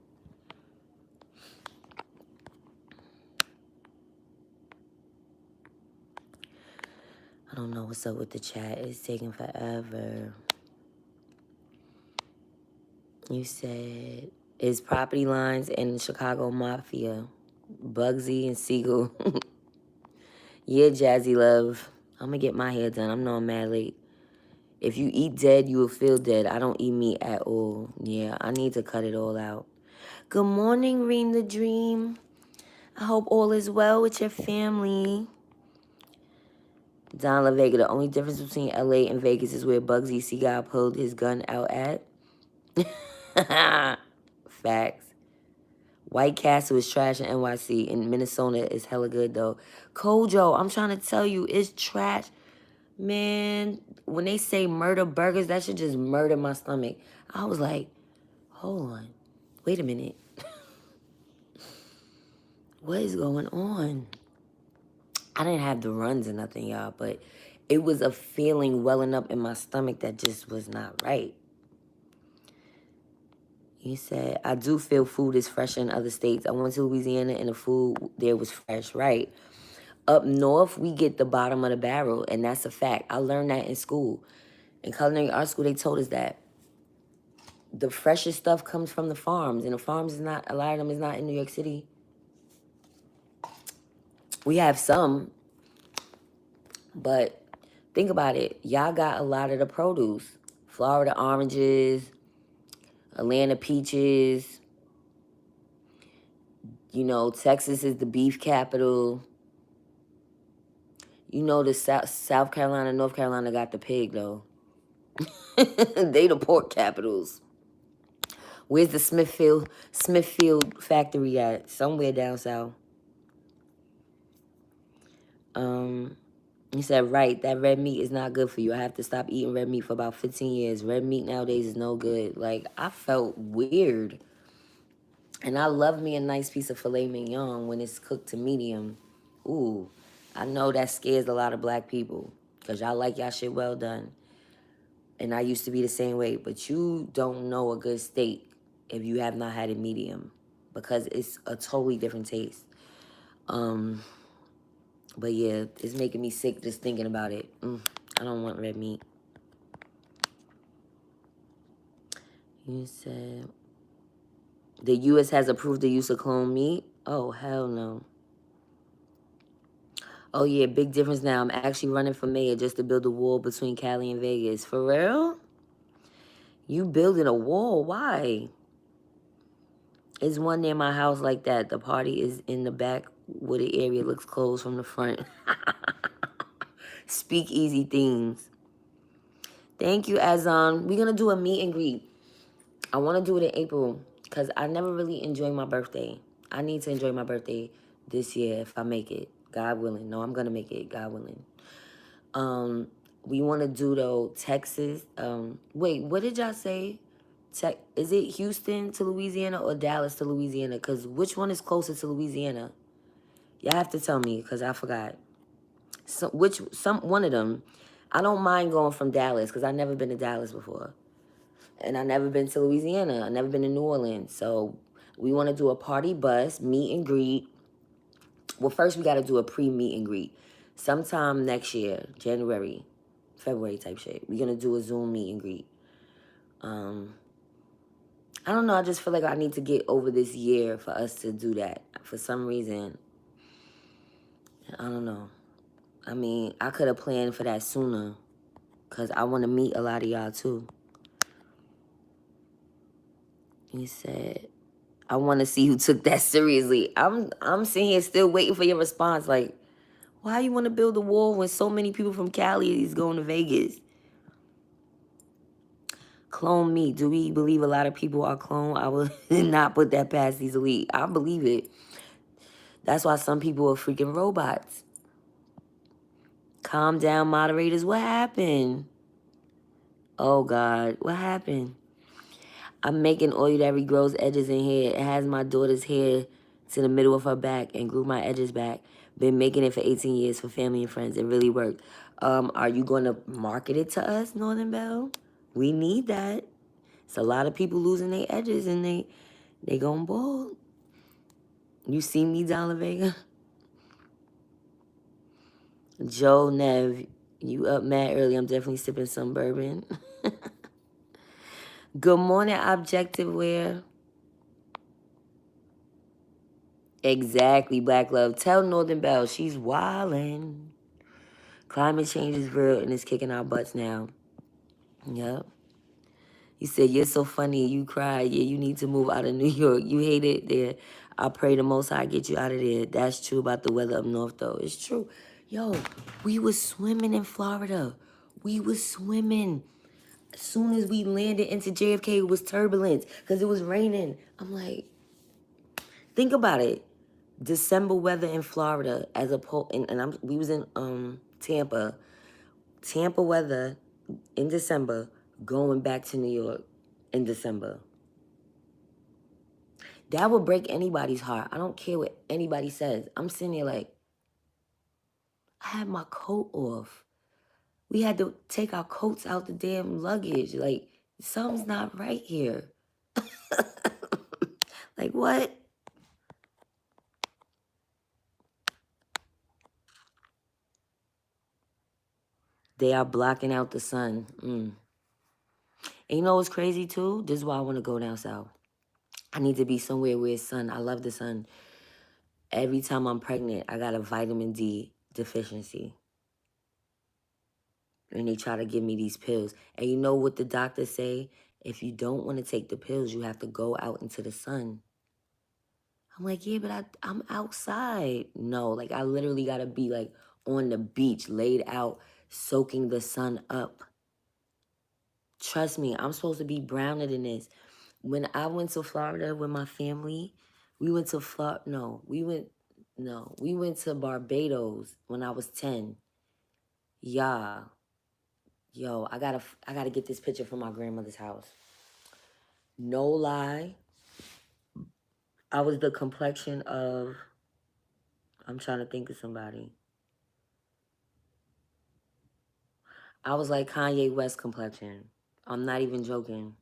I don't know what's up with the chat. It's taking forever. You said, is Property Lines and Chicago Mafia. Bugsy and Siegel. Yeah, Jazzy Love. I'm going to get my hair done. I'm not mad late. If you eat dead, you will feel dead. I don't eat meat at all. Yeah, I need to cut it all out. Good morning, Reem the Dream. I hope all is well with your family. Don LaVega, the only difference between LA and Vegas is where Bugsy Siegel pulled his gun out at. Facts. White Castle is trash in NYC. In Minnesota is hella good, though. Kojo, I'm trying to tell you, it's trash. Man, when they say murder burgers, that should just murder my stomach. I was like, hold on. Wait a minute. What is going on? I didn't have the runs or nothing, y'all, but it was a feeling welling up in my stomach that just was not right. You said, I do feel food is fresh in other states. I went to Louisiana and the food there was fresh, right? Up north, we get the bottom of the barrel, and that's a fact. I learned that in school. In culinary art school, they told us that the freshest stuff comes from the farms, and the farms is not, a lot of them is not in New York City. We have some, but think about it. Y'all got a lot of the produce. Florida oranges, Atlanta peaches. You know, Texas is the beef capital. You know, the South Carolina, North Carolina got the pig, though. They the pork capitals. Where's the Smithfield factory at? Somewhere down south. He said, right, that red meat is not good for you. I have to stop eating red meat for about 15 years. Red meat nowadays is no good. Like, I felt weird. And I love me a nice piece of filet mignon when it's cooked to medium. Ooh, I know that scares a lot of black people because y'all like y'all shit well done. And I used to be the same way. But you don't know a good steak if you have not had it medium because it's a totally different taste. But yeah, it's making me sick just thinking about it. I don't want red meat. You said the U.S. has approved the use of clone meat? Oh, hell no. Oh, yeah, big difference now. I'm actually running for mayor just to build a wall between Cali and Vegas. For real? You building a wall? Why? There's one near my house like that. The party is in the back where the area looks closed from the front. Speak easy things. Thank you, Azan. We're going to do a meet and greet. I want to do it in April because I never really enjoy my birthday. I need to enjoy my birthday this year if I make it. God willing. No, I'm going to make it. God willing. We want to do, though, Texas. Wait, what did y'all say? Is it Houston to Louisiana or Dallas to Louisiana? Because which one is closer to Louisiana? Y'all have to tell me because I forgot. One of them. I don't mind going from Dallas because I've never been to Dallas before. And I've never been to Louisiana. I've never been to New Orleans. So we want to do a party bus, meet and greet. Well, first we got to do a pre-meet and greet. Sometime next year, January, February type shit. We're going to do a Zoom meet and greet. I don't know. I just feel like I need to get over this year for us to do that. For some reason, I don't know. I mean, I could have planned for that sooner because I want to meet a lot of y'all too. He said, I want to see who took that seriously. I'm sitting here still waiting for your response. Like, why you want to build a wall when so many people from Cali is going to Vegas? Clone me. Do we believe a lot of people are cloned? I will not put that past these elite. I believe it. That's why some people are freaking robots. Calm down, moderators. What happened? Oh, God. What happened? I'm making oil that regrows edges in hair. It has my daughter's hair to the middle of her back and grew my edges back. Been making it for 18 years for family and friends. It really worked. Are you going to market it to us, Northern Belle? We need that. It's a lot of people losing their edges and they going bald. You see me, Dollar Vega? Joe Nev, you up mad early. I'm definitely sipping some bourbon. Good morning, Objective Wear. Exactly, Black Love. Tell Northern Belle she's wildin'. Climate change is real and it's kicking our butts now. Yep. You said, you're so funny. You cried. Yeah, you need to move out of New York. You hate it there. I pray the Most High get you out of there. That's true about the weather up north, though. It's true. Yo, we was swimming in Florida. We was swimming. As soon as we landed into JFK, it was turbulence because it was raining. I'm like, think about it. December weather in Florida as we was in Tampa. Tampa weather in December, going back to New York in December. That would break anybody's heart. I don't care what anybody says. I'm sitting there like, I had my coat off. We had to take our coats out the damn luggage. Like, something's not right here. Like, what? They are blocking out the sun. And you know what's crazy, too? This is why I want to go down south. I need to be somewhere where it's sun. I love the sun. Every time I'm pregnant, I got a vitamin D deficiency. And they try to give me these pills. And you know what the doctors say? If you don't want to take the pills, you have to go out into the sun. I'm like, yeah, but I'm outside. No, like I literally got to be like on the beach, laid out, soaking the sun up. Trust me, I'm supposed to be browner than this. When I went to Florida with my family, we went to we went to Barbados when I was 10. Yeah. Yo, I gotta get this picture from my grandmother's house. No lie. I was the complexion of, I'm trying to think of somebody. I was like Kanye West complexion. I'm not even joking.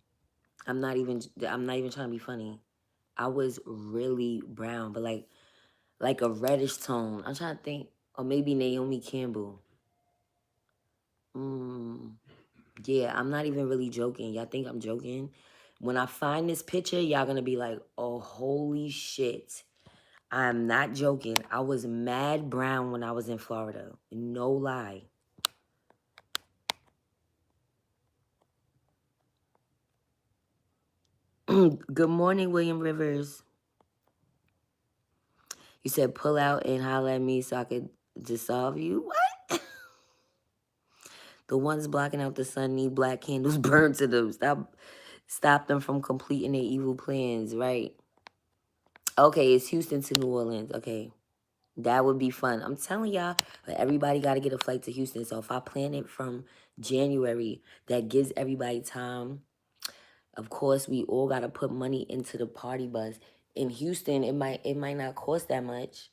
I'm not even trying to be funny. I was really brown, but like a reddish tone. I'm trying to think, or maybe Naomi Campbell. Yeah, I'm not even really joking. Y'all think I'm joking? When I find this picture, y'all gonna be like, oh, holy shit. I'm not joking. I was mad brown when I was in Florida. No lie. Good morning, William Rivers. You said pull out and holler at me so I could dissolve you. What? The ones blocking out the sun need black candles burned to them. Stop them from completing their evil plans, right? Okay, it's Houston to New Orleans. Okay. That would be fun. I'm telling y'all, but everybody got to get a flight to Houston. So if I plan it from January, that gives everybody time. Of course, we all got to put money into the party bus. In Houston, it might not cost that much,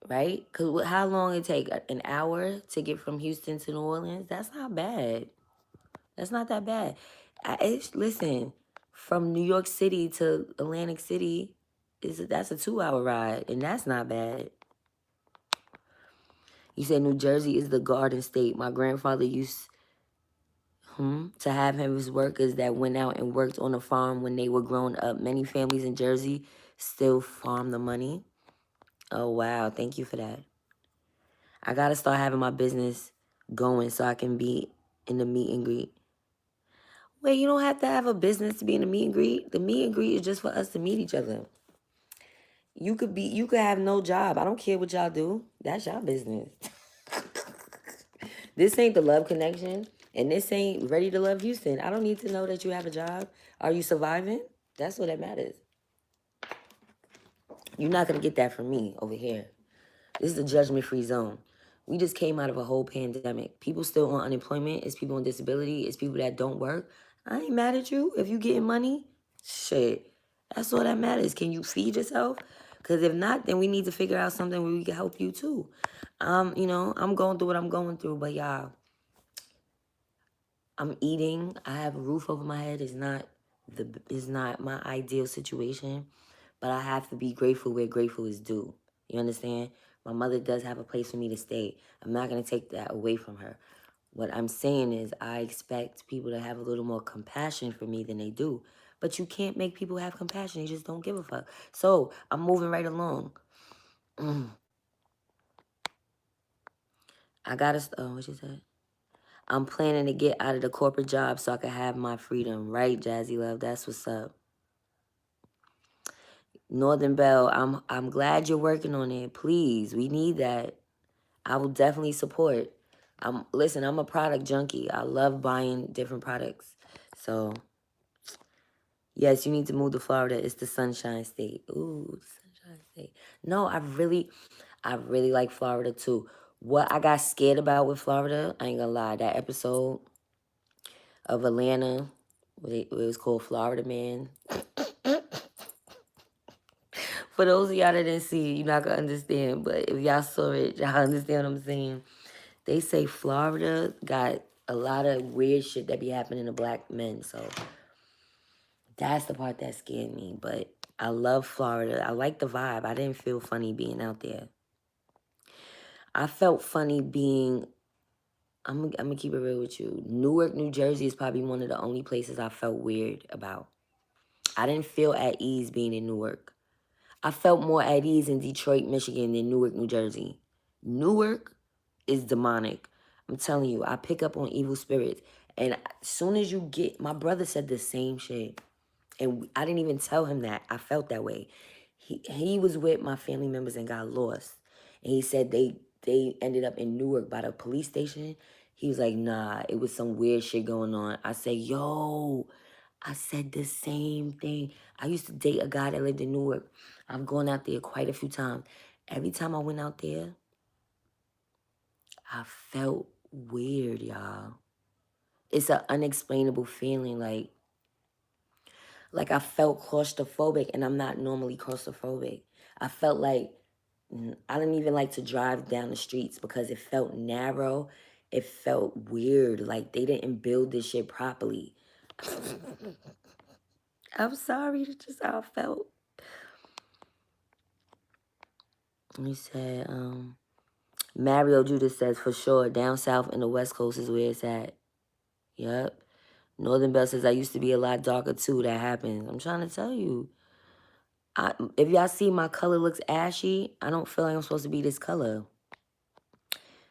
right? Because how long it take? An hour to get from Houston to New Orleans? That's not bad. That's not that bad. Listen, from New York City to Atlantic City, that's a 2-hour ride, and that's not bad. You said New Jersey is the Garden State. My grandfather used to have his workers that went out and worked on a farm when they were grown up. Many families in Jersey still farm the money. Oh, wow. Thank you for that. I got to start having my business going so I can be in the meet and greet. Wait, you don't have to have a business to be in the meet and greet. The meet and greet is just for us to meet each other. You could have no job. I don't care what y'all do. That's y'all business. This ain't the Love Connection. And this ain't Ready to Love Houston. I don't need to know that you have a job. Are you surviving? That's what that matters. You're not going to get that from me over here. This is a judgment-free zone. We just came out of a whole pandemic. People still on unemployment. It's people on disability. It's people that don't work. I ain't mad at you. If you getting money, shit. That's all that matters. Can you feed yourself? Because if not, then we need to figure out something where we can help you too. I'm going through what I'm going through, but y'all, I'm eating. I have a roof over my head. It's not my ideal situation, but I have to be grateful where grateful is due. You understand? My mother does have a place for me to stay. I'm not going to take that away from her. What I'm saying is I expect people to have a little more compassion for me than they do. But you can't make people have compassion. They just don't give a fuck. So I'm moving right along. I got to, what you said? I'm planning to get out of the corporate job so I can have my freedom. Right, Jazzy Love? That's what's up. Northern Bell, I'm glad you're working on it. Please, we need that. I will definitely support. Listen, I'm a product junkie. I love buying different products. So, yes, you need to move to Florida. It's the Sunshine State. Ooh, Sunshine State. No, I really like Florida too. What I got scared about with Florida, I ain't gonna lie, that episode of Atlanta, it was called Florida Man. For those of y'all that didn't see it, you're not gonna understand. But if y'all saw it, y'all understand what I'm saying. They say Florida got a lot of weird shit that be happening to black men. So that's the part that scared me. But I love Florida. I like the vibe. I didn't feel funny being out there. I felt funny being, I'm gonna keep it real with you. Newark, New Jersey is probably one of the only places I felt weird about. I didn't feel at ease being in Newark. I felt more at ease in Detroit, Michigan than Newark, New Jersey. Newark is demonic. I'm telling you, I pick up on evil spirits. And as soon as you get, my brother said the same shit. And I didn't even tell him that. I felt that way. He was with my family members and got lost. And he said they ended up in Newark by the police station. He was like, nah, it was some weird shit going on. I said, yo, I said the same thing. I used to date a guy that lived in Newark. I've gone out there quite a few times. Every time I went out there, I felt weird, y'all. It's an unexplainable feeling, like I felt claustrophobic, and I'm not normally claustrophobic. I felt like I didn't even like to drive down the streets because it felt narrow. It felt weird, like they didn't build this shit properly. I'm sorry, that's just how I felt. He said, Mario Judas says, for sure, down south in the West Coast is where it's at. Yep. Northern Bell says, I used to be a lot darker too. That happens. I'm trying to tell you. If y'all see my color looks ashy, I don't feel like I'm supposed to be this color.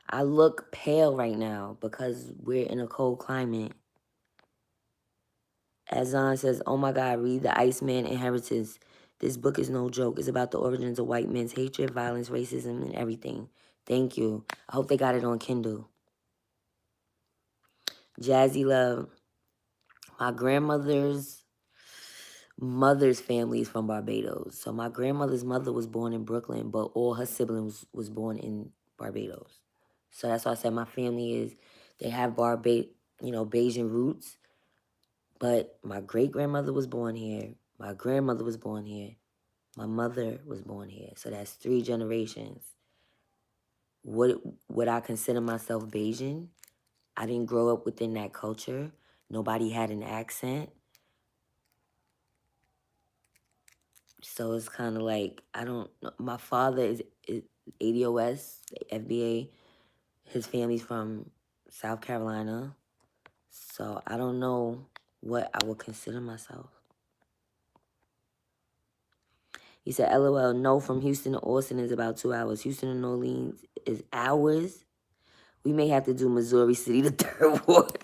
I look pale right now because we're in a cold climate. Azan says, oh my God, read The Iceman Inheritance. This book is no joke. It's about the origins of white men's hatred, violence, racism, and everything. Thank you. I hope they got it on Kindle. Jazzy Love. My grandmother's mother's family is from Barbados. So my grandmother's mother was born in Brooklyn, but all her siblings was born in Barbados. So that's why I said my family is, they have Bayesian roots. But my great-grandmother was born here. My grandmother was born here. My mother was born here. So that's 3 generations. Would I consider myself Bayesian? I didn't grow up within that culture. Nobody had an accent. So it's kind of like, I don't know. My father is ADOS, FBA. His family's from South Carolina. So I don't know what I would consider myself. He said, LOL, no, from Houston to Austin is about 2 hours. Houston to New Orleans is hours. We may have to do Missouri City, the third ward.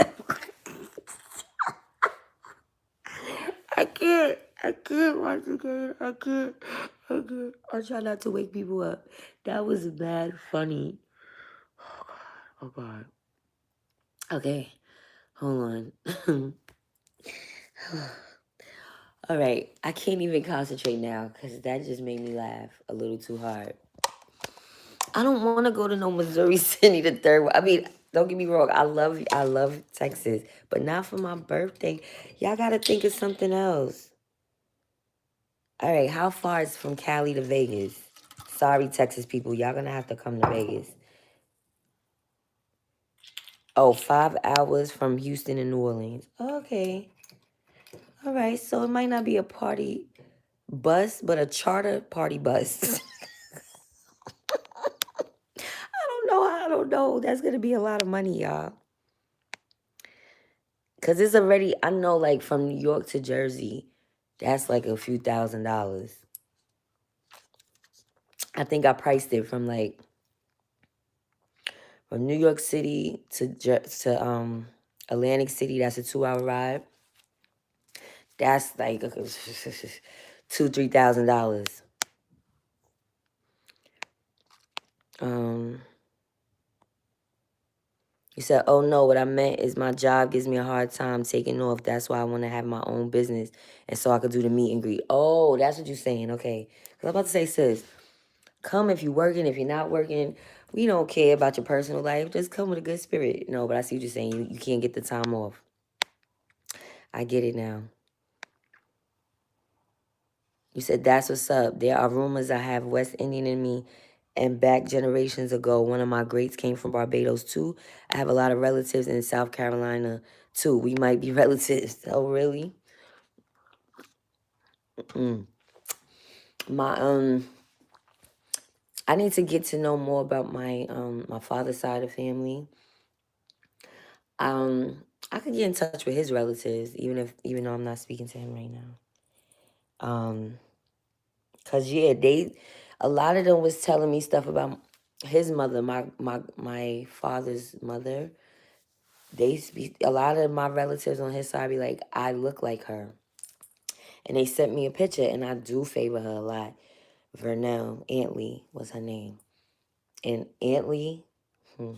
I can't watch the game. I can't. I'll try not to wake people up. That was bad funny. Oh, God. Okay. Hold on. All right, I can't even concentrate now because that just made me laugh a little too hard. I don't want to go to no Missouri City the third. I mean, don't get me wrong. I love Texas, but not for my birthday. Y'all gotta think of something else. All right, how far is from Cali to Vegas? Sorry, Texas people, y'all gonna have to come to Vegas. Oh, 5 hours from Houston and New Orleans. Okay, all right. So it might not be a party bus, but a charter party bus. I don't know. That's gonna be a lot of money, y'all. Cause it's already, I know, like from New York to Jersey, that's like a few $1,000s. I think I priced it from New York City to Atlantic City. That's a 2 hour ride. That's like $2,000-3,000. Um, He said, "Oh no, what I meant is my job gives me a hard time taking off. That's why I want to have my own business and so I could do the meet and greet." Oh, that's what you're saying. Okay. Because I'm about to say, sis, come if you're working. If you're not working, we don't care about your personal life. Just come with a good spirit. No, but I see what you're saying. You can't get the time off. I get it now. You said, "That's what's up. There are rumors I have West Indian in me. And back generations ago, one of my greats came from Barbados too. I have a lot of relatives in South Carolina too. We might be relatives." Oh, really? Mm. My I need to get to know more about my father's side of family. Um, I could get in touch with his relatives, even though I'm not speaking to him right now. 'Cause yeah, a lot of them was telling me stuff about his mother, my father's mother. A lot of my relatives on his side be like, I look like her. And they sent me a picture, and I do favor her a lot. Vernell Antley was her name. And Antley, y'all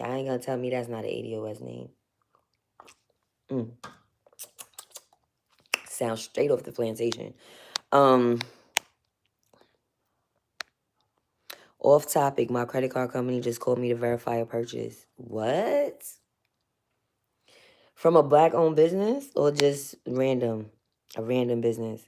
ain't gonna tell me that's not an ADOS name. Mm. Sounds straight off the plantation. Off topic, my credit card company just called me to verify a purchase. What? From a black-owned business or just random? A random business.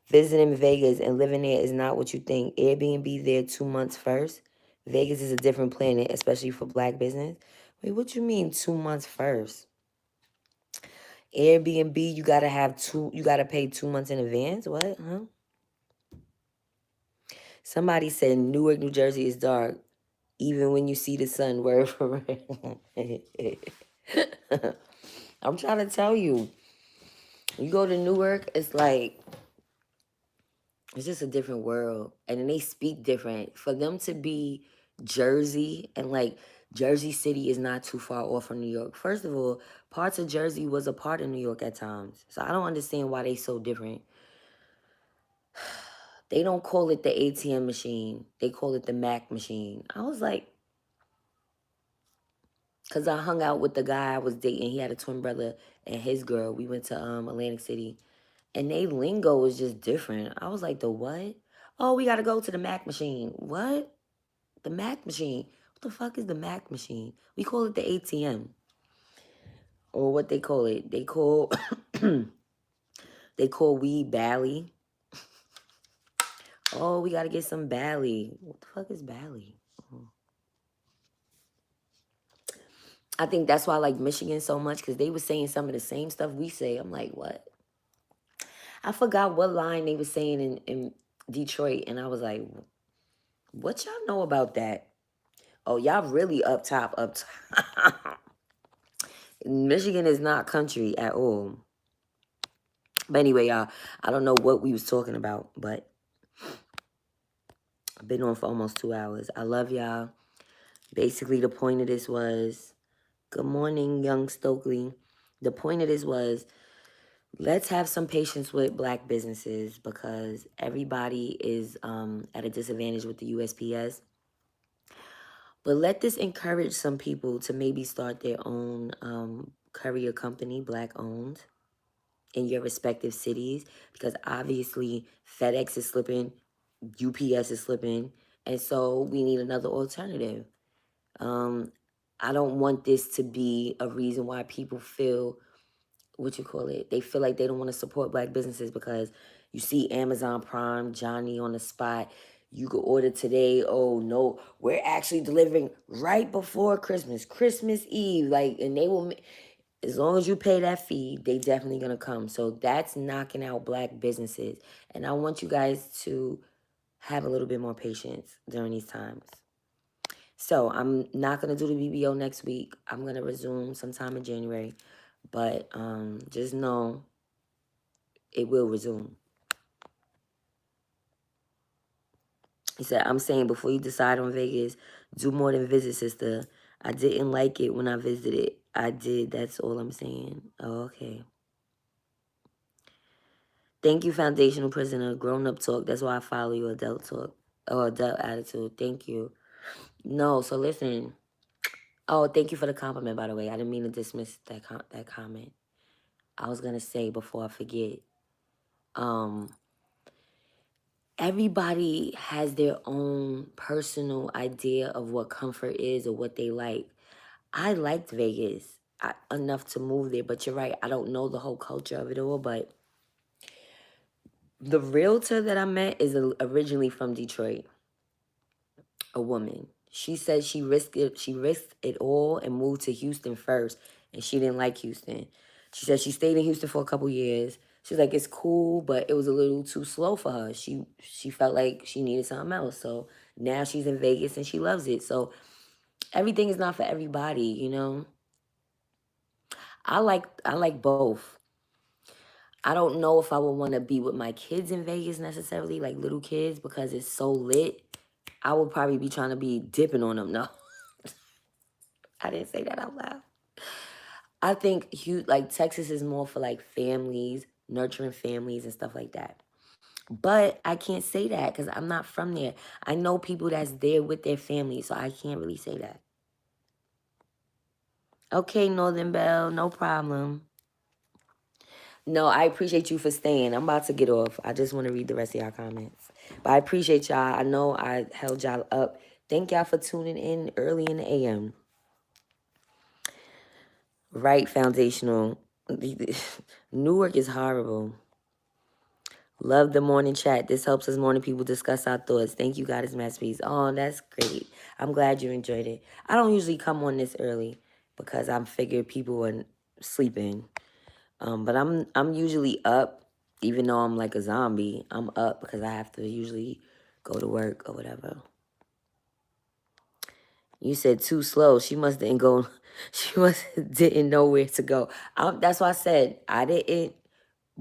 Visiting Vegas and living there is not what you think. Airbnb there 2 months first. Vegas is a different planet, especially for black business. Wait, what you mean 2 months first? Airbnb, you gotta pay 2 months in advance? What? Huh? Somebody said Newark, New Jersey is dark, even when you see the sun. Word for word. I'm trying to tell you. You go to Newark, it's just a different world. And then they speak different. For them to be Jersey, and Jersey City is not too far off from New York. First of all, parts of Jersey was a part of New York at times. So I don't understand why they so different. They don't call it the ATM machine. They call it the Mac machine. I was like, because I hung out with the guy I was dating. He had a twin brother and his girl. We went to Atlantic City. And they lingo was just different. I was like, the what? Oh, we got to go to the Mac machine. What? The Mac machine. What the fuck is the Mac machine? We call it the ATM. Or what they call it. They call weed Bally. Oh, we got to get some Bally. What the fuck is Bally? I think that's why I like Michigan so much, because they were saying some of the same stuff we say. I'm like, what? I forgot what line they were saying in Detroit, and I was like, what y'all know about that? Oh, y'all really up top, up top. Michigan is not country at all. But anyway, y'all, I don't know what we was talking about, but I've been on for almost 2 hours. I love y'all. Basically, the point of this was, good morning, young Stokely. The point of this was, let's have some patience with black businesses, because everybody is at a disadvantage with the USPS. But let this encourage some people to maybe start their own courier company, black owned, in your respective cities, because obviously FedEx is slipping, UPS is slipping, and so we need another alternative. I don't want this to be a reason why people feel, what you call it, they feel like they don't want to support black businesses because you see Amazon Prime, Johnny on the spot. You could order today. Oh no, we're actually delivering right before Christmas, Christmas Eve. Like, and they will, as long as you pay that fee, they definitely gonna come. So that's knocking out black businesses. And I want you guys to have a little bit more patience during these times. So I'm not gonna do the BBO next week. I'm gonna resume sometime in January. But just know it will resume. He said, I'm saying before you decide on Vegas, do more than visit, sister. I didn't like it when I visited. I did. That's all I'm saying. Oh, okay. Thank you, Foundational Prisoner. Grown Up Talk. That's why I follow you, Adult Talk. Or Adult Attitude. Thank you. No, so listen. Oh, thank you for the compliment, by the way. I didn't mean to dismiss that comment. I was going to say before I forget. Everybody has their own personal idea of what comfort is or what they like. I liked Vegas enough to move there, but you're right. I don't know the whole culture of it all, but the realtor that I met is originally from Detroit, a woman. She said she risked it. She risked it all and moved to Houston first, and she didn't like Houston. She said she stayed in Houston for a couple years. She's like, it's cool, but it was a little too slow for her. She felt like she needed something else. So now she's in Vegas and she loves it. So everything is not for everybody, you know. I like both. I don't know if I would want to be with my kids in Vegas necessarily, like little kids, because it's so lit. I would probably be trying to be dipping on them. No, I didn't say that out loud. I think like Texas is more for like families, nurturing families and stuff like that. But I can't say that because I'm not from there. I know people that's there with their family, so I can't really say that. Okay, Northern Belle, no problem. No, I appreciate you for staying. I'm about to get off. I just want to read the rest of y'all comments. But I appreciate y'all. I know I held y'all up. Thank y'all for tuning in early in the AM. Right, Foundational. Newark is horrible. Love the morning chat. This helps us morning people discuss our thoughts. Thank you, Goddess Masterpiece. Oh, that's great. I'm glad you enjoyed it. I don't usually come on this early because I figured people are sleeping. But I'm usually up, even though I'm like a zombie. I'm up because I have to usually go to work or whatever. You said too slow. She must didn't go. She must didn't know where to go. That's why I said I didn't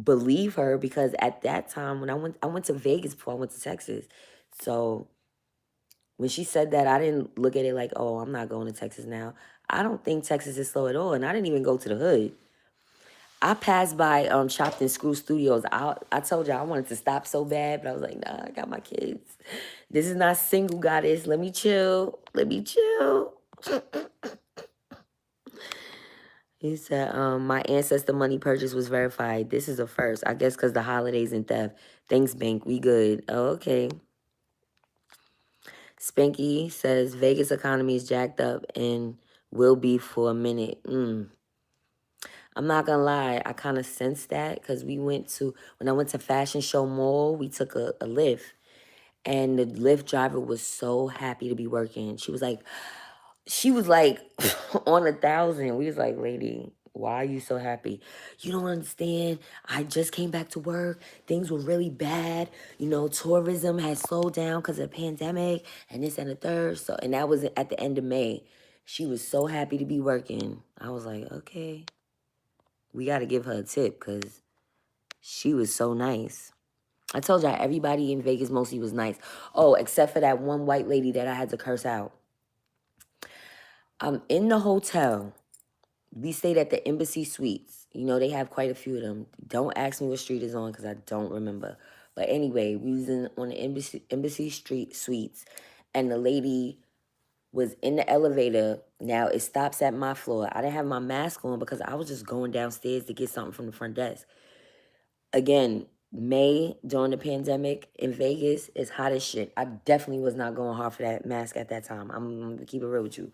believe her because at that time when I went to Vegas before I went to Texas. So when she said that, I didn't look at it like, oh, I'm not going to Texas now. I don't think Texas is slow at all, and I didn't even go to the hood. I passed by Chopped and Screw Studios. I told you I wanted to stop so bad, but I was like, nah, I got my kids. This is not single, Goddess. Let me chill. Let me chill. He said, my ancestor money purchase was verified. This is a first. I guess because the holidays and theft. Thanks, Bank. We good. Oh, okay. Spanky says, Vegas economy is jacked up and will be for a minute. I'm not gonna lie, I kind of sensed that because when I went to Fashion Show Mall, we took a Lyft. And the Lyft driver was so happy to be working. She was like on 1,000. We was like, lady, why are you so happy? You don't understand. I just came back to work. Things were really bad. You know, tourism had slowed down because of the pandemic and this and the third. So, and that was at the end of May. She was so happy to be working. I was like, okay, we got to give her a tip because she was so nice. I told y'all everybody in Vegas mostly was nice. Oh, except for that one white lady that I had to curse out. I'm in the hotel. We stayed at the Embassy Suites. You know, they have quite a few of them. Don't ask me what street is on because I don't remember. But anyway, we was on the Embassy Street Suites. And the lady was in the elevator. Now it stops at my floor. I didn't have my mask on because I was just going downstairs to get something from the front desk. Again, May during the pandemic in Vegas is hot as shit. I definitely was not going hard for that mask at that time. I'm gonna keep it real with you.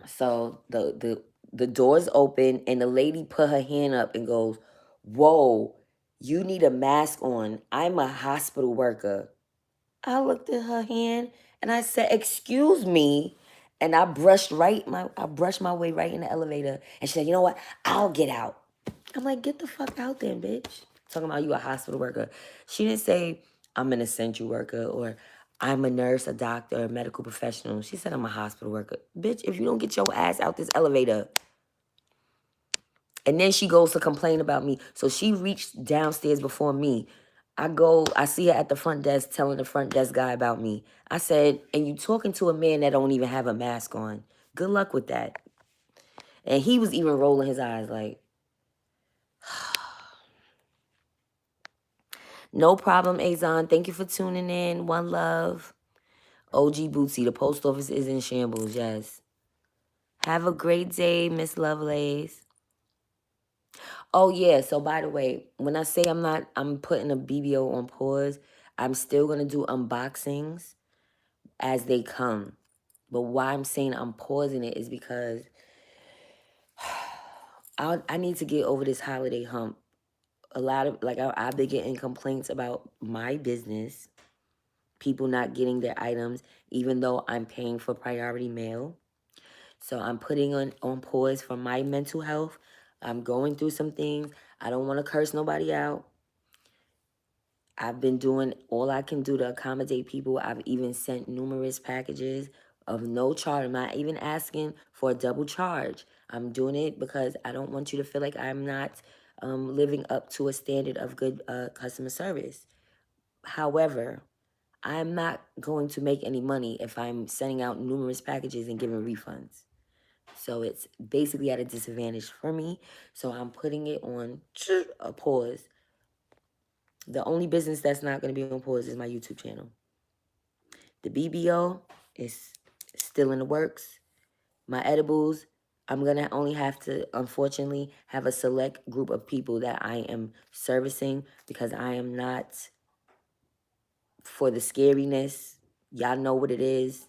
So the doors open and the lady put her hand up and goes, "Whoa, you need a mask on. I'm a hospital worker." I looked at her hand and I said, "Excuse me." And I brushed my way right in the elevator. And she said, "You know what? I'll get out." I'm like, "Get the fuck out then, bitch." Talking about you a hospital worker. She didn't say, "I'm an essential worker," or "I'm a nurse, a doctor, a medical professional." She said, "I'm a hospital worker." Bitch, if you don't get your ass out this elevator. And then she goes to complain about me. So she reached downstairs before me. I see her at the front desk telling the front desk guy about me. I said, "And you talking to a man that don't even have a mask on. Good luck with that." And he was even rolling his eyes like, "No problem, Azon. Thank you for tuning in. One love." OG Bootsy, the post office is in shambles, yes. Have a great day, Miss Lovelace. Oh, yeah. So, by the way, when I say I'm putting a BBO on pause, I'm still going to do unboxings as they come. But why I'm saying I'm pausing it is because I need to get over this holiday hump. A lot of, like, I've been getting complaints about my business, people not getting their items, even though I'm paying for priority mail. So I'm putting on pause for my mental health. I'm going through some things. I don't want to curse nobody out. I've been doing all I can do to accommodate people. I've even sent numerous packages of no charge. I'm not even asking for a double charge. I'm doing it because I don't want you to feel like I'm not living up to a standard of good customer service. However, I'm not going to make any money if I'm sending out numerous packages and giving refunds. So it's basically at a disadvantage for me. So I'm putting it on a pause. The only business that's not going to be on pause is my YouTube channel. The BBO is still in the works. My edibles, I'm going to only have to, unfortunately, have a select group of people that I am servicing because I am not for the scariness. Y'all know what it is.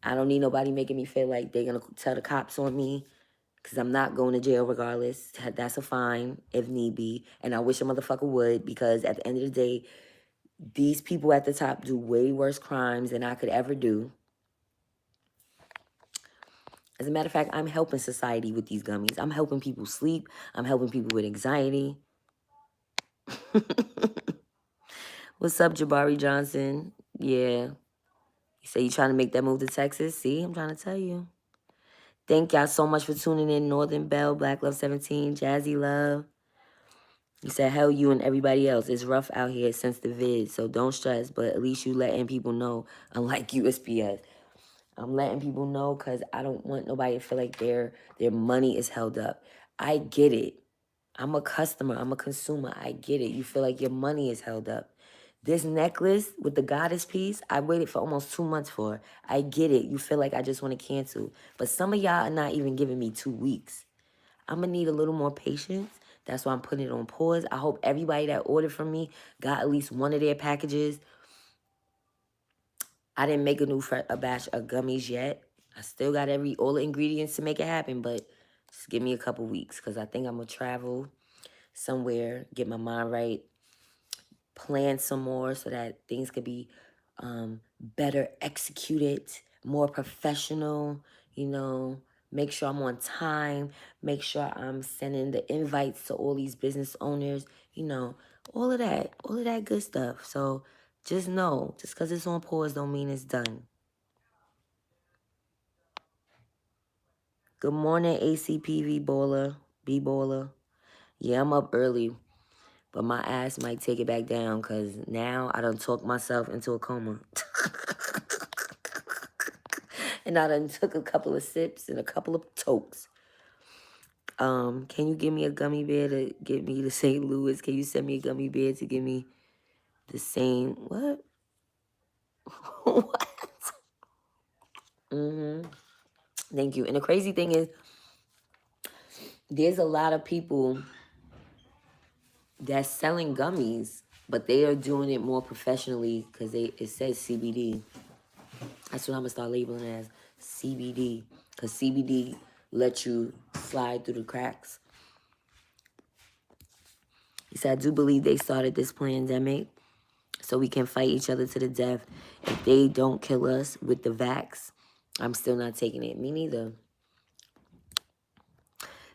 I don't need nobody making me feel like they're going to tell the cops on me because I'm not going to jail regardless. That's a fine if need be. And I wish a motherfucker would because at the end of the day, these people at the top do way worse crimes than I could ever do. As a matter of fact, I'm helping society with these gummies. I'm helping people sleep. I'm helping people with anxiety. What's up, Jabari Johnson? Yeah. You say you trying to make that move to Texas? See, I'm trying to tell you. Thank y'all so much for tuning in. Northern Bell, Black Love 17, Jazzy Love. You said, hell, you and everybody else. It's rough out here since the vid, so don't stress. But at least you letting people know, unlike USPS. I'm letting people know because I don't want nobody to feel like their money is held up. I get it. I'm a customer. I'm a consumer. I get it. You feel like your money is held up. This necklace with the goddess piece, I waited for almost 2 months for. I get it. You feel like I just want to cancel. But some of y'all are not even giving me 2 weeks. I'm going to need a little more patience. That's why I'm putting it on pause. I hope everybody that ordered from me got at least one of their packages. I didn't make a batch of gummies yet. I still got all the ingredients to make it happen, but just give me a couple weeks because I think I'm going to travel somewhere, get my mind right, plan some more so that things could be better executed, more professional, make sure I'm on time, make sure I'm sending the invites to all these business owners, all of that good stuff. So just know, just because it's on pause don't mean it's done. Good morning, ACPV Bowler, B Bowler. Yeah, I'm up early, but my ass might take it back down because now I done talked myself into a coma. And I done took a couple of sips and a couple of tokes. Can you give me a gummy bear to get me to St. Louis? Can you send me a gummy bear to give me the same, what? What? Mm-hmm. Thank you. And the crazy thing is, there's a lot of people that's selling gummies, but they are doing it more professionally because it says CBD. That's what I'm gonna start labeling it as, CBD, because CBD lets you slide through the cracks. He said, I do believe they started this pandemic so we can fight each other to the death. If they don't kill us with the vax, I'm still not taking it. Me neither.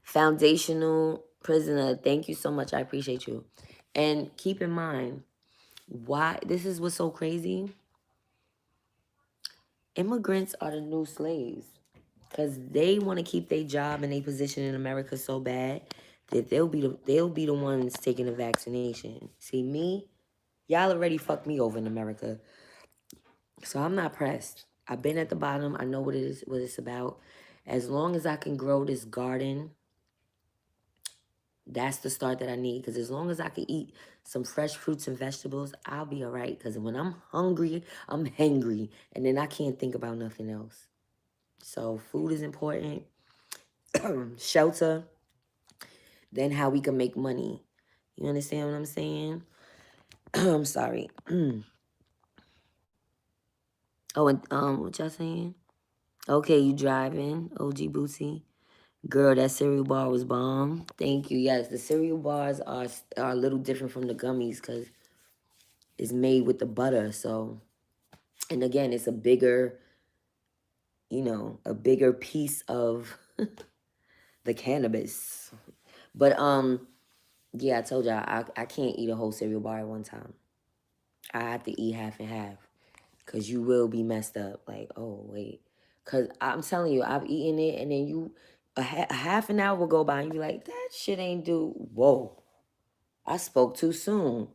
Foundational prisoner, thank you so much. I appreciate you. And keep in mind, why this is what's so crazy. Immigrants are the new slaves because they want to keep their job and their position in America so bad that they'll be the ones taking the vaccination. See me, y'all already fucked me over in America, so I'm not pressed. I've been at the bottom. I know what it's about. As long as I can grow this garden, that's the start that I need. Because as long as I can eat some fresh fruits and vegetables, I'll be all right. Because when I'm hungry, I'm hangry. And then I can't think about nothing else. So food is important. Shelter. Then how we can make money. You understand what I'm saying? I'm sorry. Oh, and what y'all saying? Okay, you driving, OG Bootsy. Girl, that cereal bar was bomb. Thank you. Yes, the cereal bars are a little different from the gummies because it's made with the butter. So, and again, it's a bigger, a bigger piece of the cannabis. But yeah, I told y'all I can't eat a whole cereal bar at one time. I have to eat half and half because you will be messed up. Like, oh wait, because I'm telling you, I've eaten it, and then a half an hour will go by, and you be like, that shit ain't do. Whoa, I spoke too soon.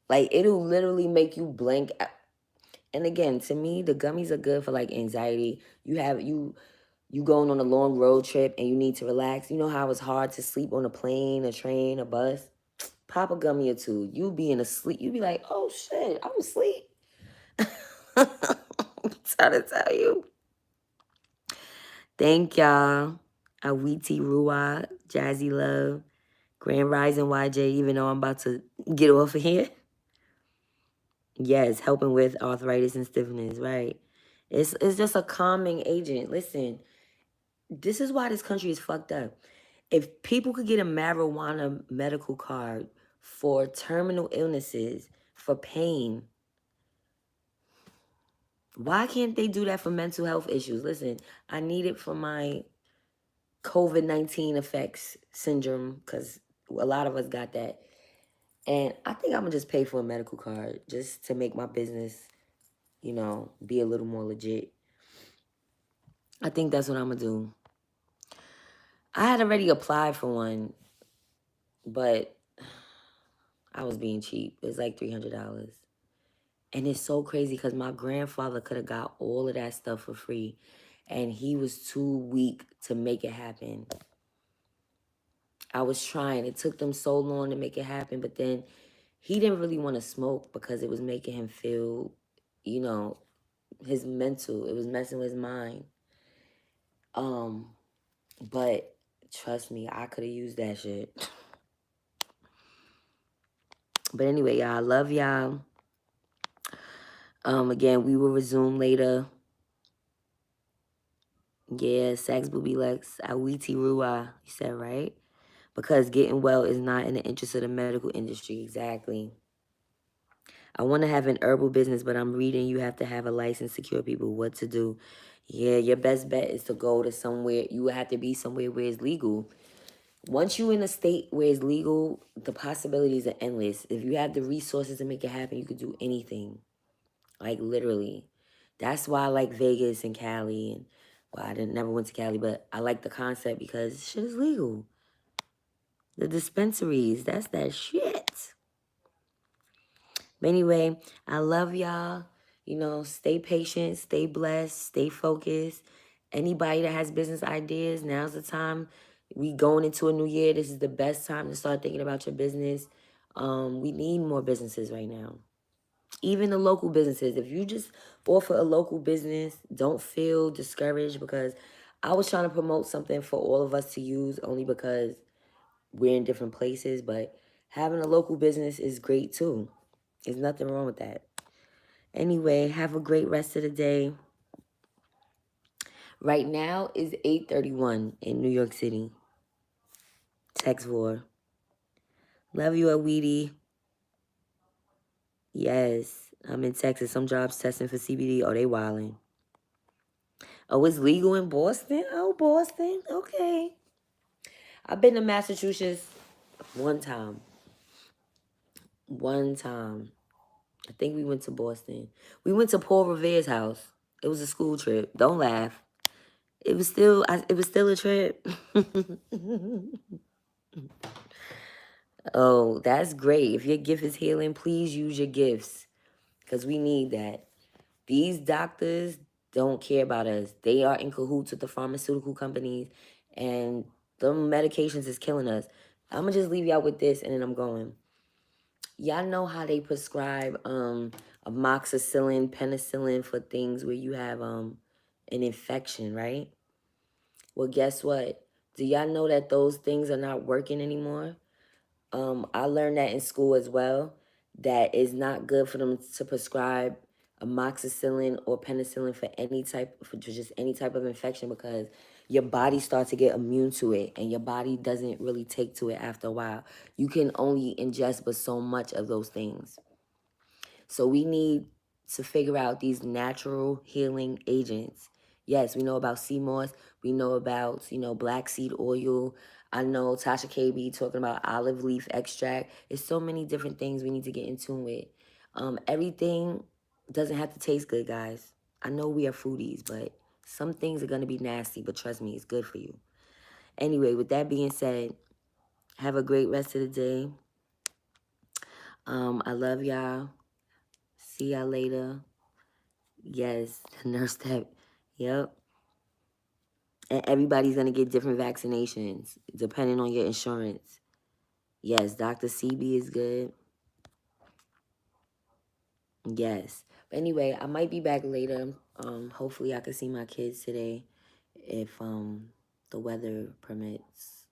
Like, it'll literally make you blank. And again, to me, the gummies are good for like anxiety. You going on a long road trip and you need to relax. You know how it's hard to sleep on a plane, a train, a bus? Pop a gummy or two. You be in a sleep. You be like, oh shit, I'm asleep. I'm trying to tell you. Thank y'all. Awiti Ruwa, Jazzy Love, Grand Rising YJ, even though I'm about to get off of here. Yes, helping with arthritis and stiffness, right? It's just a calming agent. Listen, this is why this country is fucked up. If people could get a marijuana medical card for terminal illnesses, for pain, why can't they do that for mental health issues? Listen, I need it for my COVID-19 effects syndrome because a lot of us got that. And I think I'm going to just pay for a medical card just to make my business, be a little more legit. I think that's what I'm going to do. I had already applied for one, but I was being cheap. It was like $300. And it's so crazy because my grandfather could have got all of that stuff for free. And he was too weak to make it happen. I was trying. It took them so long to make it happen. But then he didn't really want to smoke because it was making him feel, his mental. It was messing with his mind. But trust me, I could have used that shit. But anyway, y'all, I love y'all. Again, we will resume later. Yeah, Sax Booby Lex, Awiti Rua, you said right? Because getting well is not in the interest of the medical industry. Exactly. I want to have an herbal business, but I'm reading you have to have a license to cure people. What to do? Yeah, your best bet is to go to somewhere. You have to be somewhere where it's legal. Once you're in a state where it's legal, the possibilities are endless. If you have the resources to make it happen, you could do anything. Like, literally. That's why I like Vegas and Cali. And, well, I never went to Cali, but I like the concept because shit is legal. The dispensaries, that's that shit. But anyway, I love y'all. Stay patient, stay blessed, stay focused. Anybody that has business ideas, now's the time. We going into a new year. This is the best time to start thinking about your business. We need more businesses right now. Even the local businesses. If you just offer a local business, don't feel discouraged because I was trying to promote something for all of us to use only because we're in different places, but having a local business is great too. There's nothing wrong with that. Anyway, have a great rest of the day. Right now is 8:31 in New York City. Text for. Love you, Aweedy. Yes, I'm in Texas. Some jobs testing for CBD. Oh, they wilding. Oh, it's legal in Boston? Oh, Boston. Okay. I've been to Massachusetts one time. One time. I think we went to Boston. We went to Paul Revere's house. It was a school trip. Don't laugh. It was still a trip. Oh, that's great. If your gift is healing, please use your gifts because we need that. These doctors don't care about us. They are in cahoots with the pharmaceutical companies, and the medications is killing us. I'm going to just leave y'all with this, and then I'm going. Y'all know how they prescribe amoxicillin, penicillin for things where you have an infection, right? Well, guess what? Do y'all know that those things are not working anymore? I learned that in school as well, that it's not good for them to prescribe amoxicillin or penicillin for just any type of infection because your body starts to get immune to it and your body doesn't really take to it after a while. You can only ingest but so much of those things. So we need to figure out these natural healing agents. Yes, we know about sea moss. We know about, black seed oil. I know Tasha KB talking about olive leaf extract. It's so many different things we need to get in tune with. Everything doesn't have to taste good, guys. I know we are foodies, but some things are going to be nasty, but trust me, it's good for you. Anyway, with that being said, have a great rest of the day. I love y'all. See y'all later. Yes, the nurse that, yep. And everybody's going to get different vaccinations depending on your insurance. Yes, Dr. CB is good. Yes. But anyway, I might be back later. Hopefully I can see my kids today if the weather permits.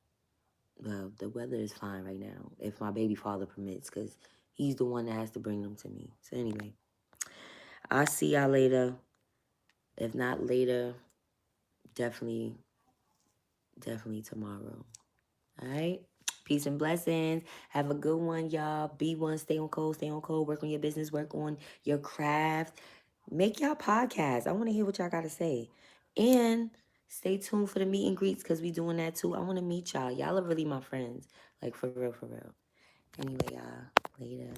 Well, the weather is fine right now if my baby father permits because he's the one that has to bring them to me. So anyway, I'll see y'all later. If not later, definitely tomorrow. All right? Peace and blessings. Have a good one, y'all. Be one. Stay on code. Stay on code. Work on your business. Work on your craft. Make y'all podcasts. I want to hear what y'all got to say. And stay tuned for the meet and greets because we doing that too. I want to meet y'all. Y'all are really my friends. Like, for real, for real. Anyway, y'all. Later.